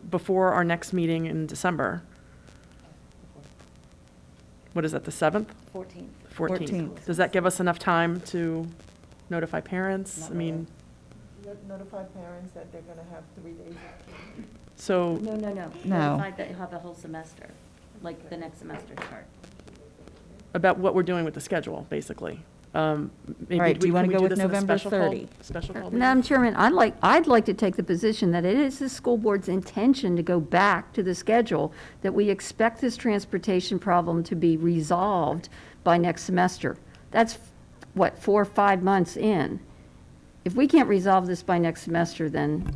before our next meeting in December, what is that, the 7th? 14th. 14th. Does that give us enough time to notify parents? I mean, Notify parents that they're going to have 3 days. so. No. No. Notified that you'll have a whole semester, like the next semester start. About what we're doing with the schedule, basically. Maybe All right, do you can want we to go with this in a November special call- 30? Special call meeting? Madam Chairman, I'd like to take the position that it is the school board's intention to go back to the schedule, that we expect this transportation problem to be resolved by next semester. That's, what, 4 or 5 months in. If we can't resolve this by next semester, then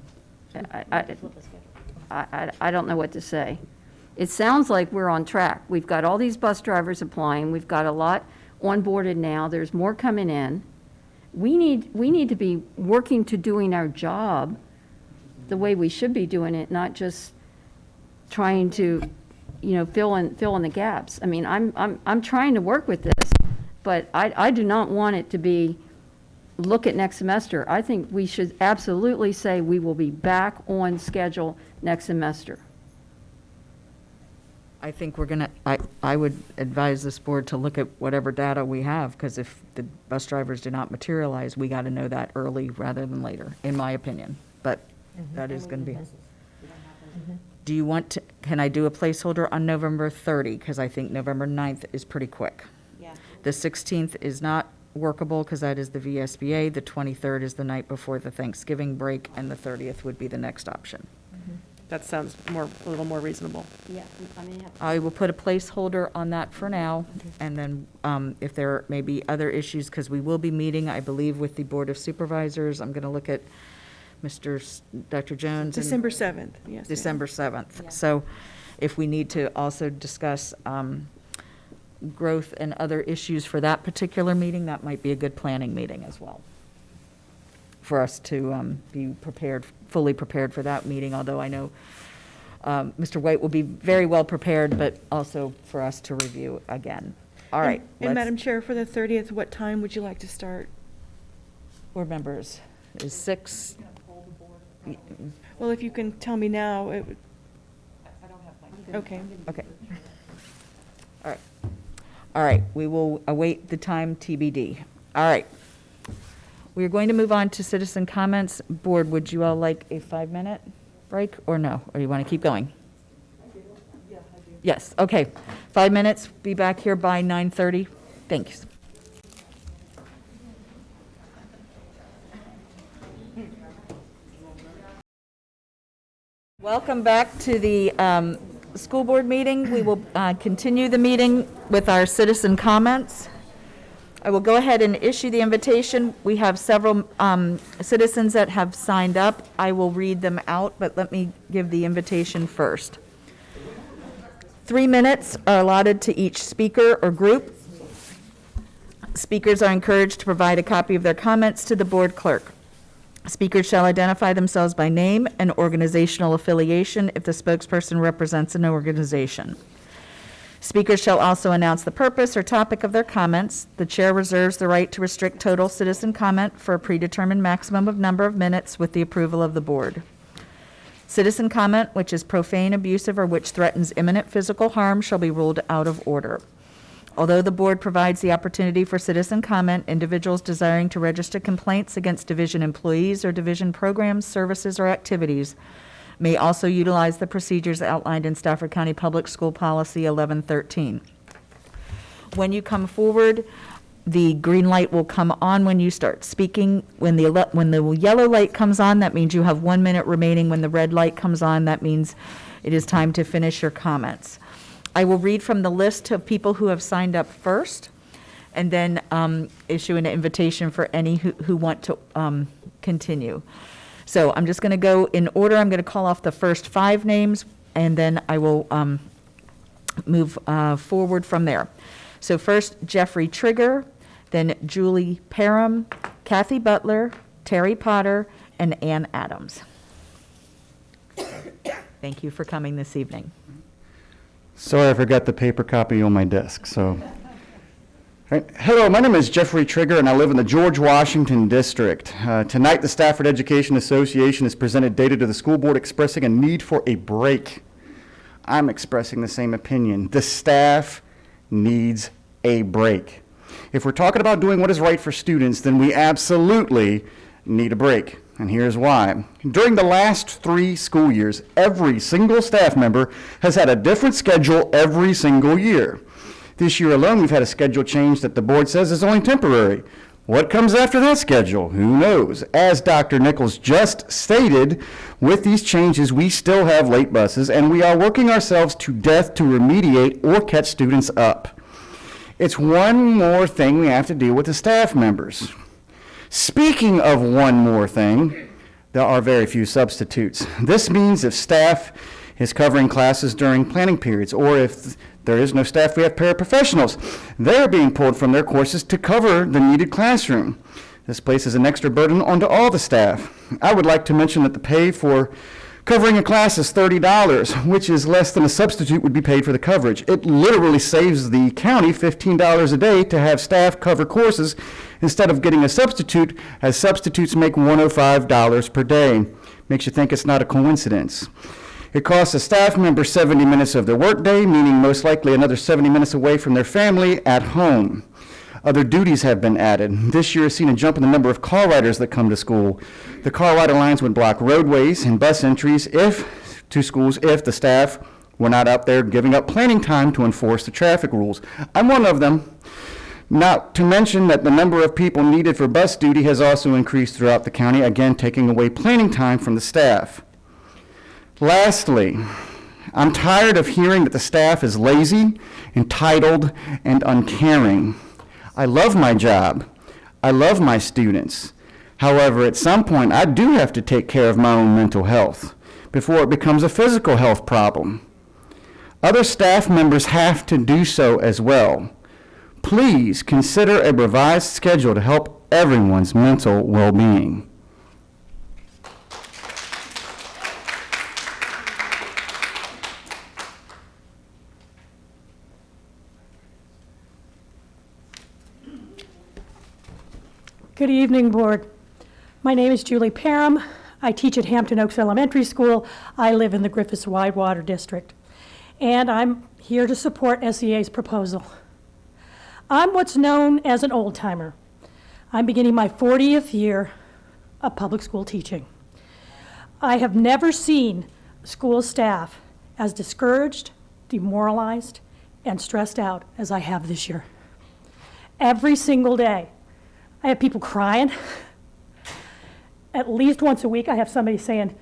I don't know what to say. It sounds like we're on track. We've got all these bus drivers applying. We've got a lot onboarded now. There's more coming in. We need to be working to doing our job the way we should be doing it, not just trying to, fill in the gaps. I mean, I'm trying to work with this, but I do not want it to be look at next semester. I think we should absolutely say we will be back on schedule next semester. I think we're going to, I would advise this board to look at whatever data we have, because if the bus drivers do not materialize, we got to know that early rather than later, in my opinion. But that is going to be. Do you want to, can I do a placeholder on November 30? Because I think November 9th is pretty quick. Yeah. The 16th is not workable because that is the VSBA. The 23rd is the night before the Thanksgiving break, and the 30th would be the next option. That sounds a little more reasonable. Yeah, I will put a placeholder on that for now, and then if there may be other issues, because we will be meeting, I believe, with the Board of Supervisors. I'm going to look at Dr. Jones. and- December 7th, yes. December 7th. So if we need to also discuss growth and other issues for that particular meeting, that might be a good planning meeting as well, for us to be prepared, fully prepared for that meeting, although I know Mr. White will be very well prepared, but also for us to review again. All right. And Madam Chair, for the 30th, what time would you like to start? Board members, is 6? Well, if you can tell me now, it would. Okay. Okay. All right. All right, we will await the time TBD. All right. We are going to move on to citizen comments. Board, would you all like a 5-minute break, or no? Or you want to keep going? Yes, okay. 5 minutes, be back here by 9:30. Thanks. Welcome back to the school board meeting. We will continue the meeting with our citizen comments. I will go ahead and issue the invitation. We have several citizens that have signed up. I will read them out, but let me give the invitation first. 3 minutes are allotted to each speaker or group. Speakers are encouraged to provide a copy of their comments to the board clerk. Speakers shall identify themselves by name and organizational affiliation if the spokesperson represents an organization. Speakers shall also announce the purpose or topic of their comments. The chair reserves the right to restrict total citizen comment for a predetermined maximum of number of minutes with the approval of the board. Citizen comment which is profane, abusive, or which threatens imminent physical harm shall be ruled out of order. Although the board provides the opportunity for citizen comment, individuals desiring to register complaints against division employees or division programs, services, or activities may also utilize the procedures outlined in Stafford County Public School Policy 1113. When you come forward, the green light will come on when you start speaking. When the yellow light comes on, that means you have 1 minute remaining. When the red light comes on, that means it is time to finish your comments. I will read from the list of people who have signed up first, and then issue an invitation for any who want to continue. So I'm just going to go in order. I'm going to call off the first 5 names, and then I will move forward from there. So first, Jeffrey Trigger, then Julie Parham, Kathy Butler, Terry Potter, and Ann Adams. Thank you for coming this evening. Sorry, I forgot the paper copy on my desk, so. Right. Hello, my name is Jeffrey Trigger, and I live in the George Washington District. Tonight, the Stafford Education Association has presented data to the school board expressing a need for a break. I'm expressing the same opinion. The staff needs a break. If we're talking about doing what is right for students, then we absolutely need a break. And here's why. During the last 3 school years, every single staff member has had a different schedule every single year. This year alone, we've had a schedule change that the board says is only temporary. What comes after that schedule? Who knows? As Dr. Nichols just stated, with these changes, we still have late buses, and we are working ourselves to death to remediate or catch students up. It's one more thing we have to deal with the staff members. Speaking of one more thing, there are very few substitutes. This means if staff is covering classes during planning periods, or if there is no staff, we have paraprofessionals. They're being pulled from their courses to cover the needed classroom. This places an extra burden onto all the staff. I would like to mention that the pay for covering a class is $30, which is less than a substitute would be paid for the coverage. It literally saves the county $15 a day to have staff cover courses instead of getting a substitute, as substitutes make $105 per day. Makes you think it's not a coincidence. It costs a staff member 70 minutes of their workday, meaning most likely another 70 minutes away from their family at home. Other duties have been added. This year has seen a jump in the number of car riders that come to school. The car rider lines would block roadways and bus entries to schools if the staff were not out there giving up planning time to enforce the traffic rules. I'm one of them. Not to mention that the number of people needed for bus duty has also increased throughout the county, again taking away planning time from the staff. Lastly, I'm tired of hearing that the staff is lazy, entitled, and uncaring. I love my job. I love my students. However, at some point, I do have to take care of my own mental health before it becomes a physical health problem. Other staff members have to do so as well. Please consider a revised schedule to help everyone's mental well-being. Good evening, Board. My name is Julie Parham. I teach at Hampton Oaks Elementary School. I live in the Griffiths-Widewater District. And I'm here to support SEA's proposal. I'm what's known as an old-timer. I'm beginning my 40th year of public school teaching. I have never seen school staff as discouraged, demoralized, and stressed out as I have this year. Every single day. I have people crying. At least once a week, I have somebody saying,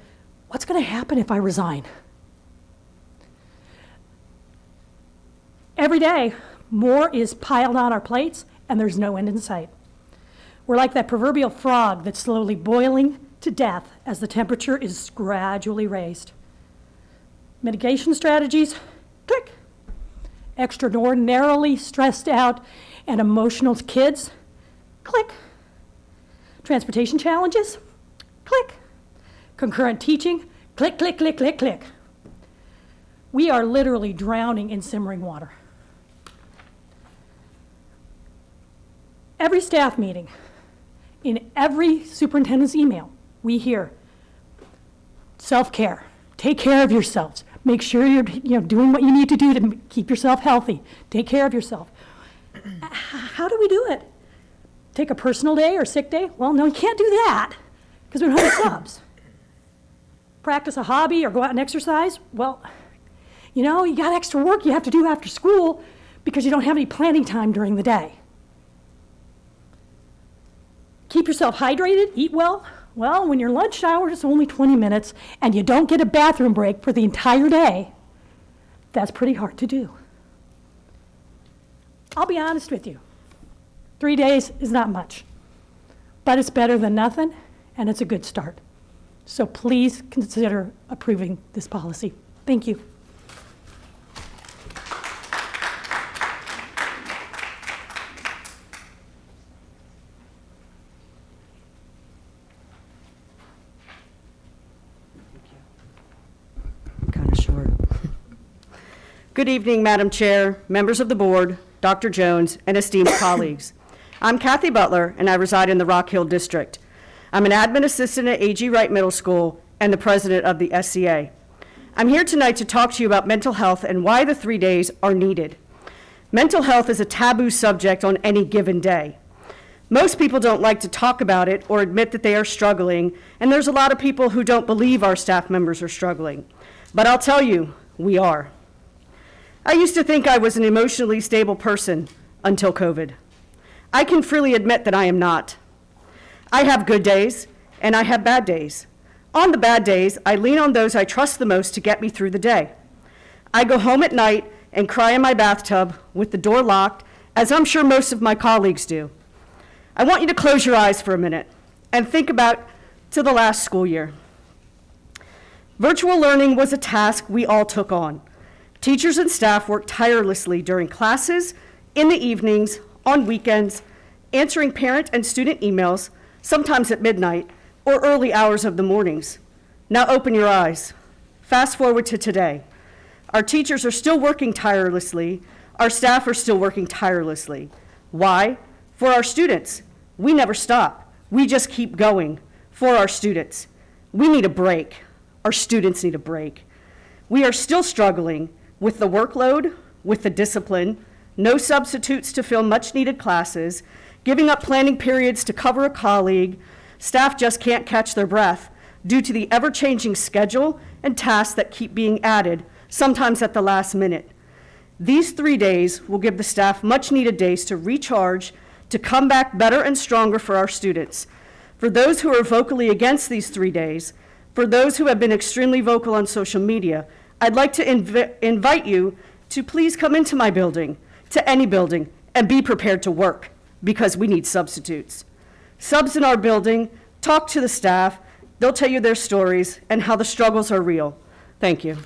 what's going to happen if I resign? Every day, more is piled on our plates, and there's no end in sight. We're like that proverbial frog that's slowly boiling to death as the temperature is gradually raised. Mitigation strategies, click. Extraordinarily stressed out and emotional kids, click. Transportation challenges, click. Concurrent teaching, click, click, click, click, click. We are literally drowning in simmering water. Every staff meeting, in every superintendent's email, we hear self-care. Take care of yourselves. Make sure you're doing what you need to do to keep yourself healthy. Take care of yourself. How do we do it? Take a personal day or sick day? Well, no, you can't do that because we don't have subs. Practice a hobby or go out and exercise? Well, you got extra work you have to do after school because you don't have any planning time during the day. Keep yourself hydrated, eat well. Well, when your lunch hour is only 20 minutes and you don't get a bathroom break for the entire day, that's pretty hard to do. I'll be honest with you. 3 days is not much, but it's better than nothing, and it's a good start. So please consider approving this policy. Thank you. Kind of short. Good evening, Madam Chair, members of the board, Dr. Jones, and esteemed colleagues. I'm Kathy Butler, and I reside in the Rock Hill District. I'm an admin assistant at A.G. Wright Middle School and the president of the SCA. I'm here tonight to talk to you about mental health and why the 3 days are needed. Mental health is a taboo subject on any given day. Most people don't like to talk about it or admit that they are struggling, and there's a lot of people who don't believe our staff members are struggling. But I'll tell you, we are. I used to think I was an emotionally stable person until COVID. I can freely admit that I am not. I have good days, and I have bad days. On the bad days, I lean on those I trust the most to get me through the day. I go home at night and cry in my bathtub with the door locked, as I'm sure most of my colleagues do. I want you to close your eyes for a minute and think about to the last school year. Virtual learning was a task we all took on. Teachers and staff worked tirelessly during classes, in the evenings, on weekends, answering parent and student emails, sometimes at midnight, or early hours of the mornings. Now open your eyes. Fast forward to today. Our teachers are still working tirelessly. Our staff are still working tirelessly. Why? For our students. We never stop. We just keep going. For our students. We need a break. Our students need a break. We are still struggling with the workload, with the discipline, no substitutes to fill much needed classes, giving up planning periods to cover a colleague. Staff just can't catch their breath due to the ever-changing schedule and tasks that keep being added, sometimes at the last minute. These 3 days will give the staff much needed days to recharge, to come back better and stronger for our students. For those who are vocally against these 3 days, for those who have been extremely vocal on social media, I'd like to invite you to please come into my building, to any building, and be prepared to work, because we need substitutes. Subs in our building, talk to the staff, they'll tell you their stories and how the struggles are real. Thank you.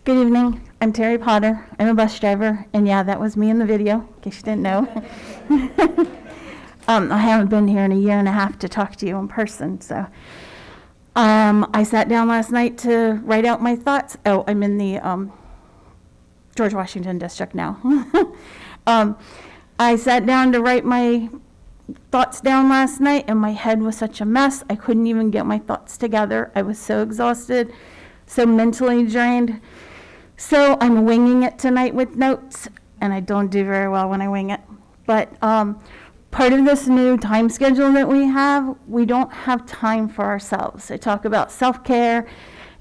Good evening. I'm Terry Potter. I'm a bus driver, and yeah, that was me in the video, in case you didn't know. I haven't been here in a year and a half to talk to you in person, so. I sat down last night to write out my thoughts. Oh, I'm in the George Washington district now. I sat down to write my thoughts down last night, and my head was such a mess. I couldn't even get my thoughts together. I was so exhausted, so mentally drained. So I'm winging it tonight with notes, and I don't do very well when I wing it. But part of this new time schedule that we don't have time for ourselves. I talk about self-care,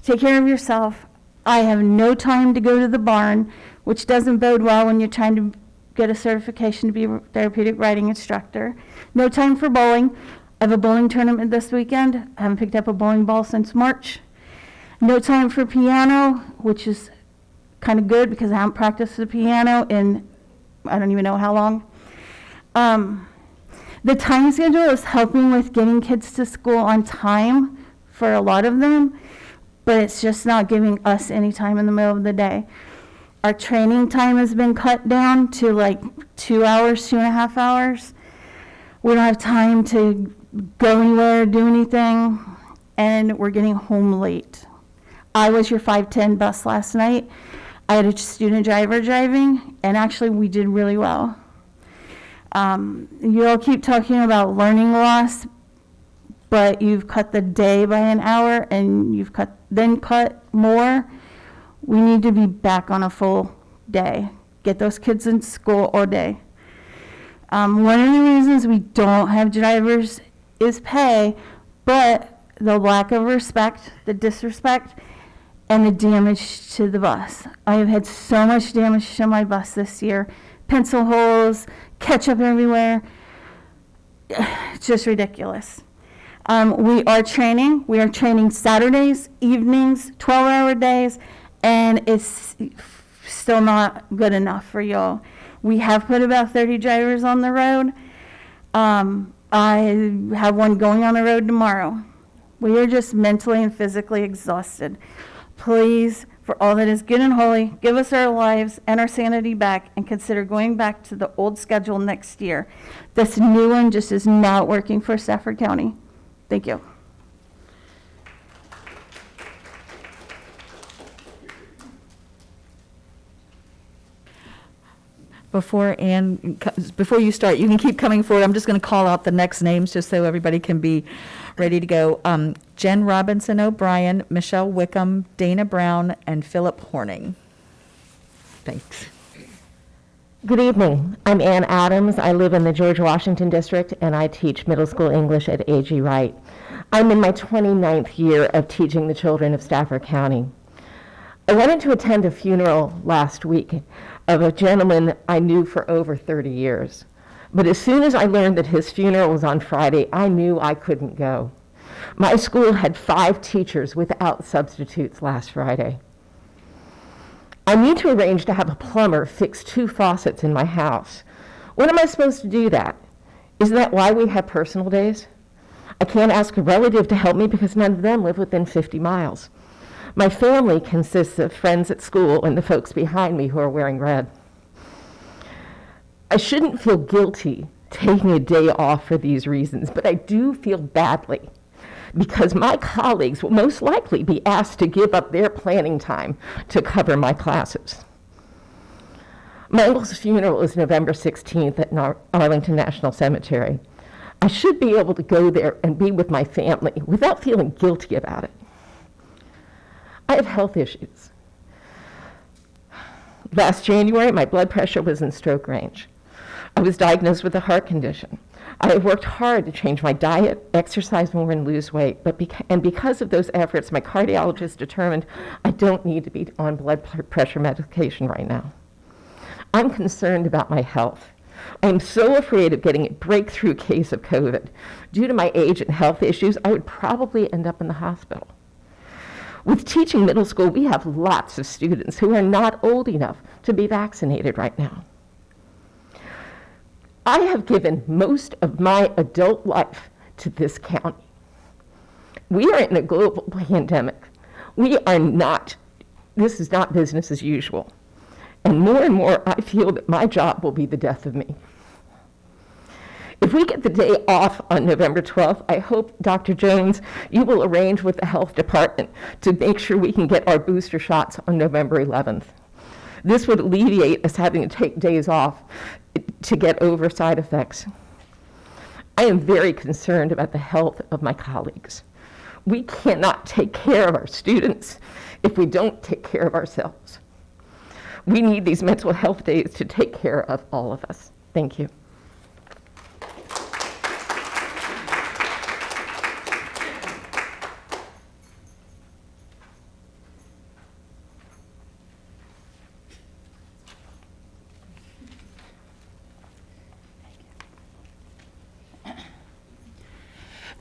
take care of yourself. I have no time to go to the barn, which doesn't bode well when you're trying to get a certification to be a therapeutic riding instructor. No time for bowling. I have a bowling tournament this weekend. I haven't picked up a bowling ball since March. No time for piano, which is kind of good because I haven't practiced the piano in I don't even know how long. The time schedule is helping with getting kids to school on time for a lot of them, but it's just not giving us any time in the middle of the day. Our training time has been cut down to like 2 hours, 2.5 hours. We don't have time to go anywhere, do anything, and we're getting home late. I was your 5:10 bus last night. I had a student driver driving, and actually we did really well. You all keep talking about learning loss, but you've cut the day by an hour, and you've cut more. We need to be back on a full day. Get those kids in school all day. One of the reasons we don't have drivers is pay, but the lack of respect, the disrespect, and the damage to the bus. I have had so much damage to my bus this year. Pencil holes, ketchup everywhere. It's just ridiculous. We are training. We are training Saturdays, evenings, 12-hour days, and it's still not good enough for y'all. We have put about 30 drivers on the road. I have one going on the road tomorrow. We are just mentally and physically exhausted. Please, for all that is good and holy, give us our lives and our sanity back and consider going back to the old schedule next year. This new one just is not working for Stafford County. Thank you. Before you start, you can keep coming forward. I'm just going to call out the next names just so everybody can be ready to go. Jen Robinson O'Brien, Michelle Wickham, Dana Brown, and Philip Horning. Thanks. Good evening. I'm Ann Adams. I live in the George Washington District, and I teach middle school English at A.G. Wright. I'm in my 29th year of teaching the children of Stafford County. I wanted to attend a funeral last week of a gentleman I knew for over 30 years. But as soon as I learned that his funeral was on Friday, I knew I couldn't go. My school had 5 teachers without substitutes last Friday. I need to arrange to have a plumber fix 2 faucets in my house. When am I supposed to do that? Isn't that why we have personal days? I can't ask a relative to help me because none of them live within 50 miles. My family consists of friends at school and the folks behind me who are wearing red. I shouldn't feel guilty taking a day off for these reasons, but I do feel badly because my colleagues will most likely be asked to give up their planning time to cover my classes. My uncle's funeral is November 16th at Arlington National Cemetery. I should be able to go there and be with my family without feeling guilty about it. I have health issues. Last January, my blood pressure was in stroke range. I was diagnosed with a heart condition. I have worked hard to change my diet, exercise more, and lose weight, but because of those efforts, my cardiologist determined I don't need to be on blood pressure medication right now. I'm concerned about my health. I am so afraid of getting a breakthrough case of COVID. Due to my age and health issues, I would probably end up in the hospital. With teaching middle school, we have lots of students who are not old enough to be vaccinated right now. I have given most of my adult life to this county. We are in a global pandemic. This is not business as usual. And more, I feel that my job will be the death of me. If we get the day off on November 12th, I hope, Dr. Jones, you will arrange with the health department to make sure we can get our booster shots on November 11th. This would alleviate us having to take days off to get over side effects. I am very concerned about the health of my colleagues. We cannot take care of our students if we don't take care of ourselves. We need these mental health days to take care of all of us. Thank you.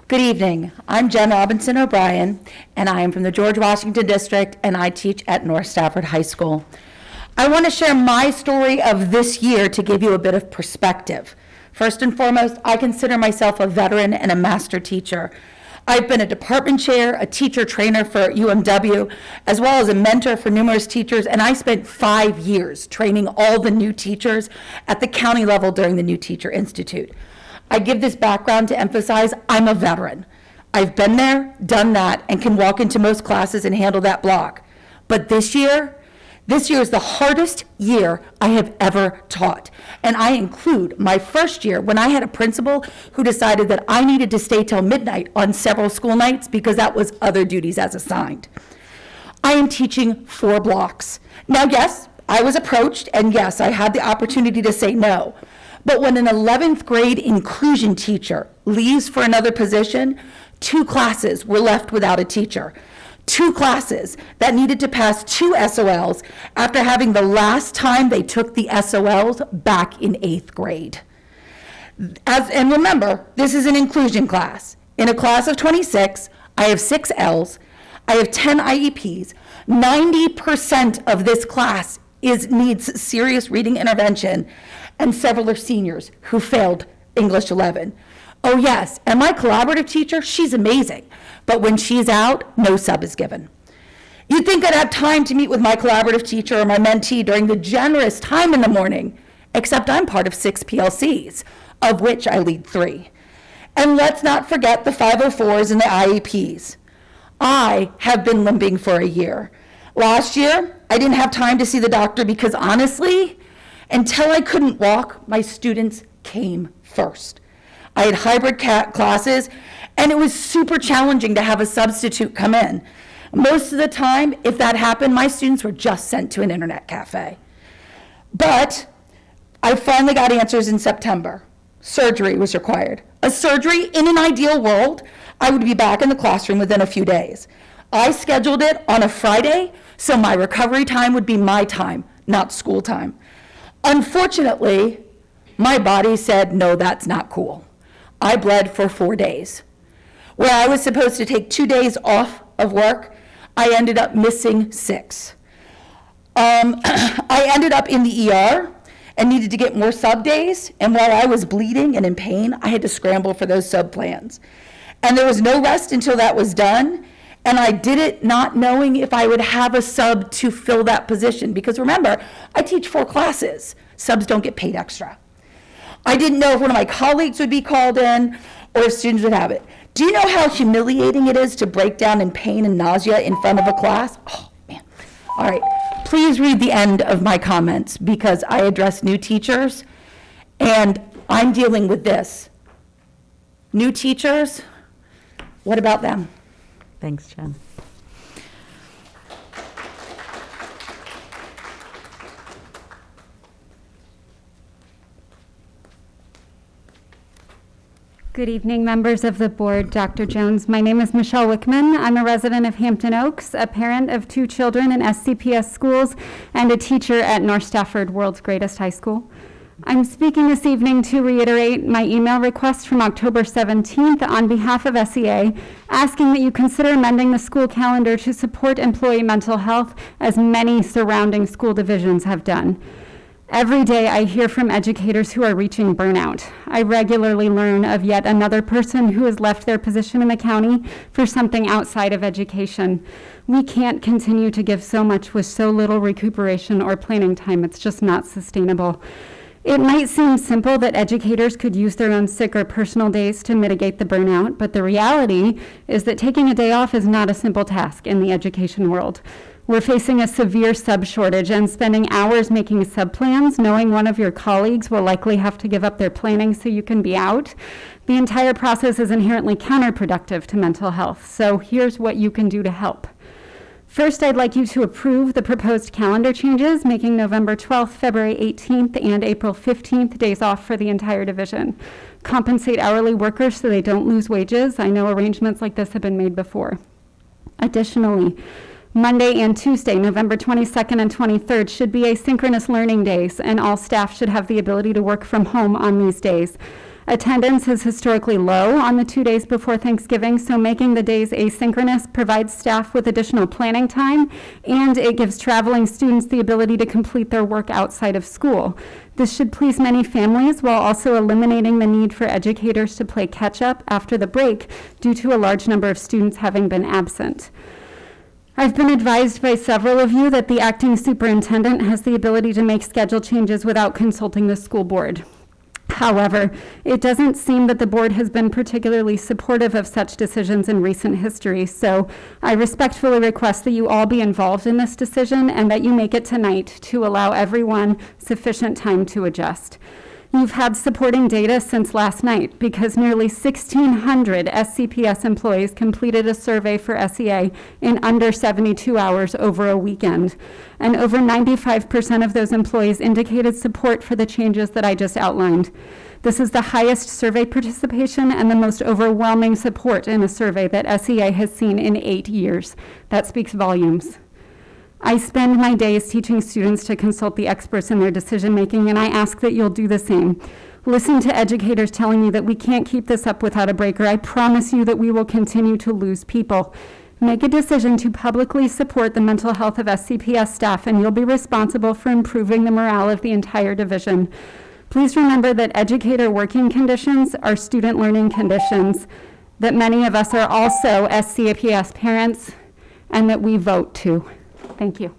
Good evening. I'm Jen Robinson O'Brien, and I am from the George Washington District, and I teach at North Stafford High School. I want to share my story of this year to give you a bit of perspective. First and foremost, I consider myself a veteran and a master teacher. I've been a department chair, a teacher trainer for UMW, as well as a mentor for numerous teachers, and I spent 5 years training all the new teachers at the county level during the New Teacher Institute. I give this background to emphasize I'm a veteran. I've been there, done that, and can walk into most classes and handle that block. But this year is the hardest year I have ever taught. And I include my first year when I had a principal who decided that I needed to stay till midnight on several school nights because that was other duties as assigned. I am teaching 4 blocks. Now, yes, I was approached, and yes, I had the opportunity to say no. But when an 11th grade inclusion teacher leaves for another position, 2 classes were left without a teacher. 2 classes that needed to pass 2 SOLs after having the last time they took the SOLs back in 8th grade. And remember, this is an inclusion class. In a class of 26, I have 6 Ls, I have 10 IEPs. 90% of this class needs serious reading intervention, and several are seniors who failed English 11. Oh yes, and my collaborative teacher, she's amazing, but when she's out, no sub is given. You'd think I'd have time to meet with my collaborative teacher or my mentee during the generous time in the morning, except I'm part of 6 PLCs, of which I lead 3. And let's not forget the 504s and the IEPs. I have been limping for a year. Last year, I didn't have time to see the doctor because honestly, until I couldn't walk, my students came first. I had hybrid classes, and it was super challenging to have a substitute come in. Most of the time, if that happened, my students were just sent to an internet cafe. But I finally got answers in September. Surgery was required. A surgery, in an ideal world, I would be back in the classroom within a few days. I scheduled it on a Friday, so my recovery time would be my time, not school time. Unfortunately, my body said, no, that's not cool. I bled for 4 days. Where I was supposed to take 2 days off of work, I ended up missing 6. I ended up in the ER and needed to get more sub days, and while I was bleeding and in pain, I had to scramble for those sub plans. And there was no rest until that was done, and I did it not knowing if I would have a sub to fill that position, because remember, I teach 4 classes. Subs don't get paid extra. I didn't know if one of my colleagues would be called in or if students would have it. Do you know how humiliating it is to break down in pain and nausea in front of a class? Oh, man. All right, please read the end of my comments because I address new teachers and I'm dealing with this. New teachers, what about them? Thanks, Jen. Good evening, members of the board, Dr. Jones. My name is Michelle Wickman. I'm a resident of Hampton Oaks, a parent of 2 children in SCPS schools, and a teacher at North Stafford, world's greatest high school. I'm speaking this evening to reiterate my email request from October 17th on behalf of SEA, asking that you consider amending the school calendar to support employee mental health, as many surrounding school divisions have done. Every day I hear from educators who are reaching burnout. I regularly learn of yet another person who has left their position in the county for something outside of education. We can't continue to give so much with so little recuperation or planning time. It's just not sustainable. It might seem simple that educators could use their own sick or personal days to mitigate the burnout, but the reality is that taking a day off is not a simple task in the education world. We're facing a severe sub shortage, and spending hours making sub plans, knowing one of your colleagues will likely have to give up their planning so you can be out, the entire process is inherently counterproductive to mental health. So here's what you can do to help. First, I'd like you to approve the proposed calendar changes, making November 12th, February 18th, and April 15th days off for the entire division. Compensate hourly workers so they don't lose wages. I know arrangements like this have been made before. Additionally, Monday and Tuesday, November 22nd and 23rd, should be asynchronous learning days, and all staff should have the ability to work from home on these days. Attendance is historically low on the 2 days before Thanksgiving, so making the days asynchronous provides staff with additional planning time, and it gives traveling students the ability to complete their work outside of school. This should please many families while also eliminating the need for educators to play catch-up after the break due to a large number of students having been absent. I've been advised by several of you that the acting superintendent has the ability to make schedule changes without consulting the school board. However, it doesn't seem that the board has been particularly supportive of such decisions in recent history, so I respectfully request that you all be involved in this decision and that you make it tonight to allow everyone sufficient time to adjust. You've had supporting data since last night because nearly 1,600 SCPS employees completed a survey for SEA in under 72 hours over a weekend. And over 95% of those employees indicated support for the changes that I just outlined. This is the highest survey participation and the most overwhelming support in a survey that SEA has seen in 8 years. That speaks volumes. I spend my days teaching students to consult the experts in their decision-making, and I ask that you'll do the same. Listen to educators telling you that we can't keep this up without a break, or I promise you that we will continue to lose people. Make a decision to publicly support the mental health of SCPS staff, and you'll be responsible for improving the morale of the entire division. Please remember that educator working conditions are student learning conditions, that many of us are also SCPS parents, and that we vote too. Thank you.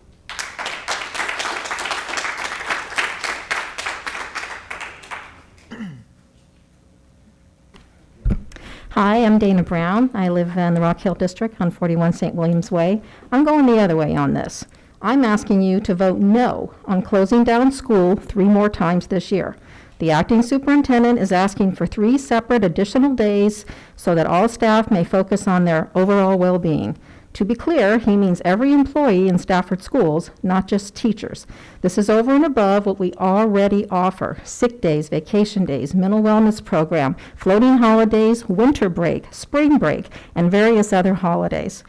Hi, I'm Dana Brown. I live in the Rock Hill District on 41 St. Williams Way. I'm going the other way on this. I'm asking you to vote no on closing down school 3 more times this year. The acting superintendent is asking for 3 separate additional days so that all staff may focus on their overall well-being. To be clear, he means every employee in Stafford schools, not just teachers. This is over and above what we already offer: sick days, vacation days, mental wellness program, floating holidays, winter break, spring break, and various other holidays.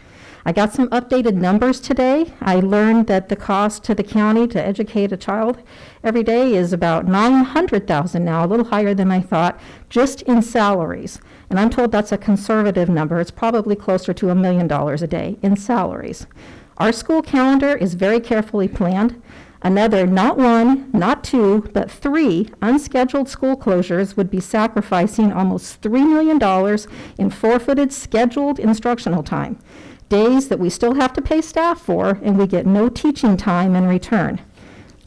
I got some updated numbers today. I learned that the cost to the county to educate a child every day is about $900,000 now, a little higher than I thought, just in salaries. And I'm told that's a conservative number. It's probably closer to $1 million a day in salaries. Our school calendar is very carefully planned. Another, not 1, not 2, but 3 unscheduled school closures would be sacrificing almost $3 million in forfeited scheduled instructional time. Days that we still have to pay staff for, and we get no teaching time in return.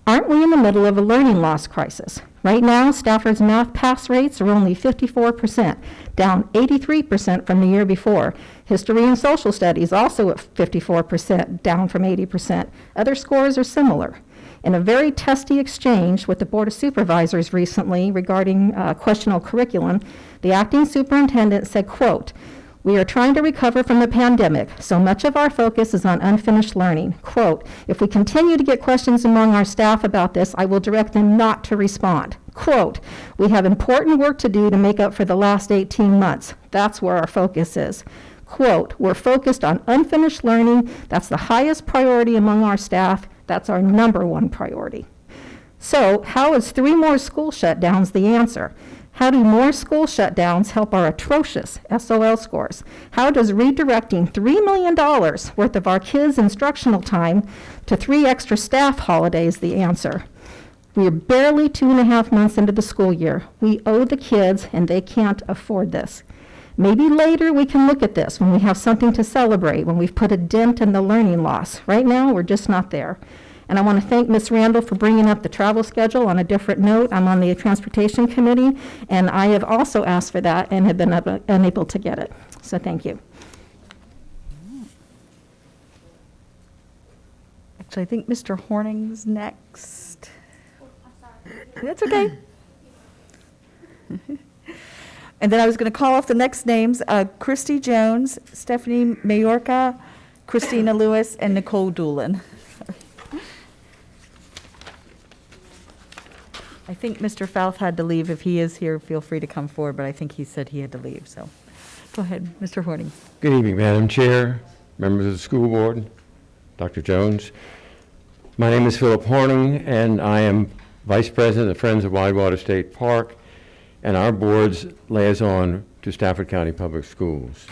Aren't we in the middle of a learning loss crisis? Right now, Stafford's math pass rates are only 54%, down 83% from the year before. History and social studies also at 54%, down from 80%. Other scores are similar. In a very testy exchange with the Board of Supervisors recently regarding questionable curriculum, the acting superintendent said, quote, "We are trying to recover from the pandemic, so much of our focus is on unfinished learning. Quote, if we continue to get questions among our staff about this, I will direct them not to respond. Quote, we have important work to do to make up for the last 18 months. That's where our focus is. Quote, we're focused on unfinished learning. That's the highest priority among our staff. That's our #1 priority." So how is 3 more school shutdowns the answer? How do more school shutdowns help our atrocious SOL scores? How does redirecting $3 million worth of our kids' instructional time to 3 extra staff holidays the answer? We are barely 2.5 months into the school year. We owe the kids, and they can't afford this. Maybe later we can look at this when we have something to celebrate, when we've put a dent in the learning loss. Right now, we're just not there. And I want to thank Ms. Randall for bringing up the travel schedule. On a different note, I'm on the Transportation Committee, and I have also asked for that and have been unable to get it. So thank you. Actually, I think Mr. Horning's next. That's okay. And then I was going to call off the next names, Christy Jones, Stephanie Mayorka, Christina Lewis, and Nicole Doolin. I think Mr. Falth had to leave. If he is here, feel free to come forward, but I think he said he had to leave, so. Go ahead, Mr. Horning. Good evening, Madam Chair, members of the school board, Dr. Jones. My name is Philip Horning, and I am Vice President of Friends of Whitewater State Park, and our board's liaison to Stafford County Public Schools.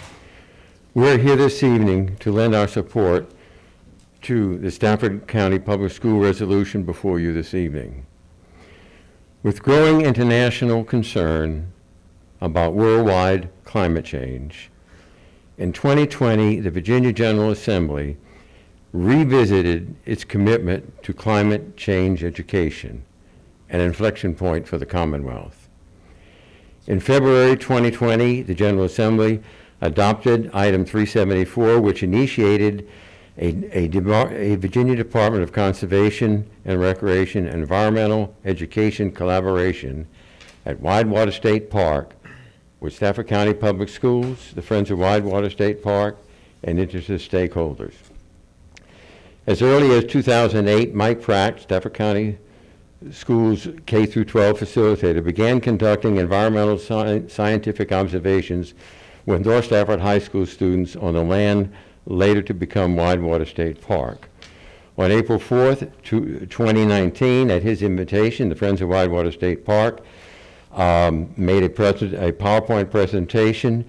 We're here this evening to lend our support to the Stafford County Public School resolution before you this evening. With growing international concern about worldwide climate change, in 2020, the Virginia General Assembly revisited its commitment to climate change education, an inflection point for the Commonwealth. In February 2020, the General Assembly adopted Item 374, which initiated a Virginia Department of Conservation and Recreation Environmental Education collaboration at Widewater State Park with Stafford County Public Schools, the Friends of Widewater State Park, and interested stakeholders. As early as 2008, Mike Pratt, Stafford County Schools K-12 facilitator, began conducting environmental scientific observations with North Stafford High School students on the land later to become Widewater State Park. On April 4th, 2019, at his invitation, the Friends of Widewater State Park made a PowerPoint presentation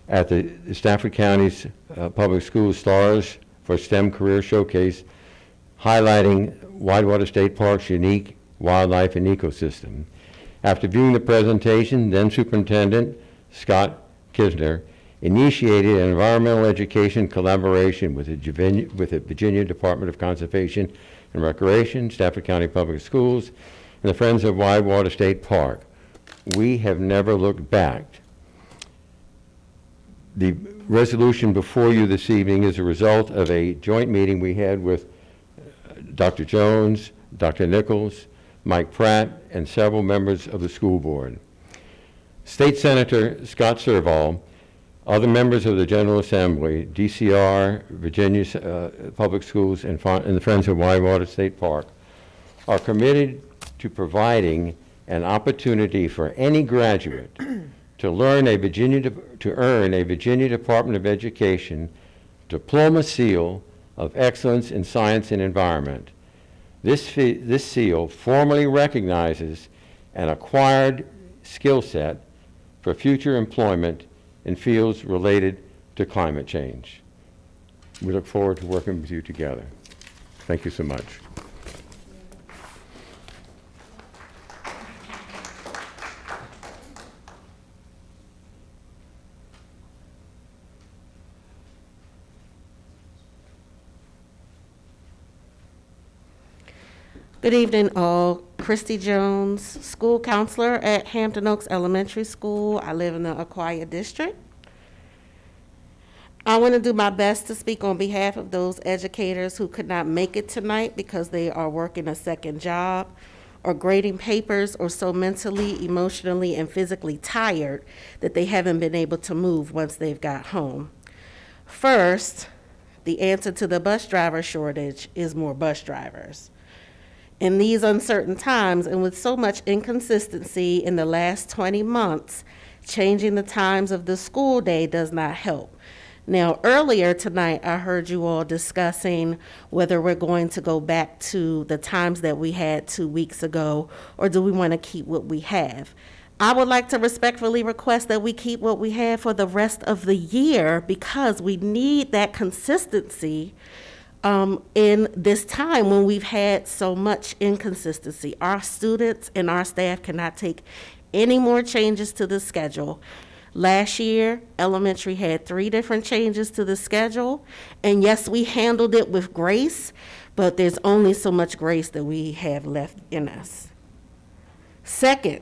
at the Stafford County's Public Schools Stars for STEM Career Showcase, highlighting Widewater State Park's unique wildlife and ecosystem. After viewing the presentation, then Superintendent Scott Kisner initiated an environmental education collaboration with the Virginia Department of Conservation and Recreation, Stafford County Public Schools, and the Friends of Widewater State Park. We have never looked back. The resolution before you this evening is a result of a joint meeting we had with Dr. Jones, Dr. Nichols, Mike Pratt, and several members of the school board. State Senator Scott Serval, other members of the General Assembly, DCR, Virginia's Public Schools, and the Friends of Widewater State Park are committed to providing an opportunity for any graduate to earn a Virginia Department of Education Diploma Seal of Excellence in Science and Environment. This seal formally recognizes an acquired skill set for future employment in fields related to climate change. We look forward to working with you together. Thank you so much. Good evening, all. Christy Jones, school counselor at Hampton Oaks Elementary School. I live in the Aquia District. I want to do my best to speak on behalf of those educators who could not make it tonight because they are working a second job or grading papers or so mentally, emotionally, and physically tired that they haven't been able to move once they've got home. First, the answer to the bus driver shortage is more bus drivers. In these uncertain times, and with so much inconsistency in the last 20 months, changing the times of the school day does not help. Now, earlier tonight, I heard you all discussing whether we're going to go back to the times that we had 2 weeks ago, or do we want to keep what we have? I would like to respectfully request that we keep what we have for the rest of the year, because we need that consistency in this time when we've had so much inconsistency. Our students and our staff cannot take any more changes to the schedule. Last year, elementary had 3 different changes to the schedule, and yes, we handled it with grace, but there's only so much grace that we have left in us. Second,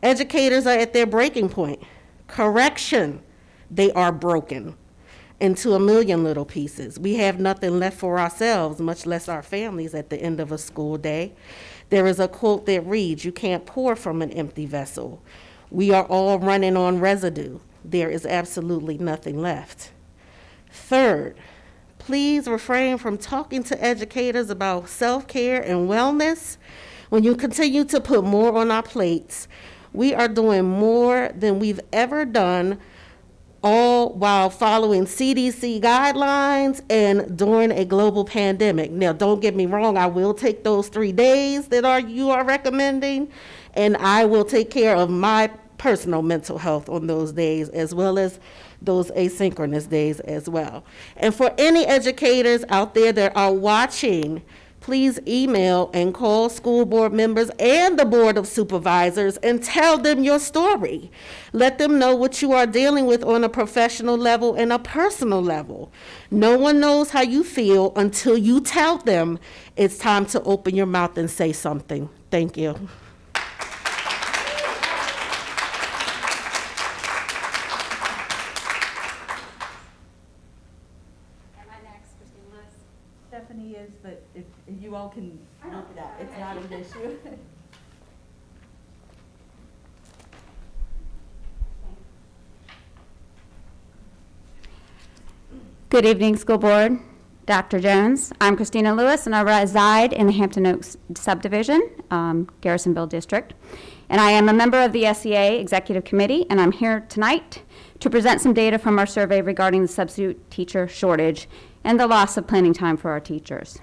educators are at their breaking point. Correction, they are broken into a million little pieces. We have nothing left for ourselves, much less our families at the end of a school day. There is a quote that reads, "You can't pour from an empty vessel." We are all running on residue. There is absolutely nothing left. Third, please refrain from talking to educators about self-care and wellness when you continue to put more on our plates. We are doing more than we've ever done, all while following CDC guidelines and during a global pandemic. Now, don't get me wrong, I will take those 3 days that you are recommending, and I will take care of my personal mental health on those days, as well as those asynchronous days as well. And for any educators out there that are watching, please email and call school board members and the Board of Supervisors and tell them your story. Let them know what you are dealing with on a professional level and a personal level. No one knows how you feel until you tell them it's time to open your mouth and say something. Thank you. Stephanie is, but if you all can look it up, it's not an issue. Good evening, School Board. Dr. Jones. I'm Christina Lewis, and I reside in the Hampton Oaks subdivision, Garrisonville District. And I am a member of the SEA Executive Committee, and I'm here tonight to present some data from our survey regarding the substitute teacher shortage and the loss of planning time for our teachers.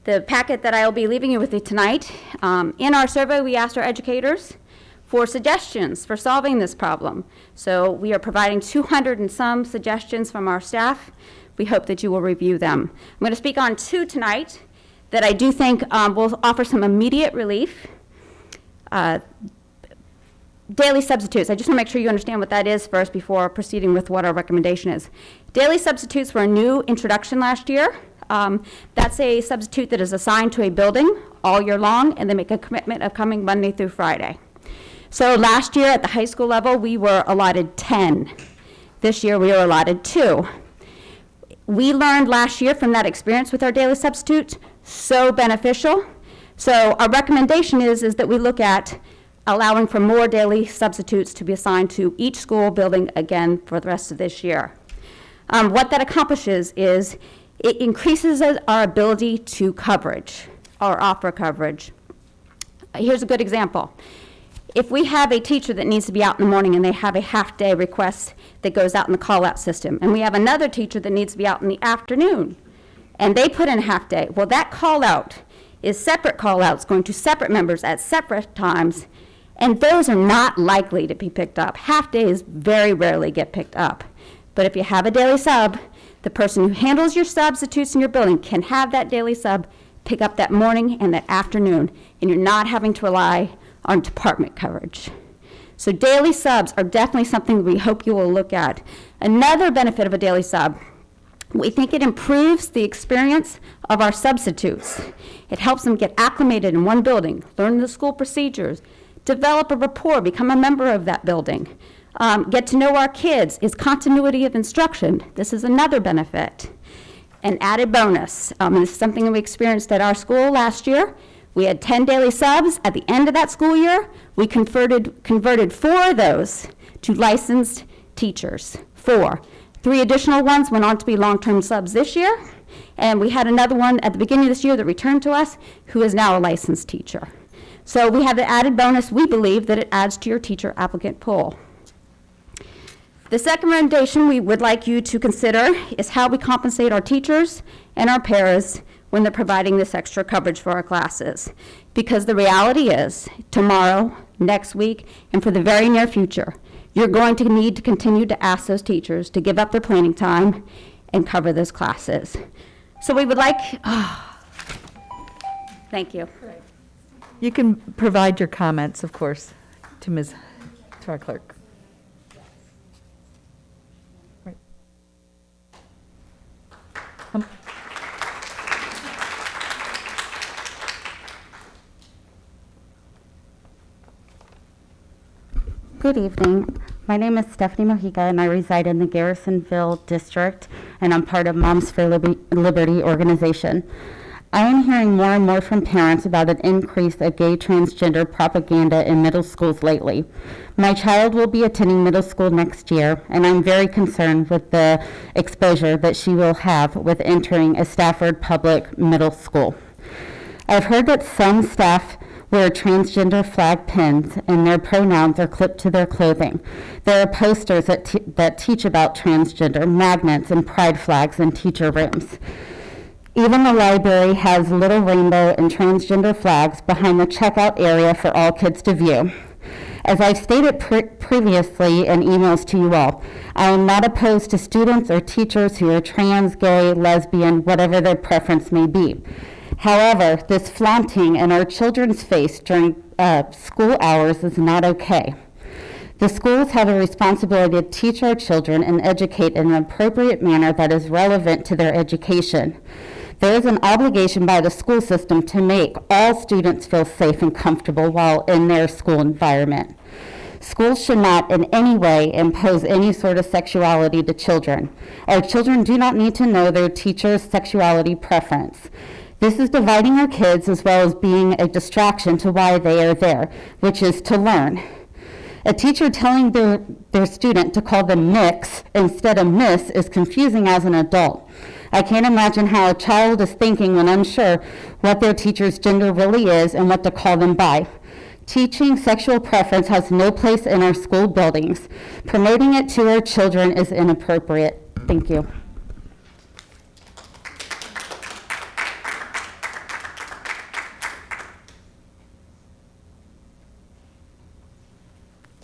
The packet that I will be leaving you with tonight, in our survey we asked our educators for suggestions for solving this problem. So we are providing 200 and some suggestions from our staff. We hope that you will review them. I'm going to speak on two tonight that I do think will offer some immediate relief. Daily substitutes. I just want to make sure you understand what that is first before proceeding with what our recommendation is. Daily substitutes were a new introduction last year. That's a substitute that is assigned to a building all year long, and they make a commitment of coming Monday through Friday. So last year at the high school level, we were allotted 10. This year we are allotted 2. We learned last year from that experience with our daily substitutes, so beneficial. So our recommendation is that we look at allowing for more daily substitutes to be assigned to each school building again for the rest of this year. What that accomplishes is it increases our ability to coverage, or offer coverage. Here's a good example. If we have a teacher that needs to be out in the morning and they have a half-day request that goes out in the call-out system, and we have another teacher that needs to be out in the afternoon, and they put in a half-day, well, that call-out is separate call-outs going to separate members at separate times, and those are not likely to be picked up. Half-days very rarely get picked up. But if you have a daily sub, the person who handles your substitutes in your building can have that daily sub pick up that morning and that afternoon, and you're not having to rely on department coverage. So daily subs are definitely something we hope you will look at. Another benefit of a daily sub, we think it improves the experience of our substitutes. It helps them get acclimated in one building, learn the school procedures, develop a rapport, become a member of that building, get to know our kids, is continuity of instruction. This is another benefit. An added bonus, and this is something we experienced at our school last year. We had 10 daily subs. At the end of that school year, we converted 4 of those to licensed teachers. 4. 3 additional ones went on to be long-term subs this year, and we had another one at the beginning of this year that returned to us who is now a licensed teacher. So we have the added bonus, we believe, that it adds to your teacher applicant pool. The second recommendation we would like you to consider is how we compensate our teachers and our paras when they're providing this extra coverage for our classes. Because the reality is, tomorrow, next week, and for the very near future, you're going to need to continue to ask those teachers to give up their planning time and cover those classes. So we would like, thank you. You can provide your comments, of course, to our clerk. Right. Good evening. My name is Stephanie Mojica, and I reside in the Garrisonville District, and I'm part of Moms for Liberty organization. I am hearing more and more from parents about an increase of gay transgender propaganda in middle schools lately. My child will be attending middle school next year, and I'm very concerned with the exposure that she will have with entering a Stafford public middle school. I've heard that some staff wear transgender flag pins and their pronouns are clipped to their clothing. There are posters that teach about transgender, magnets, and pride flags in teacher rooms. Even the library has little rainbow and transgender flags behind the checkout area for all kids to view. As I've stated previously in emails to you all, I am not opposed to students or teachers who are trans, gay, lesbian, whatever their preference may be. However, this flaunting in our children's face during school hours is not okay. The schools have a responsibility to teach our children and educate in an appropriate manner that is relevant to their education. There is an obligation by the school system to make all students feel safe and comfortable while in their school environment. Schools should not in any way impose any sort of sexuality to children. Our children do not need to know their teacher's sexuality preference. This is dividing our kids as well as being a distraction to why they are there, which is to learn. A teacher telling their student to call them mix instead of miss is confusing as an adult. I can't imagine how a child is thinking when unsure what their teacher's gender really is and what to call them by. Teaching sexual preference has no place in our school buildings. Promoting it to our children is inappropriate. Thank you.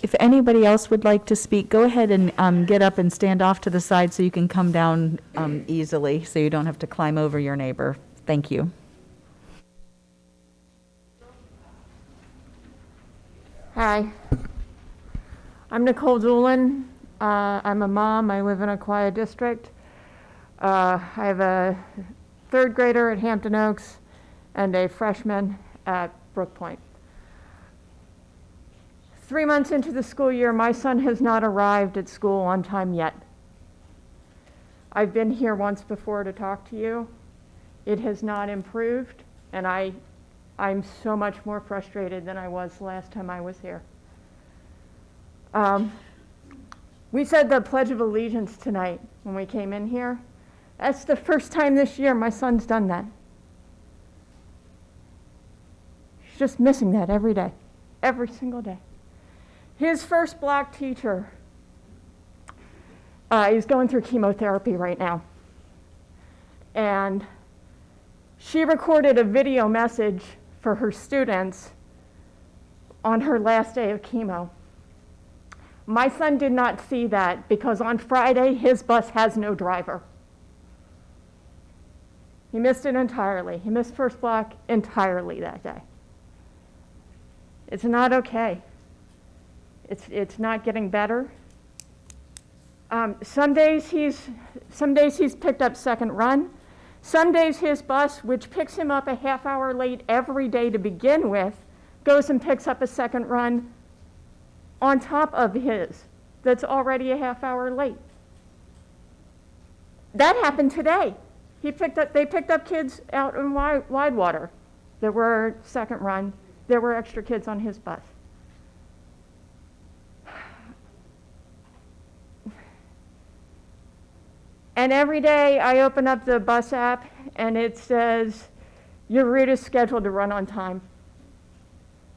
If anybody else would like to speak, go ahead and get up and stand off to the side so you can come down easily, so you don't have to climb over your neighbor. Thank you. Hi, I'm Nicole Doolin. I'm a mom. I live in Aquia District. I have a third grader at Hampton Oaks and a freshman at Brook Point. 3 months into the school year, my son has not arrived at school on time yet. I've been here once before to talk to you. It has not improved, and I'm so much more frustrated than I was last time I was here. We said the Pledge of Allegiance tonight when we came in here. That's the first time this year my son's done that. He's just missing that every day, every single day. His first black teacher is going through chemotherapy right now. And she recorded a video message for her students on her last day of chemo. My son did not see that because on Friday, his bus has no driver. He missed it entirely. He missed first block entirely that day. It's not okay. It's not getting better. Some days he's picked up second run. Some days his bus, which picks him up a half hour late every day to begin with, goes and picks up a second run on top of his that's already a half hour late. That happened today. They picked up kids out in Widewater. There were second run. There were extra kids on his bus. And every day I open up the bus app and it says, your route is scheduled to run on time.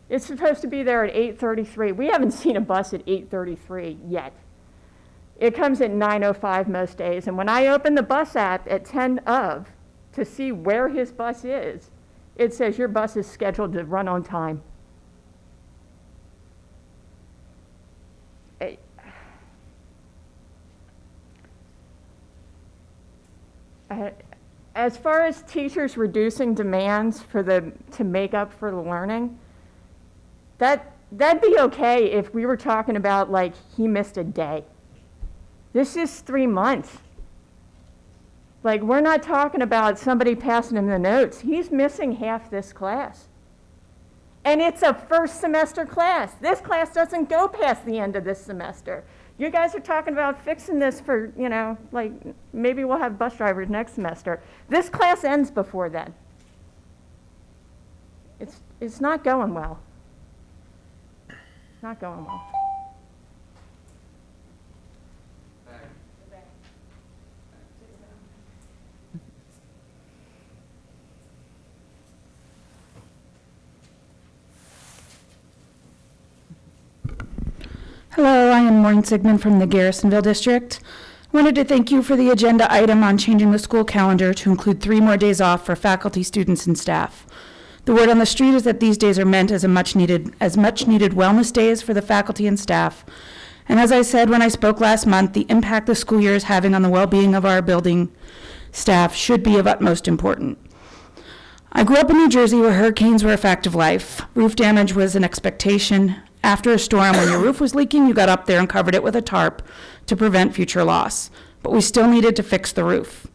It's supposed to be there at 8:33. We haven't seen a bus at 8:33 yet. It comes at 9:05 most days. And when I open the bus app at 10 of to see where his bus is, it says your bus is scheduled to run on time. As far as teachers reducing demands to make up for the learning, that'd be okay if we were talking about like he missed a day. This is 3 months. Like, we're not talking about somebody passing him the notes. He's missing half this class. And it's a first semester class. This class doesn't go past the end of this semester. You guys are talking about fixing this for, like maybe we'll have bus drivers next semester. This class ends before then. It's not going well. It's not going well. Hello, I am Maureen Sigmund from the Garrisonville District. I wanted to thank you for the agenda item on changing the school calendar to include 3 more days off for faculty, students, and staff. The word on the street is that these days are meant as much needed wellness days for the faculty and staff. And as I said when I spoke last month, the impact the school year is having on the well-being of our building staff should be of utmost importance. I grew up in New Jersey where hurricanes were a fact of life. Roof damage was an expectation. After a storm, when your roof was leaking, you got up there and covered it with a tarp to prevent future loss. But we still needed to fix the roof.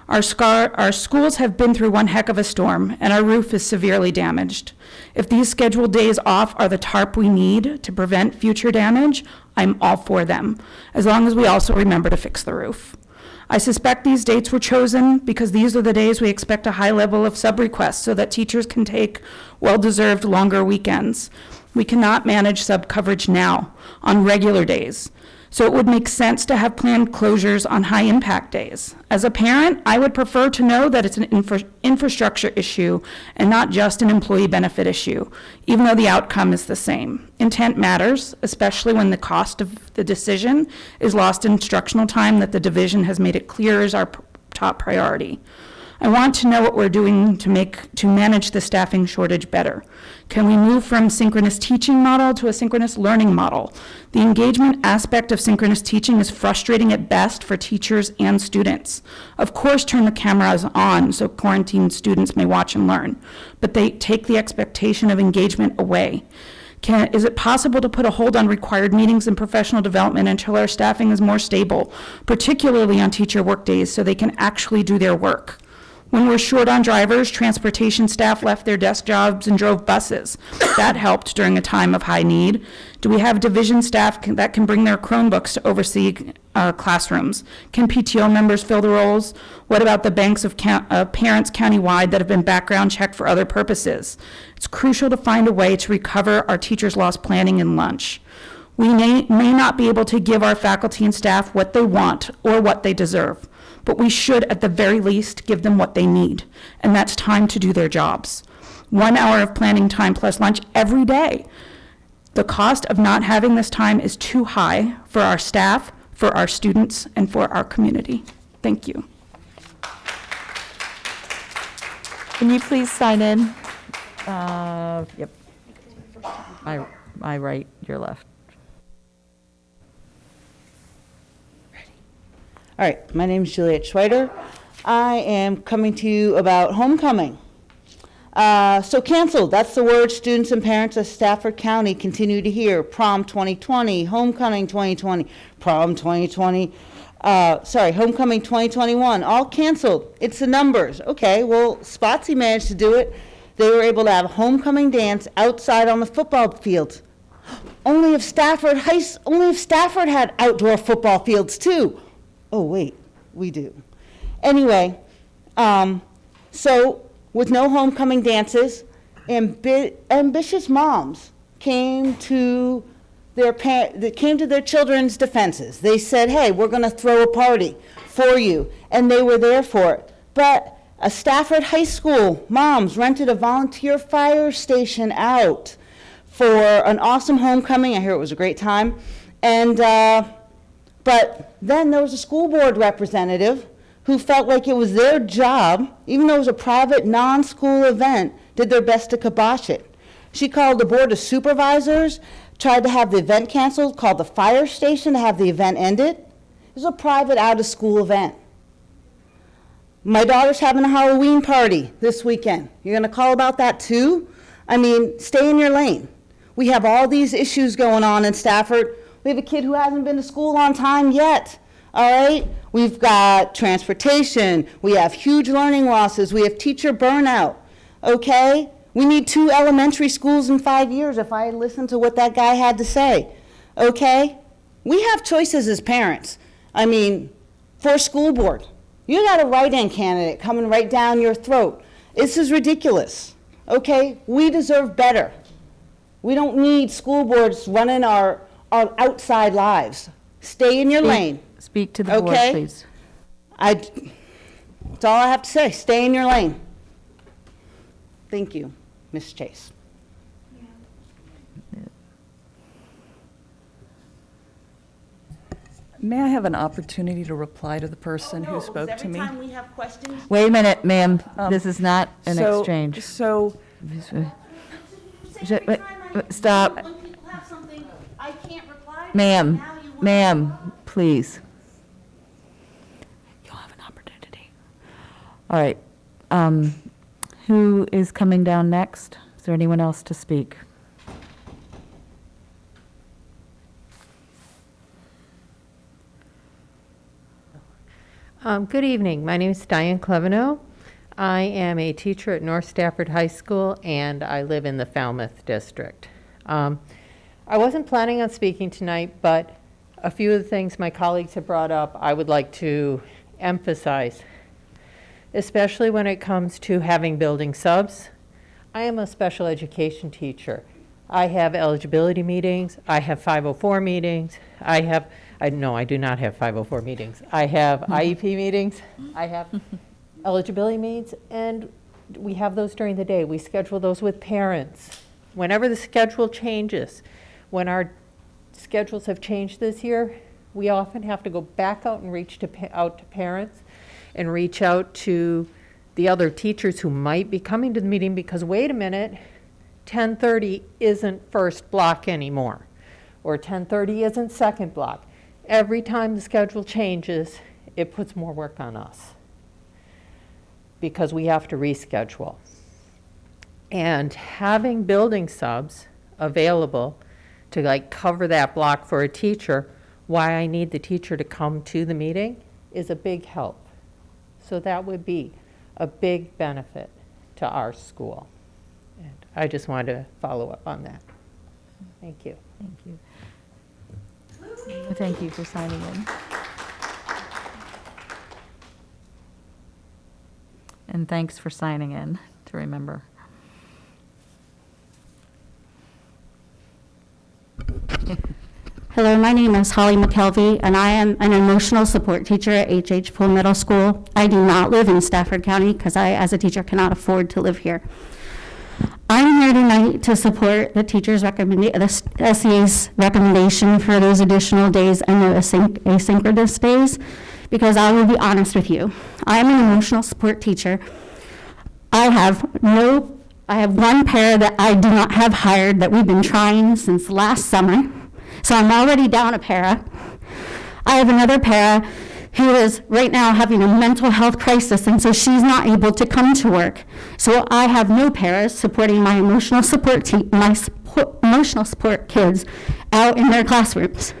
Our schools have been through one heck of a storm, and our roof is severely damaged. If these scheduled days off are the tarp we need to prevent future damage, I'm all for them, as long as we also remember to fix the roof. I suspect these dates were chosen because these are the days we expect a high level of sub-requests so that teachers can take well-deserved longer weekends. We cannot manage sub-coverage now on regular days, so it would make sense to have planned closures on high-impact days. As a parent, I would prefer to know that it's an infrastructure issue and not just an employee benefit issue, even though the outcome is the same. Intent matters, especially when the cost of the decision is lost in instructional time that the division has made it clear is our top priority. I want to know what we're doing to manage the staffing shortage better. Can we move from synchronous teaching model to a synchronous learning model? The engagement aspect of synchronous teaching is frustrating at best for teachers and students. Of course, turn the cameras on so quarantined students may watch and learn, but they take the expectation of engagement away. Is it possible to put a hold on required meetings and professional development until our staffing is more stable, particularly on teacher work days, so they can actually do their work? When we're short on drivers, transportation staff left their desk jobs and drove buses. That helped during a time of high need. Do we have division staff that can bring their Chromebooks to oversee classrooms? Can PTO members fill the roles? What about the banks of parents countywide that have been background checked for other purposes? It's crucial to find a way to recover our teachers' lost planning and lunch. We may not be able to give our faculty and staff what they want or what they deserve, but we should at the very least give them what they need, and that's time to do their jobs. 1 hour of planning time plus lunch every day. The cost of not having this time is too high for our staff, for our students, and for our community. Thank you. Can you please sign in? Yep. My right, your left. All right, my name is Juliet Schweider. I am coming to you about homecoming. So canceled, that's the word students and parents of Stafford County continue to hear. Prom 2020, homecoming 2020, prom 2020, homecoming 2021, all canceled. It's the numbers. Okay, well, Spotsy managed to do it. They were able to have a homecoming dance outside on the football fields. Only if Stafford had outdoor football fields too. Oh, wait, we do. Anyway, so with no homecoming dances, ambitious moms came to their children's defenses. They said, hey, we're going to throw a party for you, and they were there for it. But a Stafford High School moms rented a volunteer fire station out for an awesome homecoming. I hear it was a great time. And but then there was a school board representative who felt like it was their job, even though it was a private, non-school event, did their best to kibosh it. She called the board of supervisors, tried to have the event canceled, called the fire station to have the event ended. It was a private, out-of-school event. My daughter's having a Halloween party this weekend. You're going to call about that too? I mean, stay in your lane. We have all these issues going on in Stafford. We have a kid who hasn't been to school on time yet, all right? We've got transportation. We have huge learning losses. We have teacher burnout, okay? We need 2 elementary schools in 5 years if I listen to what that guy had to say, okay? We have choices as parents. I mean, for a school board, you got a write-in candidate coming right down your throat. This is ridiculous, okay? We deserve better. We don't need school boards running our outside lives. Stay in your lane. Speak to the board, please. That's all I have to say. Stay in your lane. Thank you, Ms. Chase. May I have an opportunity to reply to the person who spoke to me? Every time we have questions. Wait a minute, ma'am. This is not an exchange. So Stop. Ma'am, please. You'll have an opportunity. All right. Who is coming down next? Is there anyone else to speak? Good evening. My name is Diane Cleveno. I am a teacher at North Stafford High School, and I live in the Falmouth district. I wasn't planning on speaking tonight, but a few of the things my colleagues have brought up I would like to emphasize, especially when it comes to having building subs. I am a special education teacher. I have eligibility meetings. I have 504 meetings. No, I do not have 504 meetings. I have IEP meetings. I have eligibility meetings, and we have those during the day. We schedule those with parents. Whenever the schedule changes, when our schedules have changed this year, we often have to go back out and reach out to parents and reach out to the other teachers who might be coming to the meeting because, wait a minute, 10:30 isn't first block anymore, or 10:30 isn't second block. Every time the schedule changes, it puts more work on us because we have to reschedule. And having building subs available to cover that block for a teacher, why I need the teacher to come to the meeting, is a big help. So that would be a big benefit to our school. And I just wanted to follow up on that. Thank you. Thank you. Thank you for signing in. And thanks for signing in, to remember. Hello, my name is Holly McKelvey, and I am an emotional support teacher at H.H. Poole Middle School. I do not live in Stafford County because I, as a teacher, cannot afford to live here. I'm here tonight to support the teacher's the SEA's recommendation for those additional days and the asynchronous days, because I will be honest with you. I am an emotional support teacher. I have one pair that I do not have hired that we've been trying since last summer, so I'm already down a para. I have another para who is right now having a mental health crisis, and so she's not able to come to work. So I have no paras supporting my emotional support emotional support kids out in their classrooms.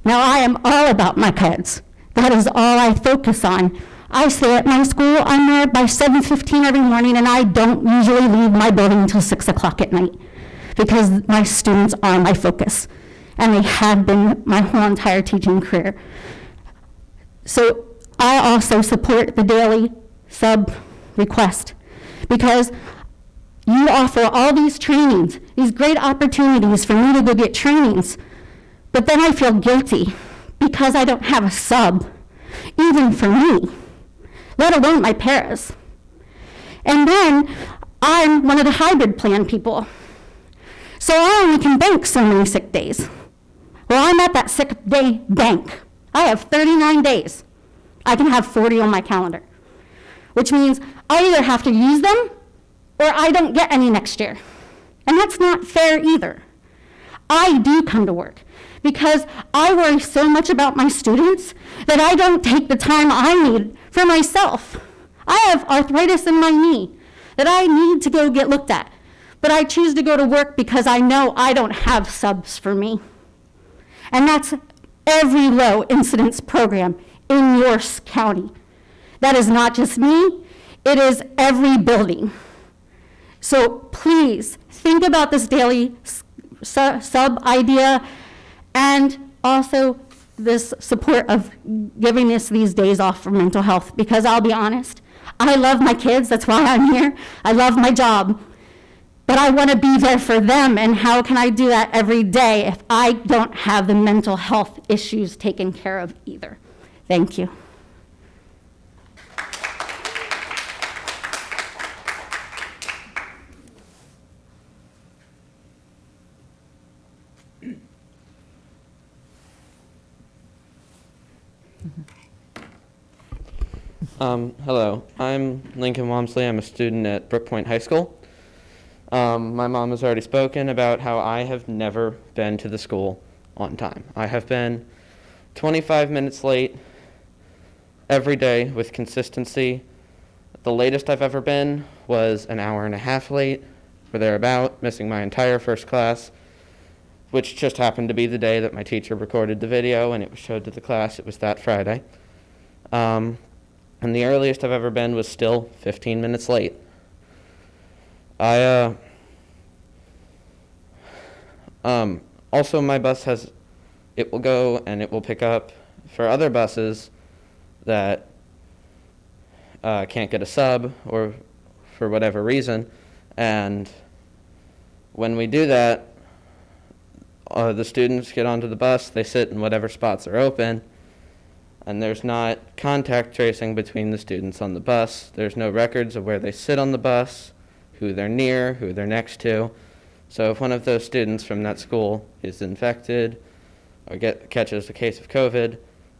Now I am all about my kids. That is all I focus on. I stay at my school. I'm there by 7:15 every morning, and I don't usually leave my building until 6 o'clock at night because my students are my focus, and they have been my whole entire teaching career. So I also support the daily sub request because you offer all these trainings, these great opportunities for me to go get trainings, but then I feel guilty because I don't have a sub, even for me, let alone my paras. And then I'm one of the hybrid plan people, so I only can bank so many sick days. Well, I'm at that sick day bank. I have 39 days. I can have 40 on my calendar, which means I either have to use them or I don't get any next year. And that's not fair either. I do come to work because I worry so much about my students that I don't take the time I need for myself. I have arthritis in my knee that I need to go get looked at, but I choose to go to work because I know I don't have subs for me. And that's every low incidence program in your county. That is not just me, it is every building. So please think about this daily sub idea and also this support of giving us these days off for mental health, because I'll be honest, I love my kids, that's why I'm here. I love my job, but I want to be there for them, and how can I do that every day if I don't have the mental health issues taken care of either? Thank you. Hello, I'm Lincoln Walmsley. I'm a student at Brook Point High School. My mom has already spoken about how I have never been to the school on time. I have been 25 minutes late every day with consistency. The latest I've ever been was an hour and a half late, or thereabout, missing my entire first class, which just happened to be the day that my teacher recorded the video and it was showed to the class. It was that Friday. And the earliest I've ever been was still 15 minutes late. Also my bus it will go and it will pick up for other buses that can't get a sub or for whatever reason. And when we do that, the students get onto the bus, they sit in whatever spots are open, and there's not contact tracing between the students on the bus. There's no records of where they sit on the bus, who they're near, who they're next to. So if one of those students from that school is infected or catches a case of COVID,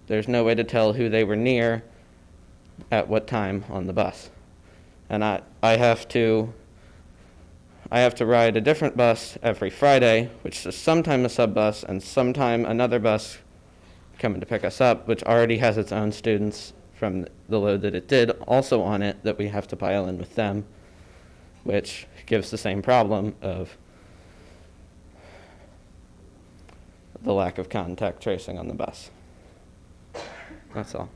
there's no way to tell who they were near at what time on the bus. And I have to ride a different bus every Friday, which is sometime a sub bus and sometime another bus coming to pick us up, which already has its own students from the load that it did also on it that we have to pile in with them, which gives the same problem of the lack of contact tracing on the bus. That's all.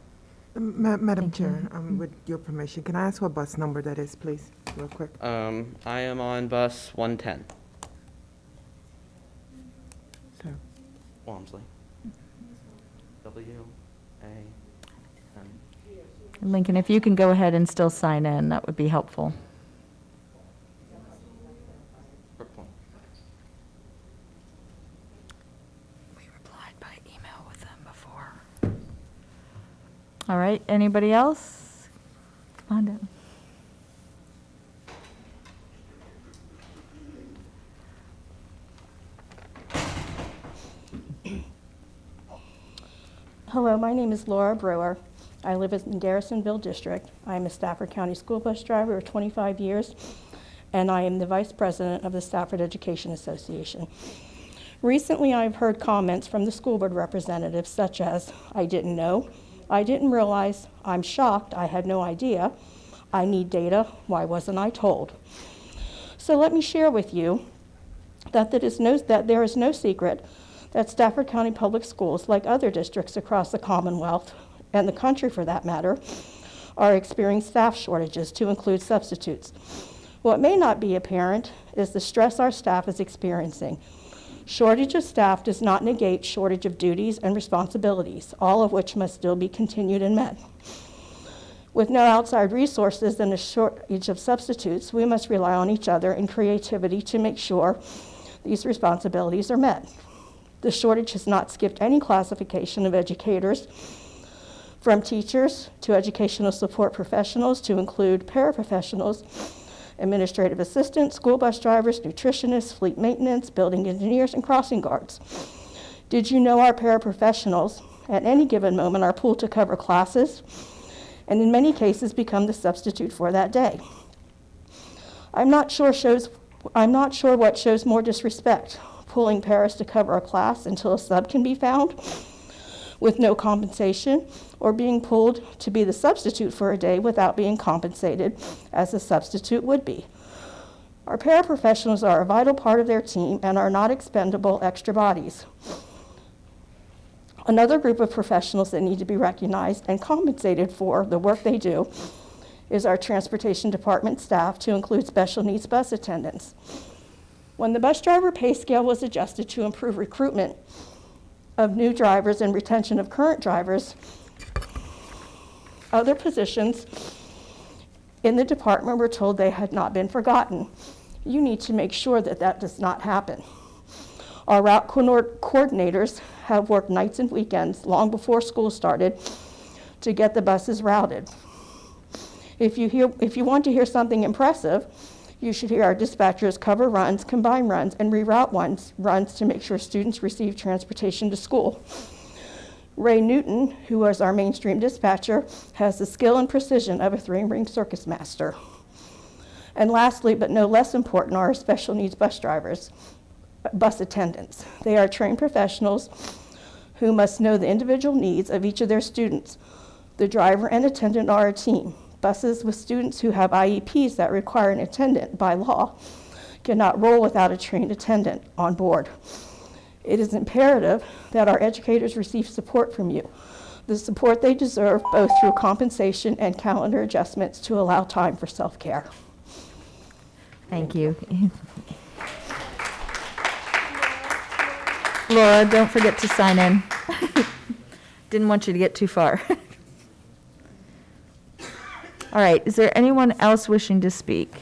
Madam Chair, with your permission, can I ask what bus number that is, please, real quick? I am on bus 110. So. Walmsley. W-A-N. Lincoln, if you can go ahead and still sign in, that would be helpful. All right, anybody else? Come on down. Hello, my name is Laura Brewer. I live in the Garrisonville District. I'm a Stafford County school bus driver for 25 years, and I am the Vice President of the Stafford Education Association. Recently, I've heard comments from the school board representatives such as, I didn't know, I didn't realize, I'm shocked, I had no idea, I need data, why wasn't I told? So let me share with you that there is no secret that Stafford County Public Schools, like other districts across the Commonwealth, and the country for that matter, are experiencing staff shortages to include substitutes. What may not be apparent is the stress our staff is experiencing. Shortage of staff does not negate shortage of duties and responsibilities, all of which must still be continued and met. With no outside resources and a shortage of substitutes, we must rely on each other and creativity to make sure these responsibilities are met. The shortage has not skipped any classification of educators, from teachers to educational support professionals to include paraprofessionals, administrative assistants, school bus drivers, nutritionists, fleet maintenance, building engineers, and crossing guards. Did you know our paraprofessionals at any given moment are pooled to cover classes and in many cases become the substitute for that day? I'm not sure what shows more disrespect, pulling paras to cover a class until a sub can be found with no compensation, or being pulled to be the substitute for a day without being compensated as a substitute would be. Our paraprofessionals are a vital part of their team and are not expendable extra bodies. Another group of professionals that need to be recognized and compensated for the work they do is our transportation department staff, to include special needs bus attendants. When the bus driver pay scale was adjusted to improve recruitment of new drivers and retention of current drivers, other positions in the department were told they had not been forgotten. You need to make sure that that does not happen. Our route coordinators have worked nights and weekends long before school started to get the buses routed. If you want to hear something impressive, you should hear our dispatchers cover runs, combine runs, and reroute runs to make sure students receive transportation to school. Ray Newton, who was our mainstream dispatcher, has the skill and precision of a three-ring circus master. And lastly, but no less important, are our special needs bus drivers, bus attendants. They are trained professionals who must know the individual needs of each of their students. The driver and attendant are a team. Buses with students who have IEPs that require an attendant by law cannot roll without a trained attendant on board. It is imperative that our educators receive support from you, the support they deserve both through compensation and calendar adjustments to allow time for self-care. Thank you. Laura, don't forget to sign in. Didn't want you to get too far. All right, is there anyone else wishing to speak?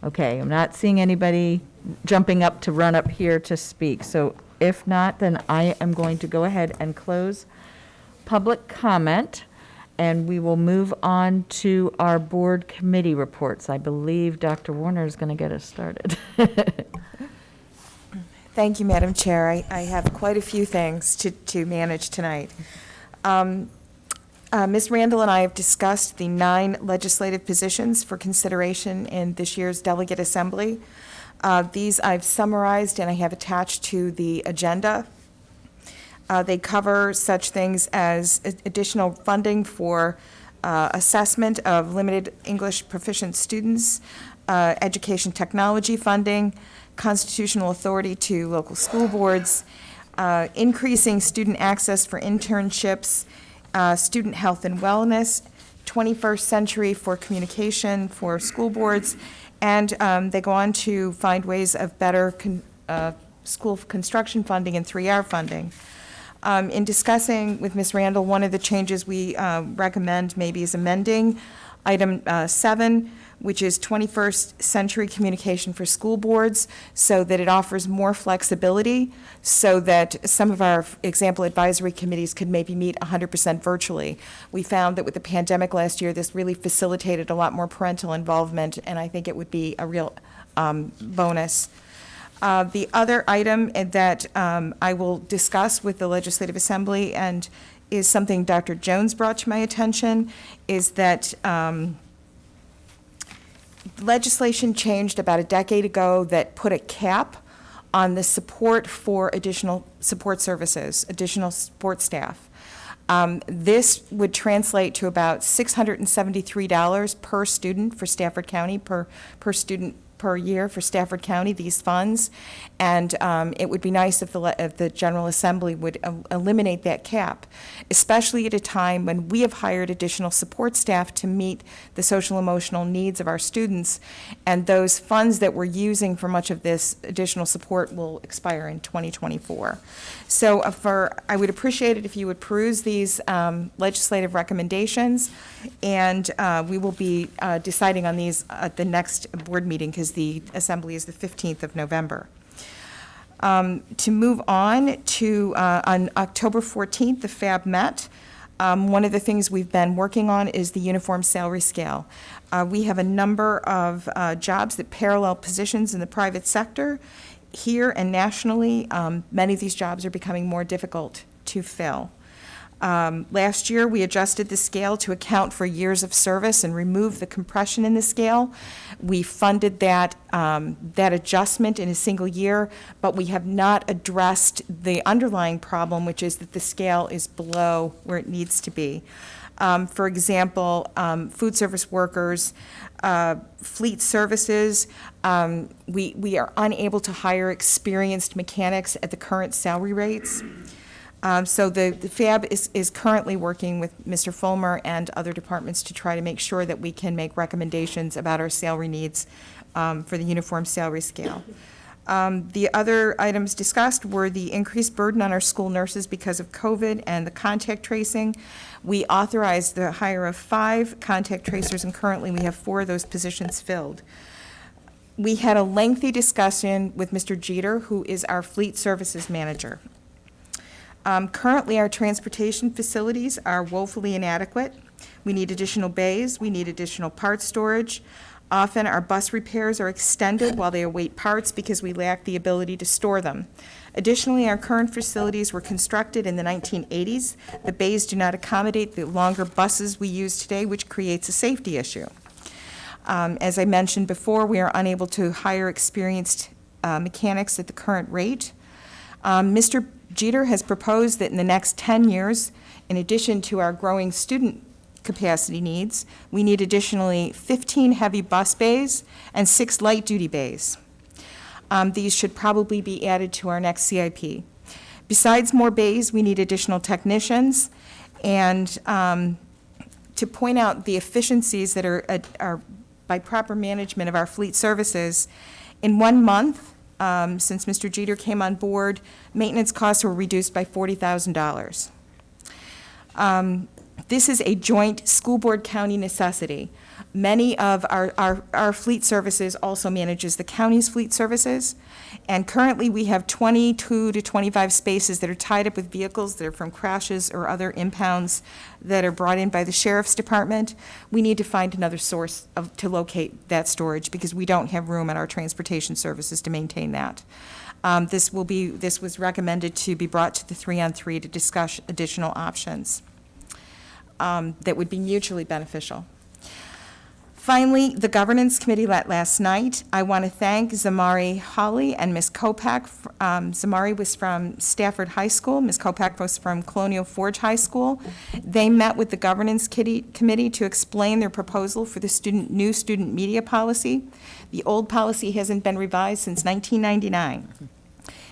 Okay, I'm not seeing anybody jumping up to run up here to speak. So if not, then I am going to go ahead and close public comment, and we will move on to our board committee reports. I believe Dr. Warner is going to get us started. Thank you, Madam Chair. I have quite a few things to manage tonight. Ms. Randall and I have discussed the 9 legislative positions for consideration in this year's Delegate Assembly. These I've summarized and I have attached to the agenda. They cover such things as additional funding for assessment of limited English proficient students, education technology funding, constitutional authority to local school boards, increasing student access for internships, student health and wellness, 21st century for communication for school boards, and they go on to find ways of better school construction funding and 3R funding. In discussing with Ms. Randall, one of the changes we recommend maybe is amending item 7, which is 21st century communication for school boards, so that it offers more flexibility, so that some of our example advisory committees could maybe meet 100% virtually. We found that with the pandemic last year, this really facilitated a lot more parental involvement, and I think it would be a real bonus. The other item that I will discuss with the Legislative Assembly, and is something Dr. Jones brought to my attention, is that legislation changed about a decade ago that put a cap on the support for additional support services, additional support staff. This would translate to about $673 per student for Stafford County, per student per year for Stafford County, these funds. And it would be nice if the General Assembly would eliminate that cap, especially at a time when we have hired additional support staff to meet the social emotional needs of our students. And those funds that we're using for much of this additional support will expire in 2024. So I would appreciate it if you would peruse these legislative recommendations, and we will be deciding on these at the next board meeting, because the assembly is the 15th of November. To move on to, on October 14th, the FAB met. One of the things we've been working on is the uniform salary scale. We have a number of jobs that parallel positions in the private sector. Here and nationally, many of these jobs are becoming more difficult to fill. Last year, we adjusted the scale to account for years of service and removed the compression in the scale. We funded that adjustment in a single year, but we have not addressed the underlying problem, which is that the scale is below where it needs to be. For example, food service workers, fleet services, we are unable to hire experienced mechanics at the current salary rates. So the FAB is currently working with Mr. Fulmer and other departments to try to make sure that we can make recommendations about our salary needs for the uniform salary scale. The other items discussed were the increased burden on our school nurses because of COVID and the contact tracing. We authorized the hire of 5 contact tracers, and currently we have 4 of those positions filled. We had a lengthy discussion with Mr. Jeter, who is our fleet services manager. Currently, our transportation facilities are woefully inadequate. We need additional bays. We need additional parts storage. Often, our bus repairs are extended while they await parts because we lack the ability to store them. Additionally, our current facilities were constructed in the 1980s. The bays do not accommodate the longer buses we use today, which creates a safety issue. As I mentioned before, we are unable to hire experienced mechanics at the current rate. Mr. Jeter has proposed that in the next 10 years, in addition to our growing student capacity needs, we need additionally 15 heavy bus bays and 6 light-duty bays. These should probably be added to our next CIP. Besides more bays, we need additional technicians, and to point out the efficiencies that are by proper management of our fleet services, in 1 month, since Mr. Jeter came on board, maintenance costs were reduced by $40,000. This is a joint school board county necessity. Many of our fleet services also manages the county's fleet services, and currently we have 22 to 25 spaces that are tied up with vehicles that are from crashes or other impounds that are brought in by the sheriff's department. We need to find another source to locate that storage because we don't have room at our transportation services to maintain that. This was recommended to be brought to the 3-on-3 to discuss additional options that would be mutually beneficial. Finally, the governance committee met last night. I want to thank Zamari Hawley and Ms. Kopak. Zamari was from Stafford High School. Ms. Kopak was from Colonial Forge High School. They met with the governance committee to explain their proposal for the new student media policy. The old policy hasn't been revised since 1999.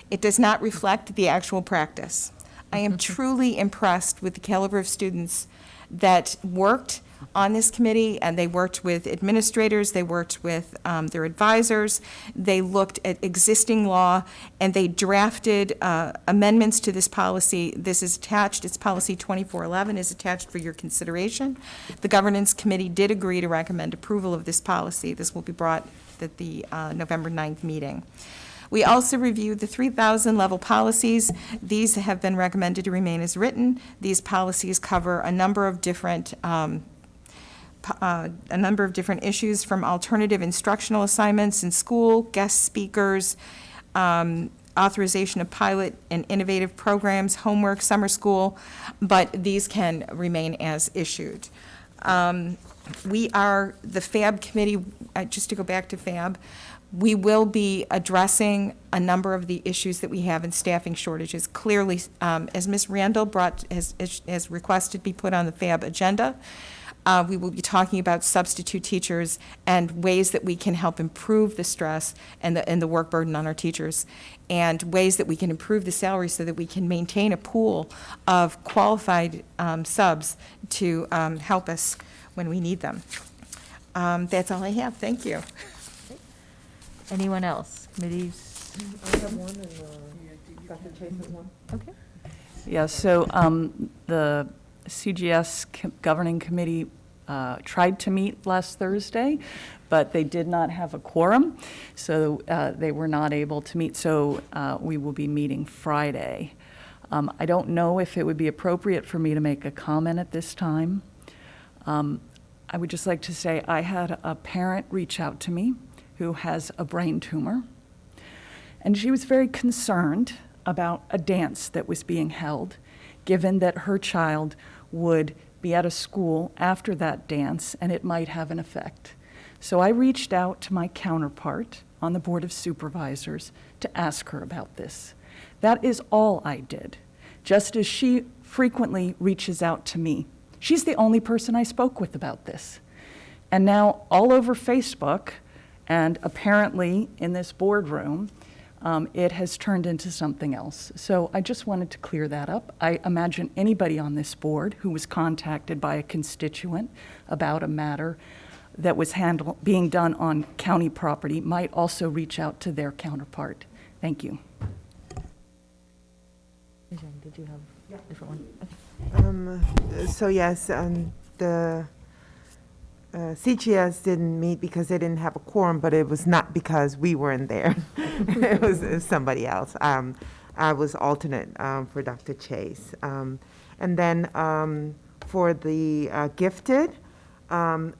It does not reflect the actual practice. I am truly impressed with the caliber of students that worked on this committee, and they worked with administrators, they worked with their advisors, they looked at existing law, and they drafted amendments to this policy. This is attached, it's policy 2411 is attached for your consideration. The governance committee did agree to recommend approval of this policy. This will be brought at the November 9th meeting. We also reviewed the 3,000 level policies. These have been recommended to remain as written. These policies cover a number of different issues, from alternative instructional assignments in school, guest speakers, authorization of pilot and innovative programs, homework, summer school, but these can remain as issued. We are, the FAB committee, just to go back to FAB, we will be addressing a number of the issues that we have in staffing shortages. Clearly, as Ms. Randall has requested be put on the FAB agenda, we will be talking about substitute teachers and ways that we can help improve the stress and the work burden on our teachers, and ways that we can improve the salary so that we can maintain a pool of qualified subs to help us when we need them. That's all I have. Thank you. Anyone else? Committees? I have one, and Dr. Chase has one. Okay. Yeah, so the CGS Governing Committee tried to meet last Thursday, but they did not have a quorum, so they were not able to meet, so we will be meeting Friday. I don't know if it would be appropriate for me to make a comment at this time. I would just like to say I had a parent reach out to me who has a brain tumor, and she was very concerned about a dance that was being held, given that her child would be at a school after that dance and it might have an effect. So I reached out to my counterpart on the Board of Supervisors to ask her about this. That is all I did, just as she frequently reaches out to me. She's the only person I spoke with about this. And now all over Facebook, and apparently in this boardroom, it has turned into something else. So I just wanted to clear that up. I imagine anybody on this board who was contacted by a constituent about a matter that was being done on county property might also reach out to their counterpart. Thank you. Did you have a different one? Okay. So yes, the CGS didn't meet because they didn't have a quorum, but it was not because we weren't there. It was somebody else. I was alternate for Dr. Chase. And then for the gifted, Dr.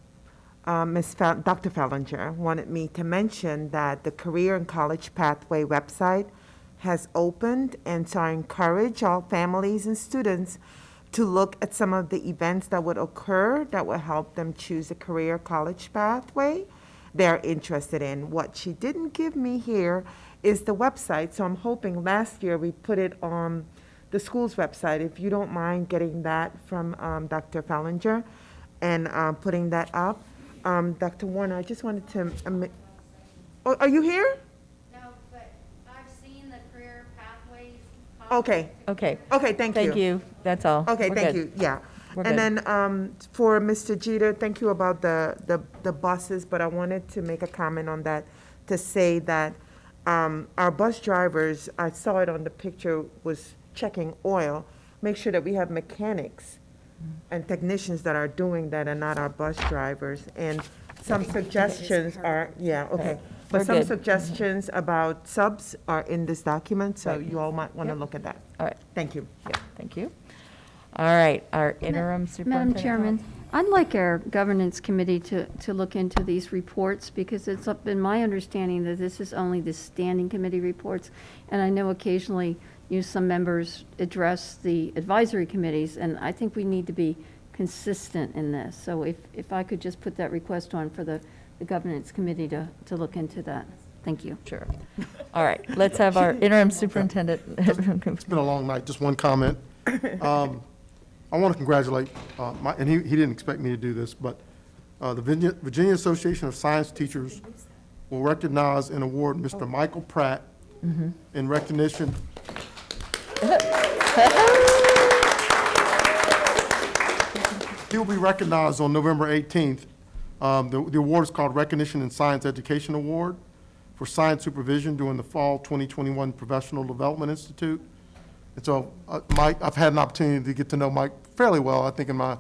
Fellinger wanted me to mention that the Career and College Pathway website has opened, and so I encourage all families and students to look at some of the events that would occur that would help them choose a career college pathway they're interested in. What she didn't give me here is the website, so I'm hoping last year we put it on the school's website. If you don't mind getting that from Dr. Fallinger and putting that up. Dr. Warner, I just wanted to, oh, are you here? No, but I've seen the career pathways. Okay. Okay. Okay, thank you. Thank you, that's all. Okay, We're thank good. you, yeah. We're And good. then for Mr. Jeter, thank you about the buses, but I wanted to make a comment on that to say that our bus drivers, I saw it on the picture, was checking oil. Make sure that we have mechanics and technicians that are doing that and not our bus drivers. And some suggestions are, yeah, okay. But We're some good. suggestions about subs are in this document, so you all might want to look at that. All right. Thank you. Yeah, thank you. All right, our interim superintendent. Madam Chairman, I'd like our governance committee to look into these reports, because it's been my understanding that this is only the standing committee reports, and I know occasionally some members address the advisory committees, and I think we need to be consistent in this. So if I could just put that request on for the governance committee to look into that. Thank you. Sure. All right, let's have our interim superintendent. It's been a long night, just one comment. I want to congratulate, and he didn't expect me to do this, but the Virginia Association of Science Teachers will recognize and award Mr. Michael Pratt in recognition. He'll be recognized on November 18th. The award is called Recognition in Science Education Award for Science Supervision during the Fall 2021 Professional Development Institute. And so, Mike, I've had an opportunity to get to know Mike fairly well, I think, in my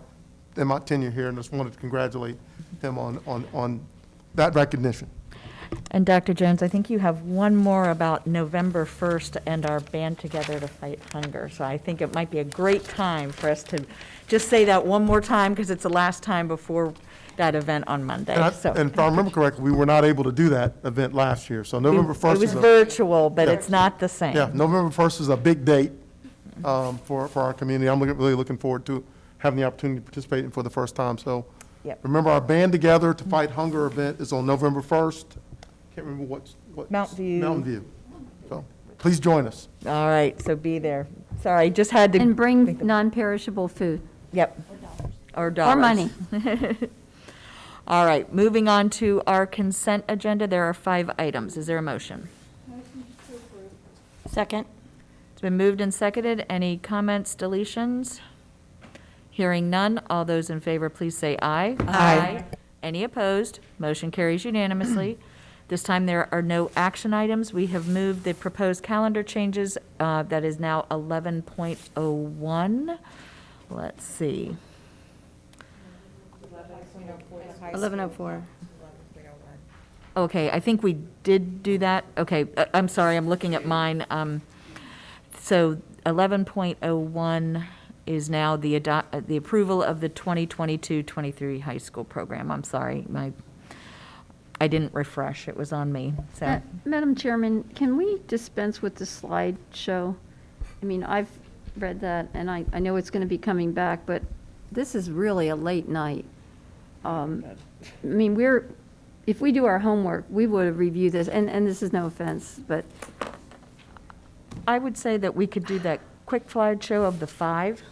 tenure here, and just wanted to congratulate him on that recognition. And Dr. Jones, I think you have one more about November 1st and our Band Together to Fight Hunger. So I think it might be a great time for us to just say that one more time, because it's the last time before that event on Monday. And if I remember correctly, we were not able to do that event last year, so November 1st It was is virtual, but it's not the same. Yeah, November 1st is a big date for our community. I'm really looking forward to having the opportunity to participate in for the first time. So Yep. remember, our Band Together to Fight Hunger event is on November 1st. Can't remember what. Mountain View. Mountain View. So please join us. All right, so be there. Sorry, just had to. And bring non-perishable food. Yep. Or dollars. Or money. All right, moving on to our consent agenda. There are 5 items. Is there a motion? Second. It's been moved and seconded. Any comments, deletions? Hearing none. All those in favor, please say aye. Aye. Any opposed? Motion carries unanimously. This time there are no action items. We have moved the proposed calendar changes. That is now 11.01. Let's see. 11:04. Okay, I think we did do that. Okay, I'm sorry, I'm looking at mine. So 11.01 is now the approval of the 2022-23 high school program. I'm sorry, I didn't refresh, it was on me, so. Madam Chairman, can we dispense with the slideshow? I mean, I've read that, and I know it's going to be coming back, but this is really a late night. I mean, if we do our homework, we would have reviewed this, and this is no offense, but. I would say that we could do that quick slideshow of the 5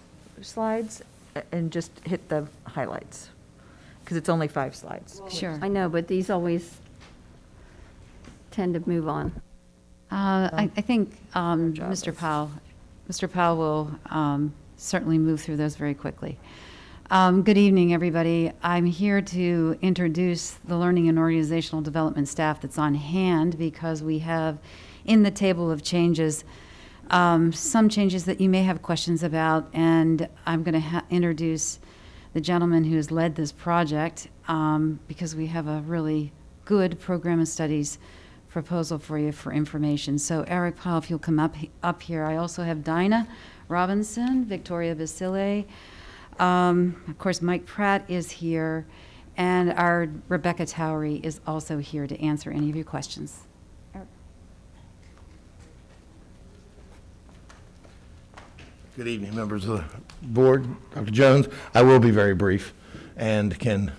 slides and just hit the highlights, because it's only 5 slides. Sure. I know, but these always tend to move on. I think Mr. Powell will certainly move through those very quickly. Good evening, everybody. I'm here to introduce the learning and organizational development staff that's on hand, because we have in the table of changes some changes that you may have questions about, and I'm going to introduce the gentleman who has led this project, because we have a really good program of studies proposal for you for information. So Eric Powell, if you'll come up here. I also have Dinah Robinson, Victoria Basile. Of course, Mike Pratt is here, and our Rebecca Towery is also here to answer any of your questions. Good evening, members of the board. Dr. Jones, I will be very brief and can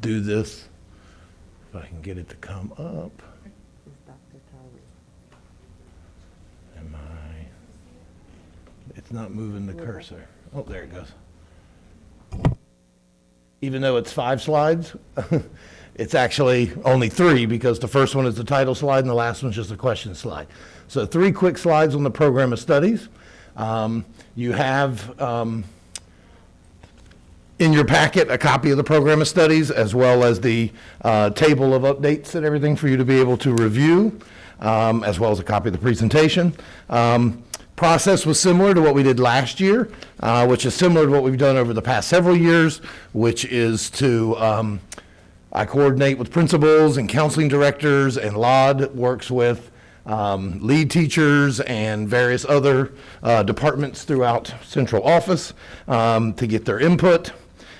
do this if I can get it to come up. It's not moving the cursor. Oh, there it goes. Even though it's 5 slides, it's actually only 3 because the first one is the title slide and the last one's just a question slide. So 3 quick slides on the program of studies. You have in your packet a copy of the program of studies as well as the table of updates and everything for you to be able to review, as well as a copy of the presentation. Process was similar to what we did last year, which is similar to what we've done over the past several years, which is to I coordinate with principals and counseling directors, and LAUD works with lead teachers and various other departments throughout central office to get their input.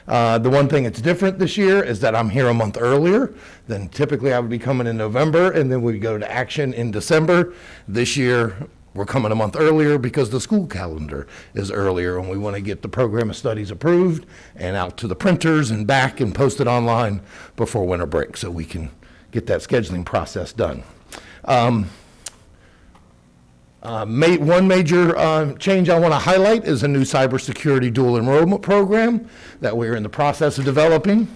The one thing that's different this year is that I'm here a month earlier than typically I would be coming in November, and then we go to action in December. This year, we're coming a month earlier because the school calendar is earlier, and we want to get the program of studies approved and out to the printers and back and posted online before winter break so we can get that scheduling process done. One major change I want to highlight is a new cybersecurity dual enrollment program that we're in the process of developing.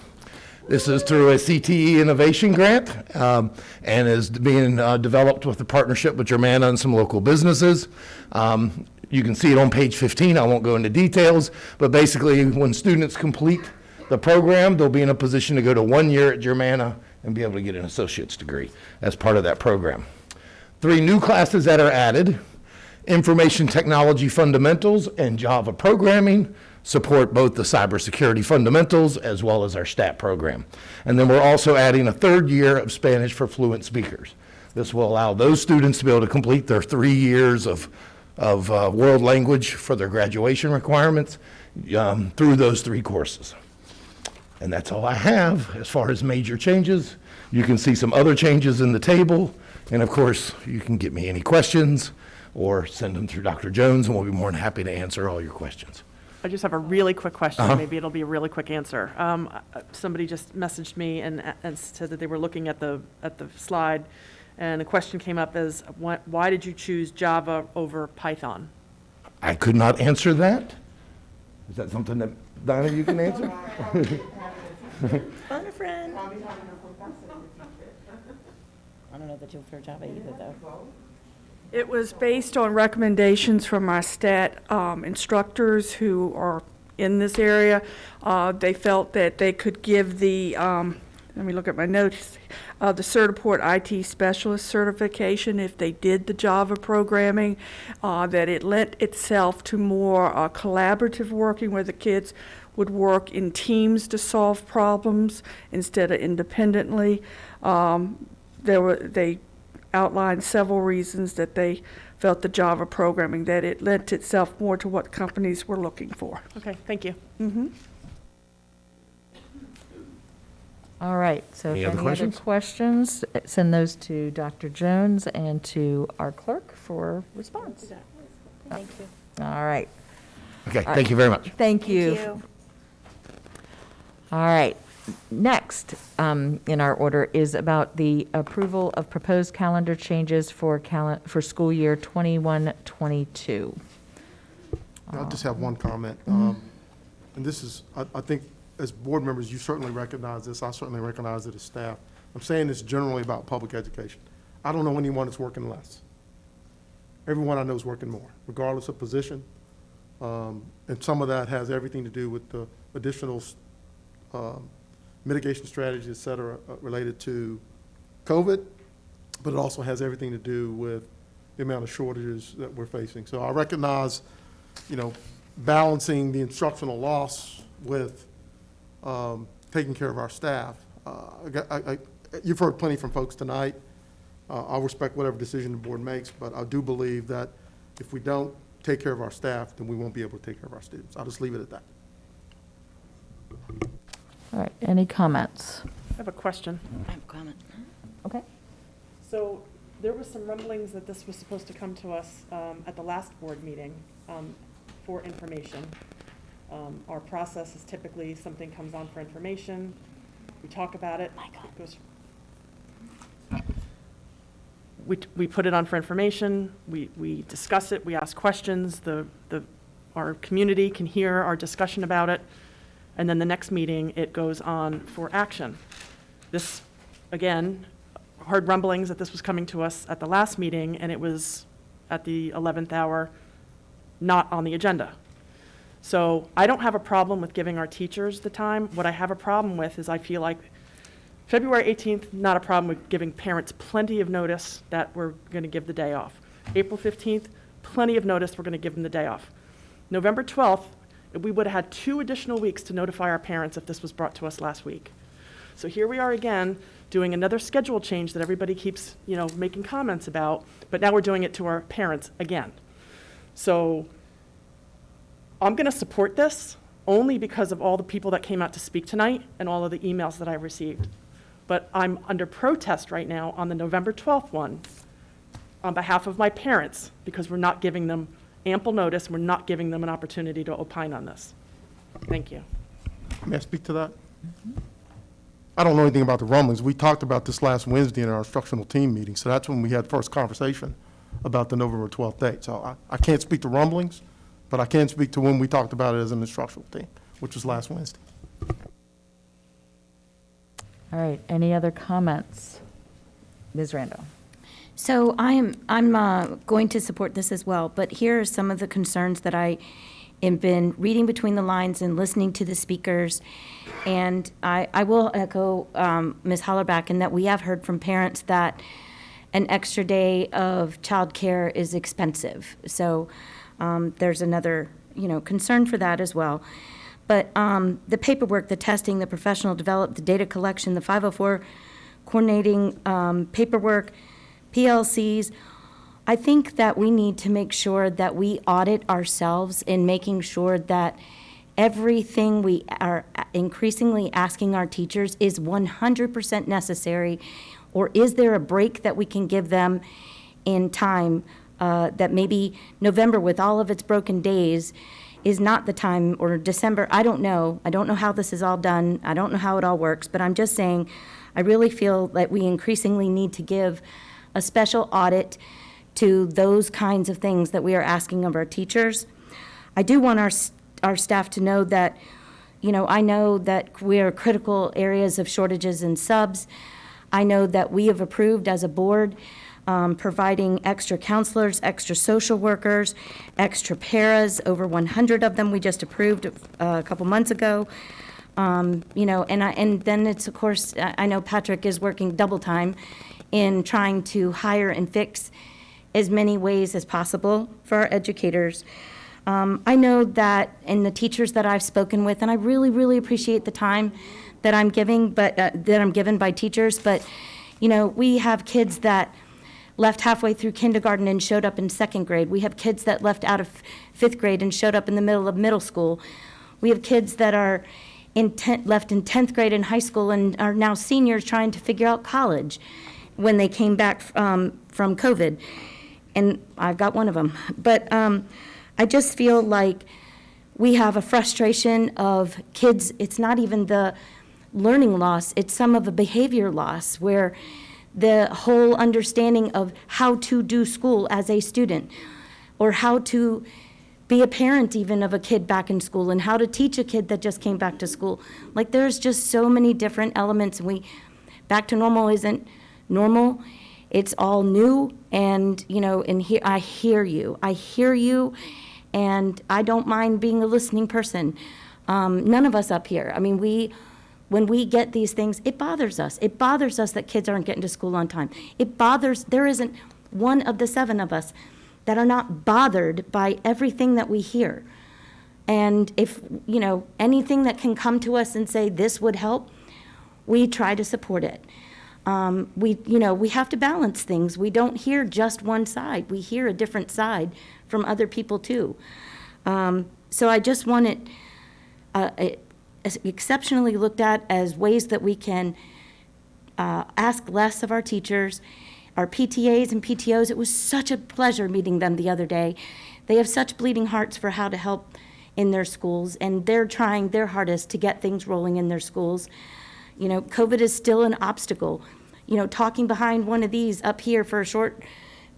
This is through a CTE Innovation Grant and is being developed with a partnership with Germanna and some local businesses. You can see it on page 15. I won't go into details, but basically when students complete the program, they'll be in a position to go to 1 year at Germanna and be able to get an associate's degree as part of that program. 3 new classes that are added: Information Technology Fundamentals and Java Programming, support both the cybersecurity fundamentals as well as our STAT program. And then we're also adding a 3rd year of Spanish for fluent speakers. This will allow those students to be able to complete their 3 years of world language for their graduation requirements through those 3 courses. And that's all I have as far as major changes. You can see some other changes in the table. And of course, you can get me any questions or send them through Dr. Jones, and we'll be more than happy to answer all your questions. I just have a really quick question. Uh-huh. Maybe it'll be a really quick answer. Somebody just messaged me and said that they were looking at the slide, and the question came up as, why did you choose Java over Python? I could not answer that. Is that something that, Donna, you can answer? Phone a friend. I don't know that you'll for Java either, though. It was based on recommendations from our STAT instructors who are in this area. They felt that they could give the, let me look at my notes, the Certiport IT Specialist certification if they did the Java programming, that it lent itself to more collaborative working where the kids would work in teams to solve problems instead of independently. They outlined several reasons that they felt the Java programming, that it lent itself more to what companies were looking for. Okay, thank you. Mm-hmm. All right, so if Any other any other questions, send those to Dr. Jones and to our clerk for response. Thank you. All right. Okay, All right. thank you very much. Thank you. All right. Next in our order is about the approval of proposed calendar changes for school year 21-22. I'll just have one comment. And this is, I think, as board members, you certainly recognize this. I certainly recognize it as staff. I'm saying this generally about public education. I don't know anyone that's working less. Everyone I know is working more, regardless of position. And some of that has everything to do with the additional mitigation strategies, et cetera, related to COVID, but it also has everything to do with the amount of shortages that we're facing. So I recognize, balancing the instructional loss with taking care of our staff. You've heard plenty from folks tonight. I'll respect whatever decision the board makes, but I do believe that if we don't take care of our staff, then we won't be able to take care of our students. I'll just leave it at that. All right, any comments? I have a question. I have a comment. Okay. So There was some rumblings that this was supposed to come to us at the last board meeting for information. Our process is typically something comes on for information, we talk about it. It goes- We put it on for information, we discuss it, we ask questions, our community can hear our discussion about it, and then the next meeting, it goes on for action. This, again, heard rumblings that this was coming to us at the last meeting, and it was at the 11th hour, not on the agenda. So I don't have a problem with giving our teachers the time. What I have a problem with is I feel like February 18th, not a problem with giving parents plenty of notice that we're going to give the day off. April 15th, plenty of notice we're going to give them the day off. November 12th, we would have had 2 additional weeks to notify our parents if this was brought to us last week. So here we are again, doing another schedule change that everybody keeps, making comments about, but now we're doing it to our parents again. So I'm going to support this only because of all the people that came out to speak tonight and all of the emails that I received. But I'm under protest right now on the November 12th one on behalf of my parents because we're not giving them ample notice. We're not giving them an opportunity to opine on this. Thank you. May I speak to that? I don't know anything about the rumblings. We talked about this last Wednesday in our instructional team meeting, so that's when we had the first conversation about the November 12th date. So I can't speak to rumblings, but I can speak to when we talked about it as an instructional team, which was last Wednesday. All right, any other comments? Ms. Randall? So I'm going to support this as well, but here are some of the concerns that I have been reading between the lines and listening to the speakers. And I will echo Ms. Hollerback in that we have heard from parents that an extra day of childcare is expensive. So there's another, concern for that as well. But the paperwork, the testing, the professional development, the data collection, the 504 coordinating paperwork, PLCs, I think that we need to make sure that we audit ourselves in making sure that everything we are increasingly asking our teachers is 100% necessary, or is there a break that we can give them in time that maybe November with all of its broken days is not the time, or December, I don't know. I don't know how this is all done. I don't know how it all works, but I'm just saying, I really feel that we increasingly need to give a special audit to those kinds of things that we are asking of our teachers. I do want our staff to know that, I know that we are critical areas of shortages in subs. I know that we have approved as a board providing extra counselors, extra social workers, extra paras, over 100 of them we just approved a couple months ago. And then it's, of course, I know Patrick is working double time in trying to hire and fix as many ways as possible for our educators. I know that in the teachers that I've spoken with, and I really, really appreciate the time that I'm giving, but that I'm given by teachers, but we have kids that left halfway through kindergarten and showed up in 2nd grade. We have kids that left out of 5th grade and showed up in the middle of middle school. We have kids that are left in 10th grade in high school and are now seniors trying to figure out college when they came back from COVID. And I've got one of them. But I just feel like we have a frustration of kids. It's not even the learning loss, it's some of the behavior loss, where the whole understanding of how to do school as a student, or how to be a parent even of a kid back in school, and how to teach a kid that just came back to school. Like, there's just so many different elements. Back to normal isn't normal. It's all new, and here I hear you, and I don't mind being a listening person. None of us up here. I mean, when we get these things, it bothers us. It bothers us that kids aren't getting to school on time. There isn't one of the 7 of us that are not bothered by everything that we hear. And if, anything that can come to us and say this would help, we try to support it. We have to balance things. We don't hear just one side. We hear a different side from other people too. So I just want it exceptionally looked at as ways that we can ask less of our teachers, our PTAs and PTOs. It was such a pleasure meeting them the other day. They have such bleeding hearts for how to help in their schools, and they're trying their hardest to get things rolling in their schools. You know, COVID is still an obstacle. You know, talking behind one of these up here for short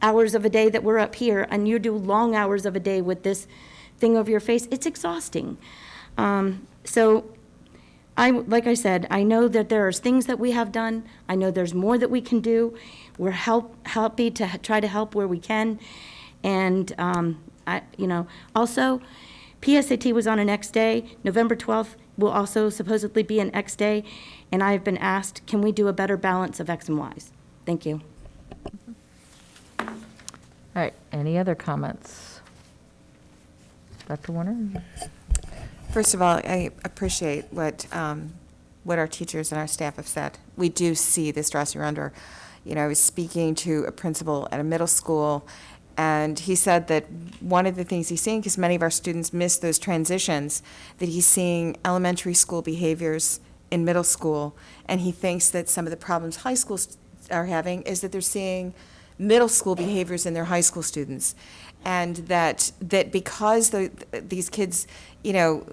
hours of a day that we're up here, and you do long hours of a day with this thing over your face, it's exhausting. So like I said, I know that there are things that we have done. I know there's more that we can do. We're happy to try to help where we can. And, also, PSAT was on an X day. November 12th will also supposedly be an X day. And I have been asked, can we do a better balance of X and Ys? Thank you. All right, any other comments? Dr. Warner? First of all, I appreciate what our teachers and our staff have said. We do see the stress you're under. You know, I was speaking to a principal at a middle school, and he said that one of the things he's seeing, because many of our students miss those transitions, that he's seeing elementary school behaviors in middle school, and he thinks that some of the problems high schools are having is that they're seeing middle school behaviors in their high school students, and that because these kids, you know,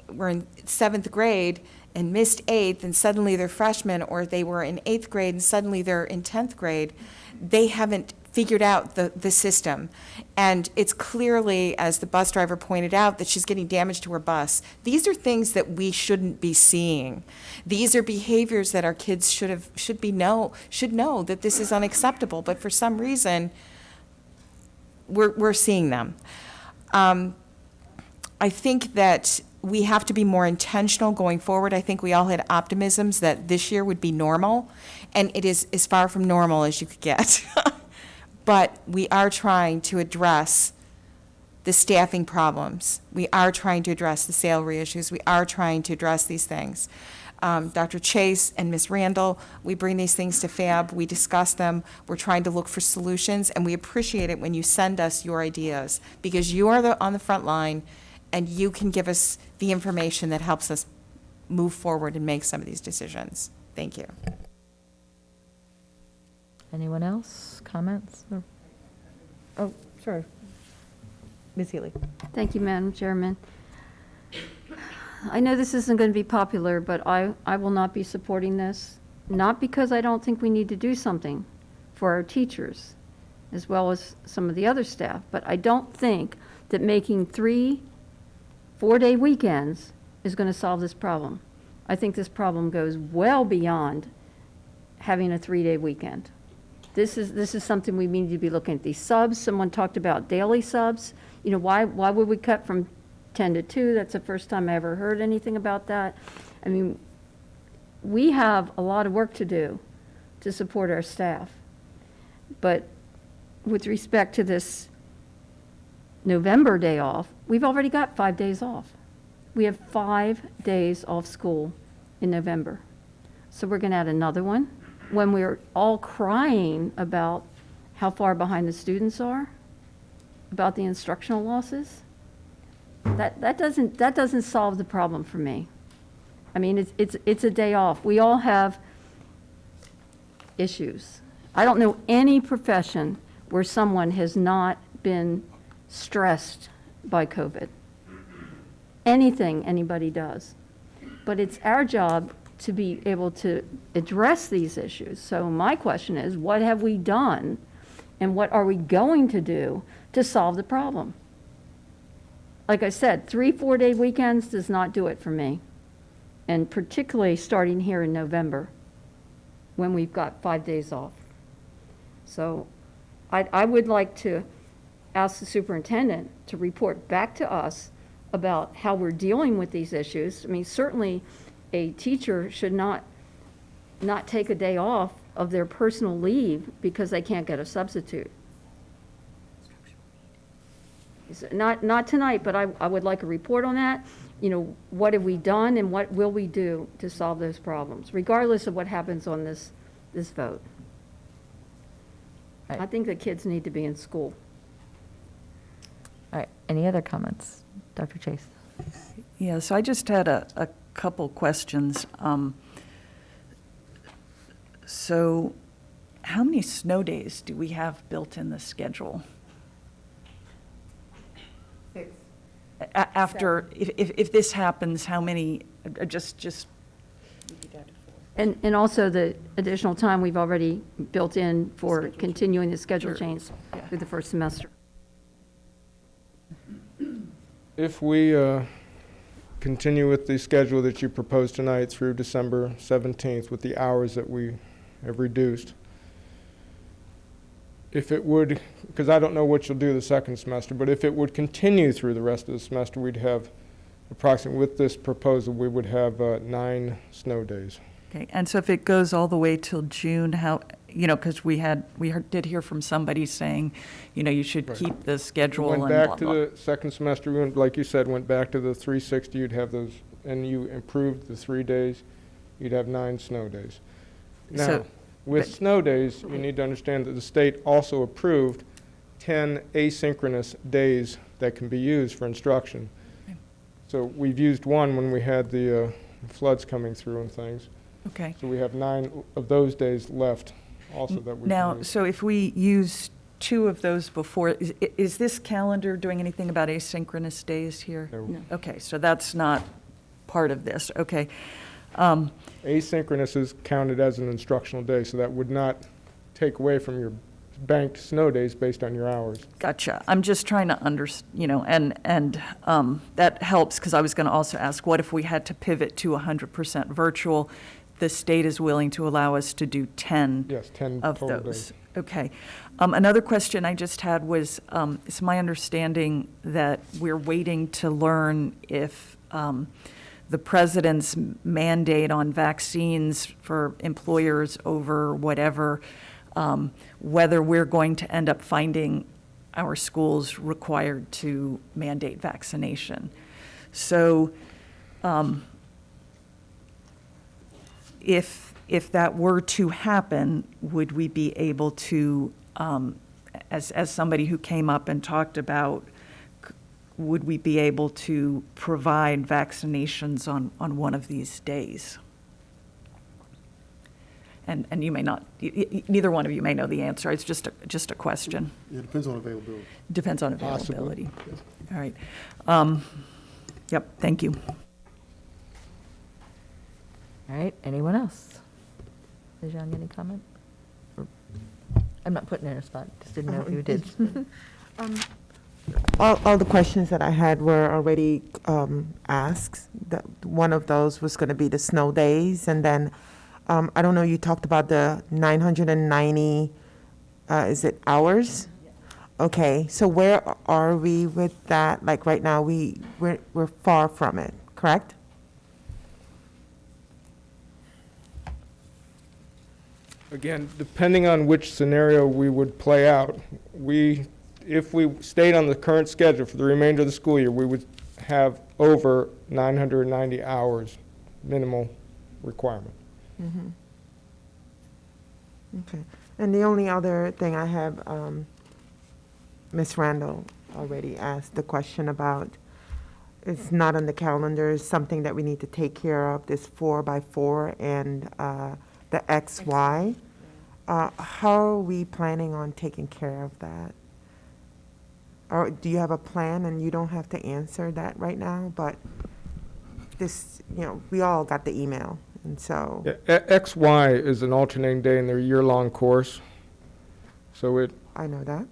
were in 7th grade and missed 8th, and suddenly they're freshmen, or they were in 8th grade and suddenly they're in 10th grade, they haven't figured out the system. And it's clearly, as the bus driver pointed out, that she's getting damage to her bus. These are things that we shouldn't be seeing. These are behaviors that our kids should know that this is unacceptable, but for some reason, we're seeing them. I think that we have to be more intentional going forward. I think we all had optimisms that this year would be normal, and it is as far from normal as you could get. But we are trying to address the staffing problems. We are trying to address the salary issues. We are trying to address these things. Dr. Chase and Ms. Randall, we bring these things to FAB, we discuss them, we're trying to look for solutions, and we appreciate it when you send us your ideas, because you are on the front line, and you can give us the information that helps us move forward and make some of these decisions. Thank you. Anyone else? Comments? Oh, sorry. Ms. Healy. Thank you, Madam Chairman. I know this isn't going to be popular, but I will not be supporting this, not because I don't think we need to do something for our teachers, as well as some of the other staff, but I don't think that making 3 4-day weekends is going to solve this problem. I think this problem goes well beyond having a 3-day weekend. This is something we need to be looking at. These subs, someone talked about daily subs. You know, why would we cut from 10 to 2? That's the first time I ever heard anything about that. I mean, we have a lot of work to do to support our staff. But with respect to this November day off, we've already got 5 days off. We have 5 days off school in November. So we're going to add another one when we're all crying about how far behind the students are, about the instructional losses. That doesn't solve the problem for me. I mean, it's a day off. We all have issues. I don't know any profession where someone has not been stressed by COVID. Anything anybody does. But it's our job to be able to address these issues. So my question is, what have we done and what are we going to do to solve the problem? Like I said, 3 4-day weekends does not do it for me. And particularly starting here in November when we've got 5 days off. So I would like to ask the superintendent to report back to us about how we're dealing with these issues. I mean, certainly a teacher should not take a day off of their personal leave because they can't get a substitute. Not tonight, but I would like a report on that. You know, what have we done and what will we do to solve those problems, regardless of what happens on this vote. Right. I think the kids need to be in school. All right, any other comments? Dr. Chase? Yeah, so I just had a couple questions. So how many snow days do we have built in the schedule? 6. After, if this happens, how many, just. And also the additional time we've already built in for continuing the schedule change through the first semester. If we continue with the schedule that you proposed tonight through December 17th with the hours that we have reduced, if it would, because I don't know what you'll do the second semester, but if it would continue through the rest of the semester, we'd have approximately, with this proposal, we would have 9 snow days. Okay, and so if it goes all the way till June, how, because we did hear from somebody saying, you should keep the schedule and Went blah, back to blah. the second semester, we went, like you said, went back to the 360, you'd have those, and you improved the 3 days, you'd have 9 snow days. Now, So- with snow days, you need to understand that the state also approved 10 asynchronous days that can be used for instruction. So we've used one when we had the floods coming through and things. Okay. So we have 9 of those days left also that we Now, can use. so if we use 2 of those before, is this calendar doing anything about asynchronous days here? No. Okay, so that's not part of this, okay. Asynchronous is counted as an instructional day, so that would not take away from your banked snow days based on your hours. Gotcha. I'm just trying to and that helps, because I was going to also ask, what if we had to pivot to 100% virtual? The state is willing to allow us to do 10 Yes, 10 of total those. days. Okay. Another question I just had was, it's my understanding that we're waiting to learn if the president's mandate on vaccines for employers over whatever, whether we're going to end up finding our schools required to mandate vaccination. So if that were to happen, would we be able to, as somebody who came up and talked about, would we be able to provide vaccinations on one of these days? And you may not, neither one of you may know the answer. It's just a question. It depends on availability. Depends on Possibly. availability. All right. Yep, thank you. All right, anyone else? Dejan, any comment? I'm not putting you on a spot, just didn't know if you did. All the questions that I had were already asked. One of those was going to be the snow days, and then I don't know, you talked about the 990, is it hours? Okay, so where are we with that? Like right now, we're far from it, correct? Again, depending on which scenario we would play out, if we stayed on the current schedule for the remainder of the school year, we would have over 990 hours minimal requirement. Mm-hmm. Okay, and the only other thing I have, Ms. Randall already asked the question about, it's not on the calendar, it's something that we need to take care of, this 4x4 and the XY. How are we planning on taking care of that? Or do you have a plan? And you don't have to answer that right now, but this, we all got the email, and so. XY is an alternating day in their year-long course. So I know that.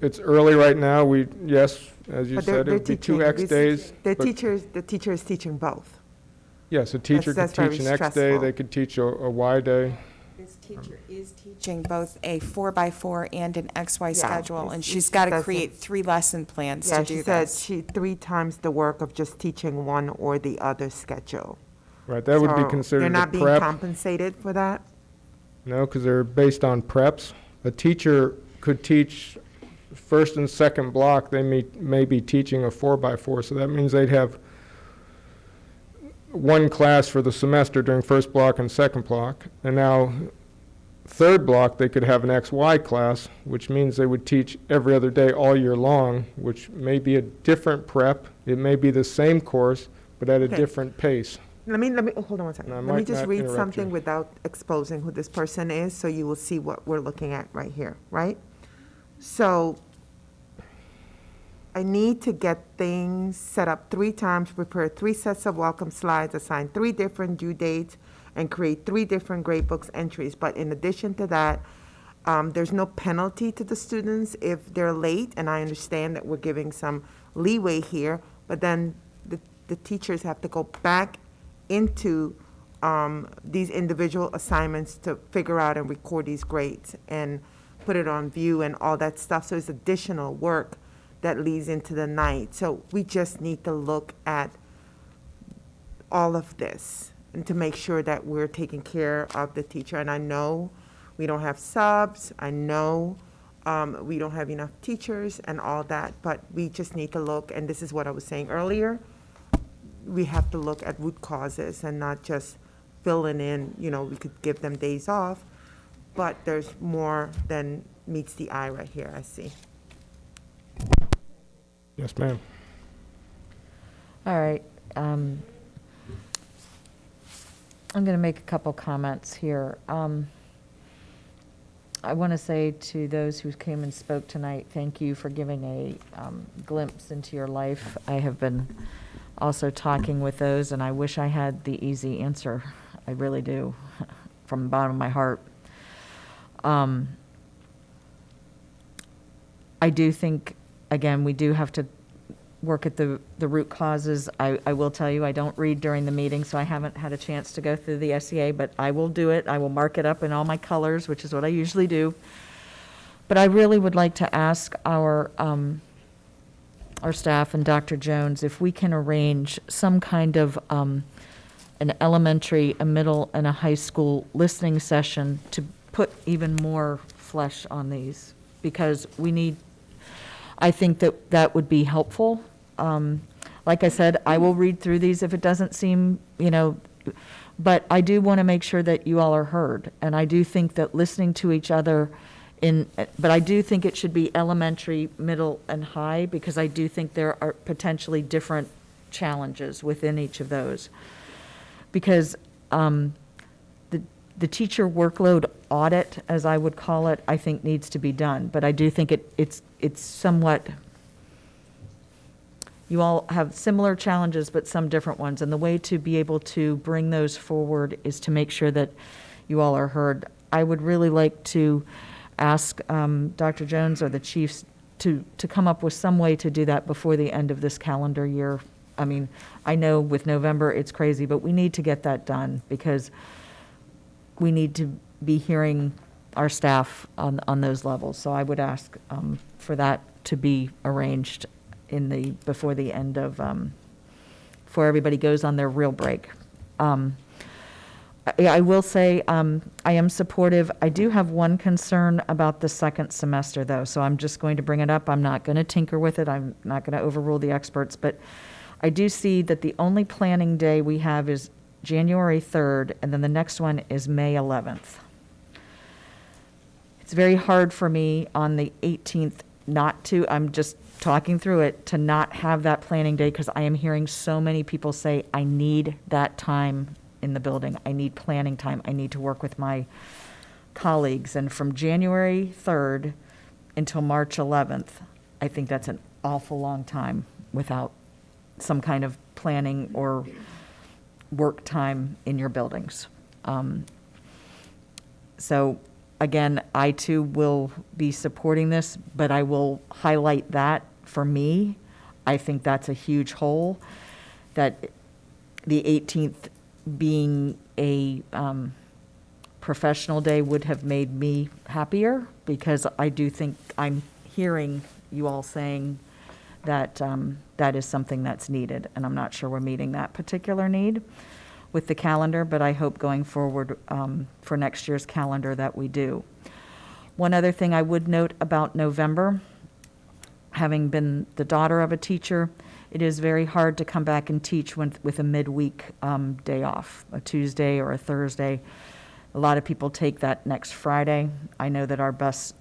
It's early right now. Yes, as you But said, it would be 2 X days. The but- teacher is teaching both. Yes, a teacher could That's very teach an X day, stressful. they could teach a Y day. This teacher is teaching both a 4x4 and an XY Yeah, schedule, and it's- she's it's- got to that's create 3 lesson plans Yeah, to she do said this. 3 times the work of just teaching one or the other schedule. Right, that would be So considered They're a not being prep. compensated for that? No, because they're based on preps. A teacher could teach first and second block, they may be teaching a 4x4, so that means they'd have one class for the semester during first block and second block. And now, third block, they could have an XY class, which means they would teach every other day all year long, which may be a different prep. It may be the same course, but at a Okay. different pace. Let me, hold on one second. And I Let me might just not read interrupt something you. without exposing who this person is, so you will see what we're looking at right here, right? So I need to get things set up 3 times, prepare 3 sets of welcome slides, assign 3 different due dates, and create 3 different gradebooks entries. But in addition to that, there's no penalty to the students if they're late, and I understand that we're giving some leeway here, but then the teachers have to go back into these individual assignments to figure out and record these grades and put it on view and all that stuff. So it's additional work that leads into the night. So we just need to look at all of this and to make sure that we're taking care of the teacher. And I know we don't have subs. I know we don't have enough teachers and all that, but we just need to look, and this is what I was saying earlier, we have to look at root causes and not just filling in, we could give them days off, but there's more than meets the eye right here, I see. Yes, ma'am. All right. I'm going to make a couple comments here. I want to say to those who came and spoke tonight, thank you for giving a glimpse into your life. I have been also talking with those, and I wish I had the easy answer. I really do, from the bottom of my heart. I do think, again, we do have to work at the root causes. I will tell you, I don't read during the meeting, so I haven't had a chance to go through the SEA, but I will do it. I will mark it up in all my colors, which is what I usually do. But I really would like to ask our staff and Dr. Jones if we can arrange some kind of an elementary, a middle, and a high school listening session to put even more flesh on these, because I think that would be helpful. Like I said, I will read through these if it doesn't seem, but I do want to make sure that you all are heard. And I do think that listening to each other but I do think it should be elementary, middle, and high, because I do think there are potentially different challenges within each of those. Because the teacher workload audit, as I would call it, I think needs to be done. But I do think it's somewhat, you all have similar challenges, but some different ones. And the way to be able to bring those forward is to make sure that you all are heard. I would really like to ask Dr. Jones or the chiefs to come up with some way to do that before the end of this calendar year. I mean, I know with November it's crazy, but we need to get that done, because we need to be hearing our staff on those levels. So I would ask for that to be arranged before the end of, before everybody goes on their real break. I will say I am supportive. I do have one concern about the second semester, though, so I'm just going to bring it up. I'm not going to tinker with it. I'm not going to overrule the experts, but I do see that the only planning day we have is January 3rd, and then the next one is May 11th. It's very hard for me on the 18th not to, I'm just talking through it, to not have that planning day, because I am hearing so many people say, I need that time in the building. I need planning time. I need to work with my colleagues. And from January 3rd until March 11th, I think that's an awful long time without some kind of planning or work time in your buildings. So again, I too will be supporting this, but I will highlight that for me, I think that's a huge hole, that the 18th being a professional day would have made me happier, because I do think I'm hearing you all saying that that is something that's needed, and I'm not sure we're meeting that particular need with the calendar, but I hope going forward for next year's calendar that we do. One other thing I would note about November, having been the daughter of a teacher, it is very hard to come back and teach with a midweek day off, a Tuesday or a Thursday. A lot of people take that next Friday. I know that our bus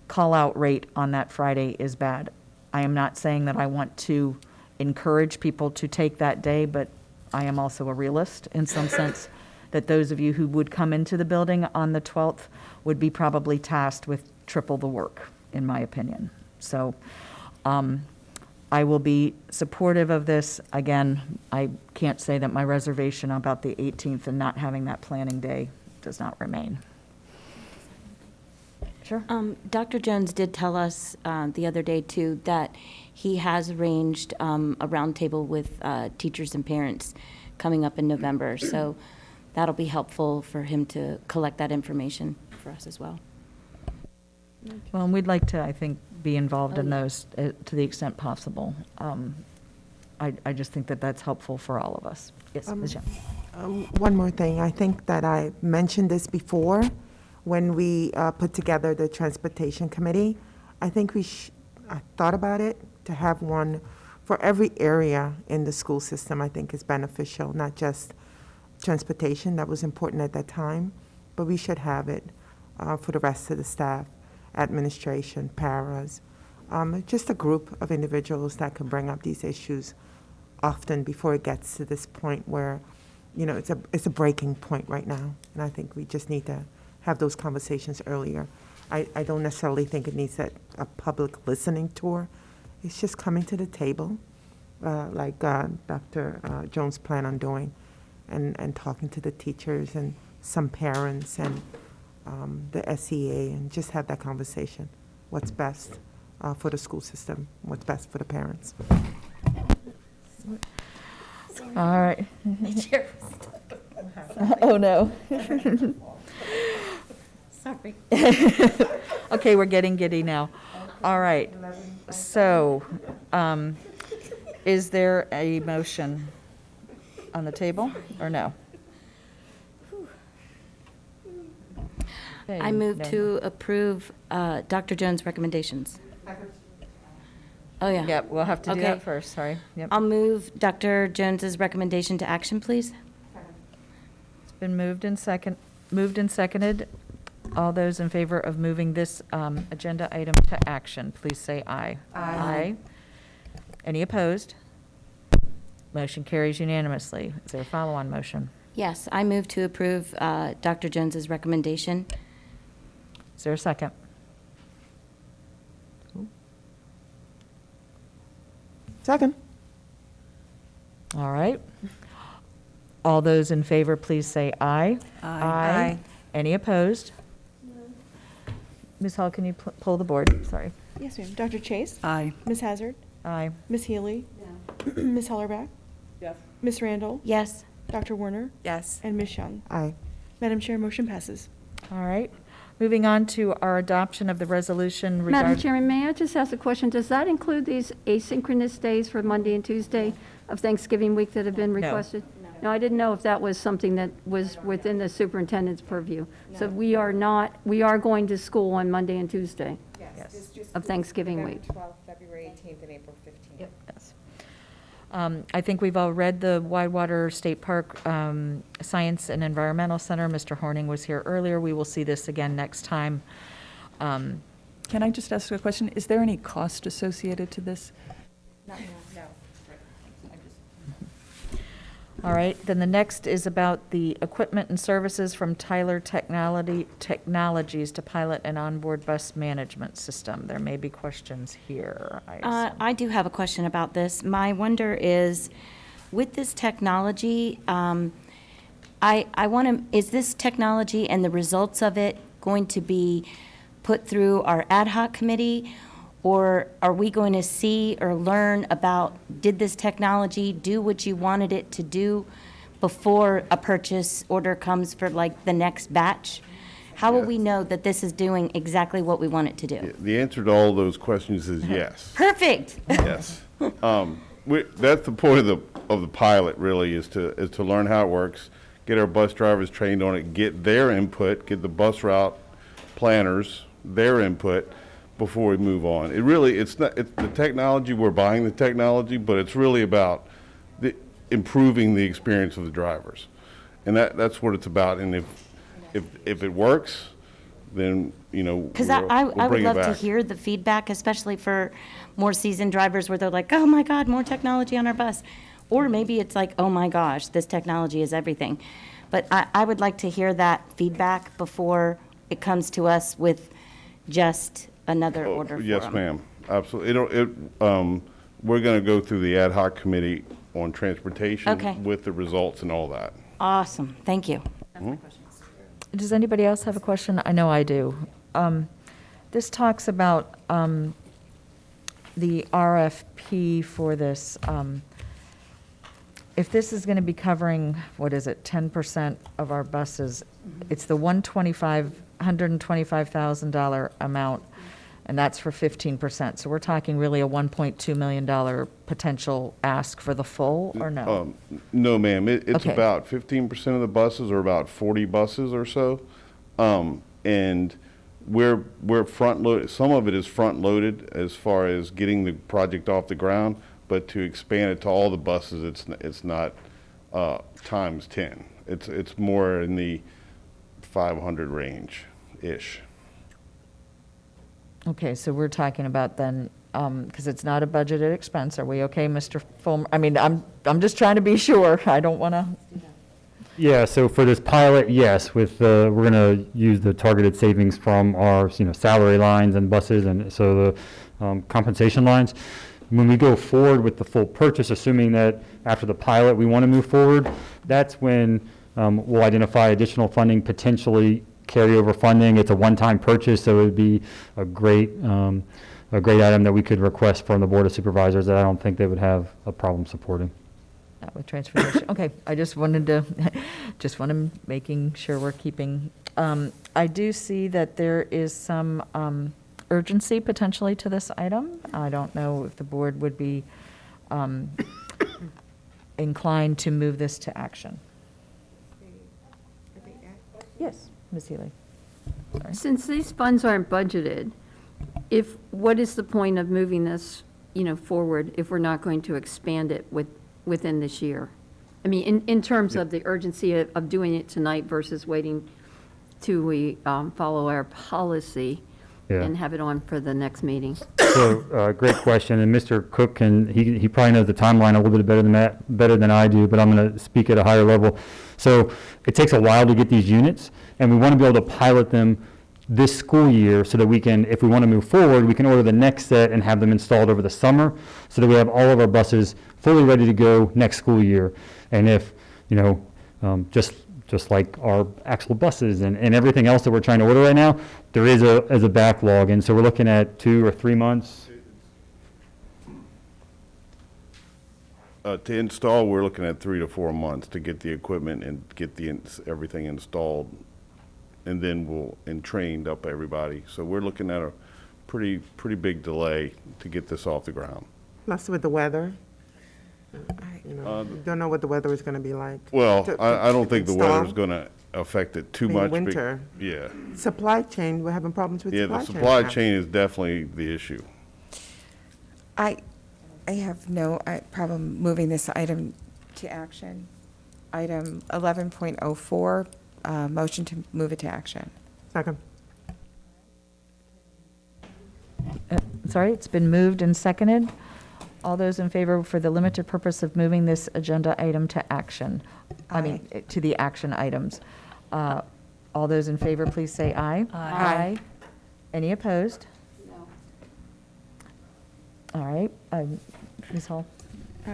call-out rate on that Friday is bad. I am not saying that I want to encourage people to take that day, but I am also a realist in some sense, that those of you who would come into the building on the 12th would be probably tasked with triple the work, in my opinion. So I will be supportive of this. Again, I can't say that my reservation about the 18th and not having that planning day does not remain. Sure. Dr. Jones did tell us the other day, too, that he has arranged a roundtable with teachers and parents coming up in November. So that'll be helpful for him to collect that information for us as well. Well, and we'd like to, I think, be involved in those to the extent possible. I just think that that's helpful for all of us. Yes, Ms. Young. One more thing. I think that I mentioned this before when we put together the Transportation Committee. I think I thought about it to have one for every area in the school system. I think is beneficial, not just transportation. That was important at that time, but we should have it for the rest of the staff, administration, paras, just a group of individuals that can bring up these issues often before it gets to this point where, you know, it's a breaking point right now. And I think we just need to have those conversations earlier. I don't necessarily think it needs a public listening tour. It's just coming to the table, like Dr. Jones planned on doing, and talking to the teachers and some parents and the SEA, and just have that conversation. What's best for the school system? What's best for the parents? All right. Oh, no. Sorry. Okay, we're getting giddy now. All right. So, is there a motion on the table or no? I move to approve Dr. Jones' recommendations. Oh, yeah. Yep, we'll have to do Okay. that first, sorry. Yep. I'll move Dr. Jones's recommendation to action, please. It's been moved and seconded. All those in favor of moving this agenda item to action, please say aye. Aye. Any opposed? Motion carries unanimously. Is there a follow-on motion? Yes, I move to approve Dr. Jones's recommendation. Is there a second? Second. All right. All those in favor, please say aye. Aye. Any opposed? Ms. Hall, can you pull the board? Sorry. Yes, ma'am. Dr. Chase? Aye. Ms. Hazard? Aye. Ms. Healy? Ms. Hellerback? Yes. Ms. Randall? Yes. Dr. Warner? Yes. And Ms. Young? Aye. Madam Chair, motion passes. All right. Moving on to our adoption of the resolution Madam regarding. Chairman, may I just ask a question? Does that include these asynchronous days for Monday and Tuesday of Thanksgiving week that have been requested? No, I didn't know if that was something that was within the superintendent's purview. So we are going to school on Monday and Tuesday of Thanksgiving week. 12th, February 18th, and April 15th. Yes. I think we've all read the Whitewater State Park Science and Environmental Center. Mr. Horning was here earlier. We will see this again next time. Can I just ask a question? Is there any cost associated to this? No. All right, then the next is about the equipment and services from Tyler Technologies to pilot an onboard bus management system. There may be questions here. I do have a question about this. My wonder is, with this technology, is this technology and the results of it going to be put through our ad hoc committee? Or are we going to see or learn about, did this technology do what you wanted it to do before a purchase order comes for like the next batch? How will we know that this is doing exactly what we want it to do? The answer to all those questions is yes. Perfect. Yes. That's the point of the pilot, really, is to learn how it works, get our bus drivers trained on it, get their input, get the bus route planners, their input, before we move on. It's the technology, we're buying the technology, but it's really about improving the experience of the drivers. And that's what it's about. And if it works, then, you know, Because we'll I bring would it love to back. hear the feedback, especially for more seasoned drivers where they're like, oh my God, more technology on our bus. Or maybe it's like, oh my gosh, this technology is everything. But I would like to hear that feedback before it comes to us with just another order for Yes, them. ma'am, absolutely. We're going to go through the ad hoc committee on transportation Okay. with the results and all that. Awesome, thank you. Does anybody else have a question? I know I do. This talks about the RFP for this. If this is going to be covering, what is it, 10% of our buses, it's the $125,000 amount, and that's for 15%. So we're talking really a $1.2 million potential ask for the full, or no? No, ma'am. It's Okay. about 15% of the buses, or about 40 buses or so. And we're front loaded. Some of it is front loaded as far as getting the project off the ground, but to expand it to all the buses, it's not times 10. It's more in the 500 range-ish. Okay, so we're talking about then, because it's not a budgeted expense, are we okay, Mr. Fulmer? I mean, I'm just trying to be sure, I don't want to. Yeah, so for this pilot, yes, with we're going to use the targeted savings from our, salary lines and buses, and so the compensation lines. When we go forward with the full purchase, assuming that after the pilot we want to move forward, that's when we'll identify additional funding, potentially carryover funding. It's a one-time purchase, so it would be a great item that we could request from the Board of Supervisors that I don't think they would have a problem supporting. Not with transportation, okay, I just wanted to, making sure we're keeping, I do see that there is some urgency potentially to this item. I don't know if the board would be inclined to move this to action. Yes, Ms. Healy. Sorry. Since these funds aren't budgeted, what is the point of moving this, forward if we're not going to expand it within this year? I mean, in terms of the urgency of doing it tonight versus waiting till we follow our policy Yeah. and have it on for the next meeting. So, great question, and Mr. Cook he probably knows the timeline a little bit better than I do, but I'm going to speak at a higher level. So it takes a while to get these units, and we want to be able to pilot them this school year so that we can, if we want to move forward, we can order the next set and have them installed over the summer so that we have all of our buses fully ready to go next school year. And if, just like our actual buses and everything else that we're trying to order right now, there is a backlog, and so we're looking at 2 or 3 months. To install, we're looking at 3 to 4 months to get the equipment and get everything installed, and then and trained up everybody. So we're looking at a pretty big delay to get this off the ground. Plus with the weather. Don't know what the weather is going to be like. Well, to I don't think the install. weather's going to affect it too much. Winter. Yeah. Supply chain, we're having problems with Yeah, supply the chain. supply chain is definitely the issue. I have no problem moving this item to action. Item 11.04, motion to move it to action. Second. Sorry, it's been moved and seconded. All those in favor for the limited purpose of moving this agenda item to action, to the action items. All those in favor, please say aye. Aye. Any opposed? No. All right, Ms. Hall?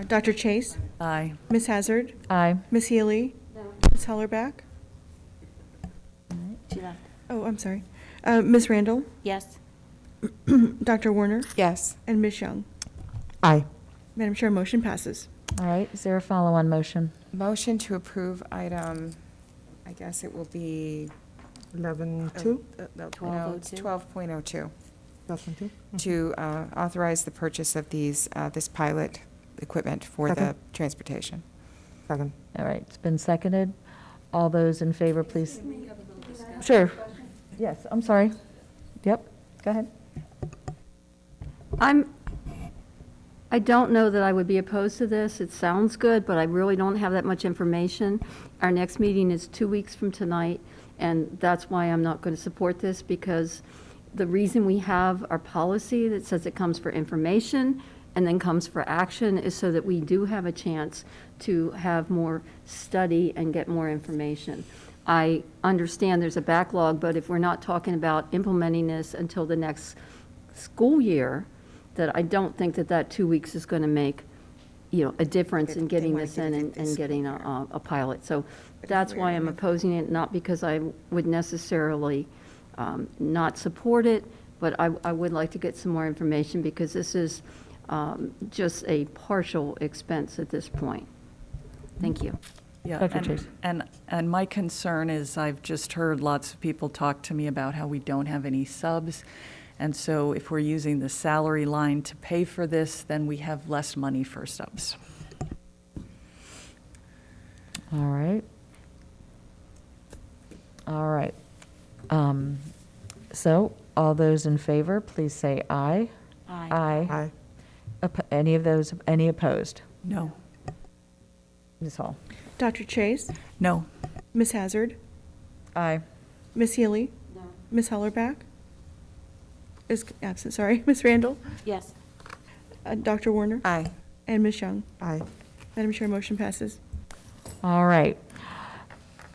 Dr. Chase? Aye. Ms. Hazard? Aye. Ms. Healy? No. Ms. Hellerback? She left. Oh, I'm sorry. Ms. Randall? Yes. Dr. Warner? Yes. And Ms. Young? Aye. Madam Chair, motion passes. All right, is there a follow-on motion? Motion to approve item, I guess it will be 11.2? 12.02. 12.2? To authorize the purchase of this pilot equipment for the Second. transportation. Second. All right, it's been seconded. All those in favor, please. Sure. Yes, I'm sorry. Yep, go ahead. I don't know that I would be opposed to this. It sounds good, but I really don't have that much information. Our next meeting is 2 weeks from tonight, and that's why I'm not going to support this, because the reason we have our policy that says it comes for information and then comes for action, is so that we do have a chance to have more study and get more information. I understand there's a backlog, but if we're not talking about implementing this until the next school year, that I don't think that that 2 weeks is going to make, a difference in getting this in and getting a pilot. So that's why I'm opposing it, not because I would necessarily not support it, but I would like to get some more information, because this is just a partial expense at this point. Thank you. Yeah, Dr. Chase. and my concern is I've just heard lots of people talk to me about how we don't have any subs. And so if we're using the salary line to pay for this, then we have less money for subs. All right. All right. So all those in favor, please say aye. Aye. Aye. Any opposed? No. Ms. Hall? Dr. Chase? No. Ms. Hazard? Aye. Ms. Healy? No. Ms. Hellerback? Is absent, sorry. Ms. Randall? Yes. Dr. Warner? Aye. And Ms. Young? Aye. Madam Chair, motion passes. All right.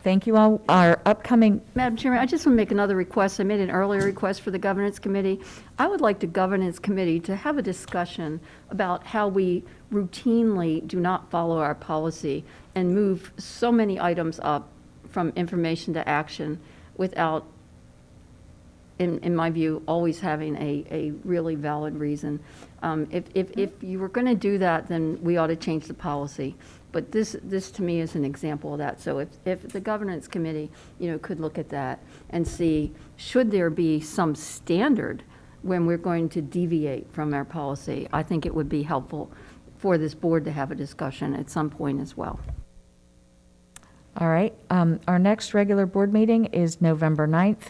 Thank you all. Our upcoming, Madam Chairman, I just want to make another request. I made an earlier request for the Governance Committee. I would like the Governance Committee to have a discussion about how we routinely do not follow our policy and move so many items up from information to action without, in my view, always having a really valid reason. If you were going to do that, then we ought to change the policy. But this to me is an example of that. So if the Governance Committee, could look at that and see, should there be some standard when we're going to deviate from our policy, I think it would be helpful for this board to have a discussion at some point as well. all right. Our next regular board meeting is November 9th.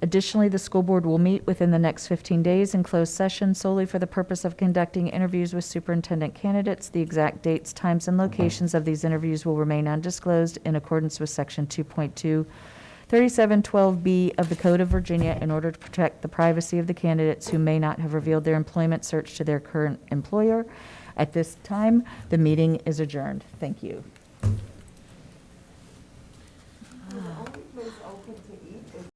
Additionally, the school board will meet within the next 15 days in closed session solely for the purpose of conducting interviews with superintendent candidates. The exact dates, times, and locations of these interviews will remain undisclosed in accordance with Section 2.2, 3712B of the Code of Virginia in order to protect the privacy of the candidates who may not have revealed their employment search to their current employer. At this time, the meeting is adjourned. Thank you.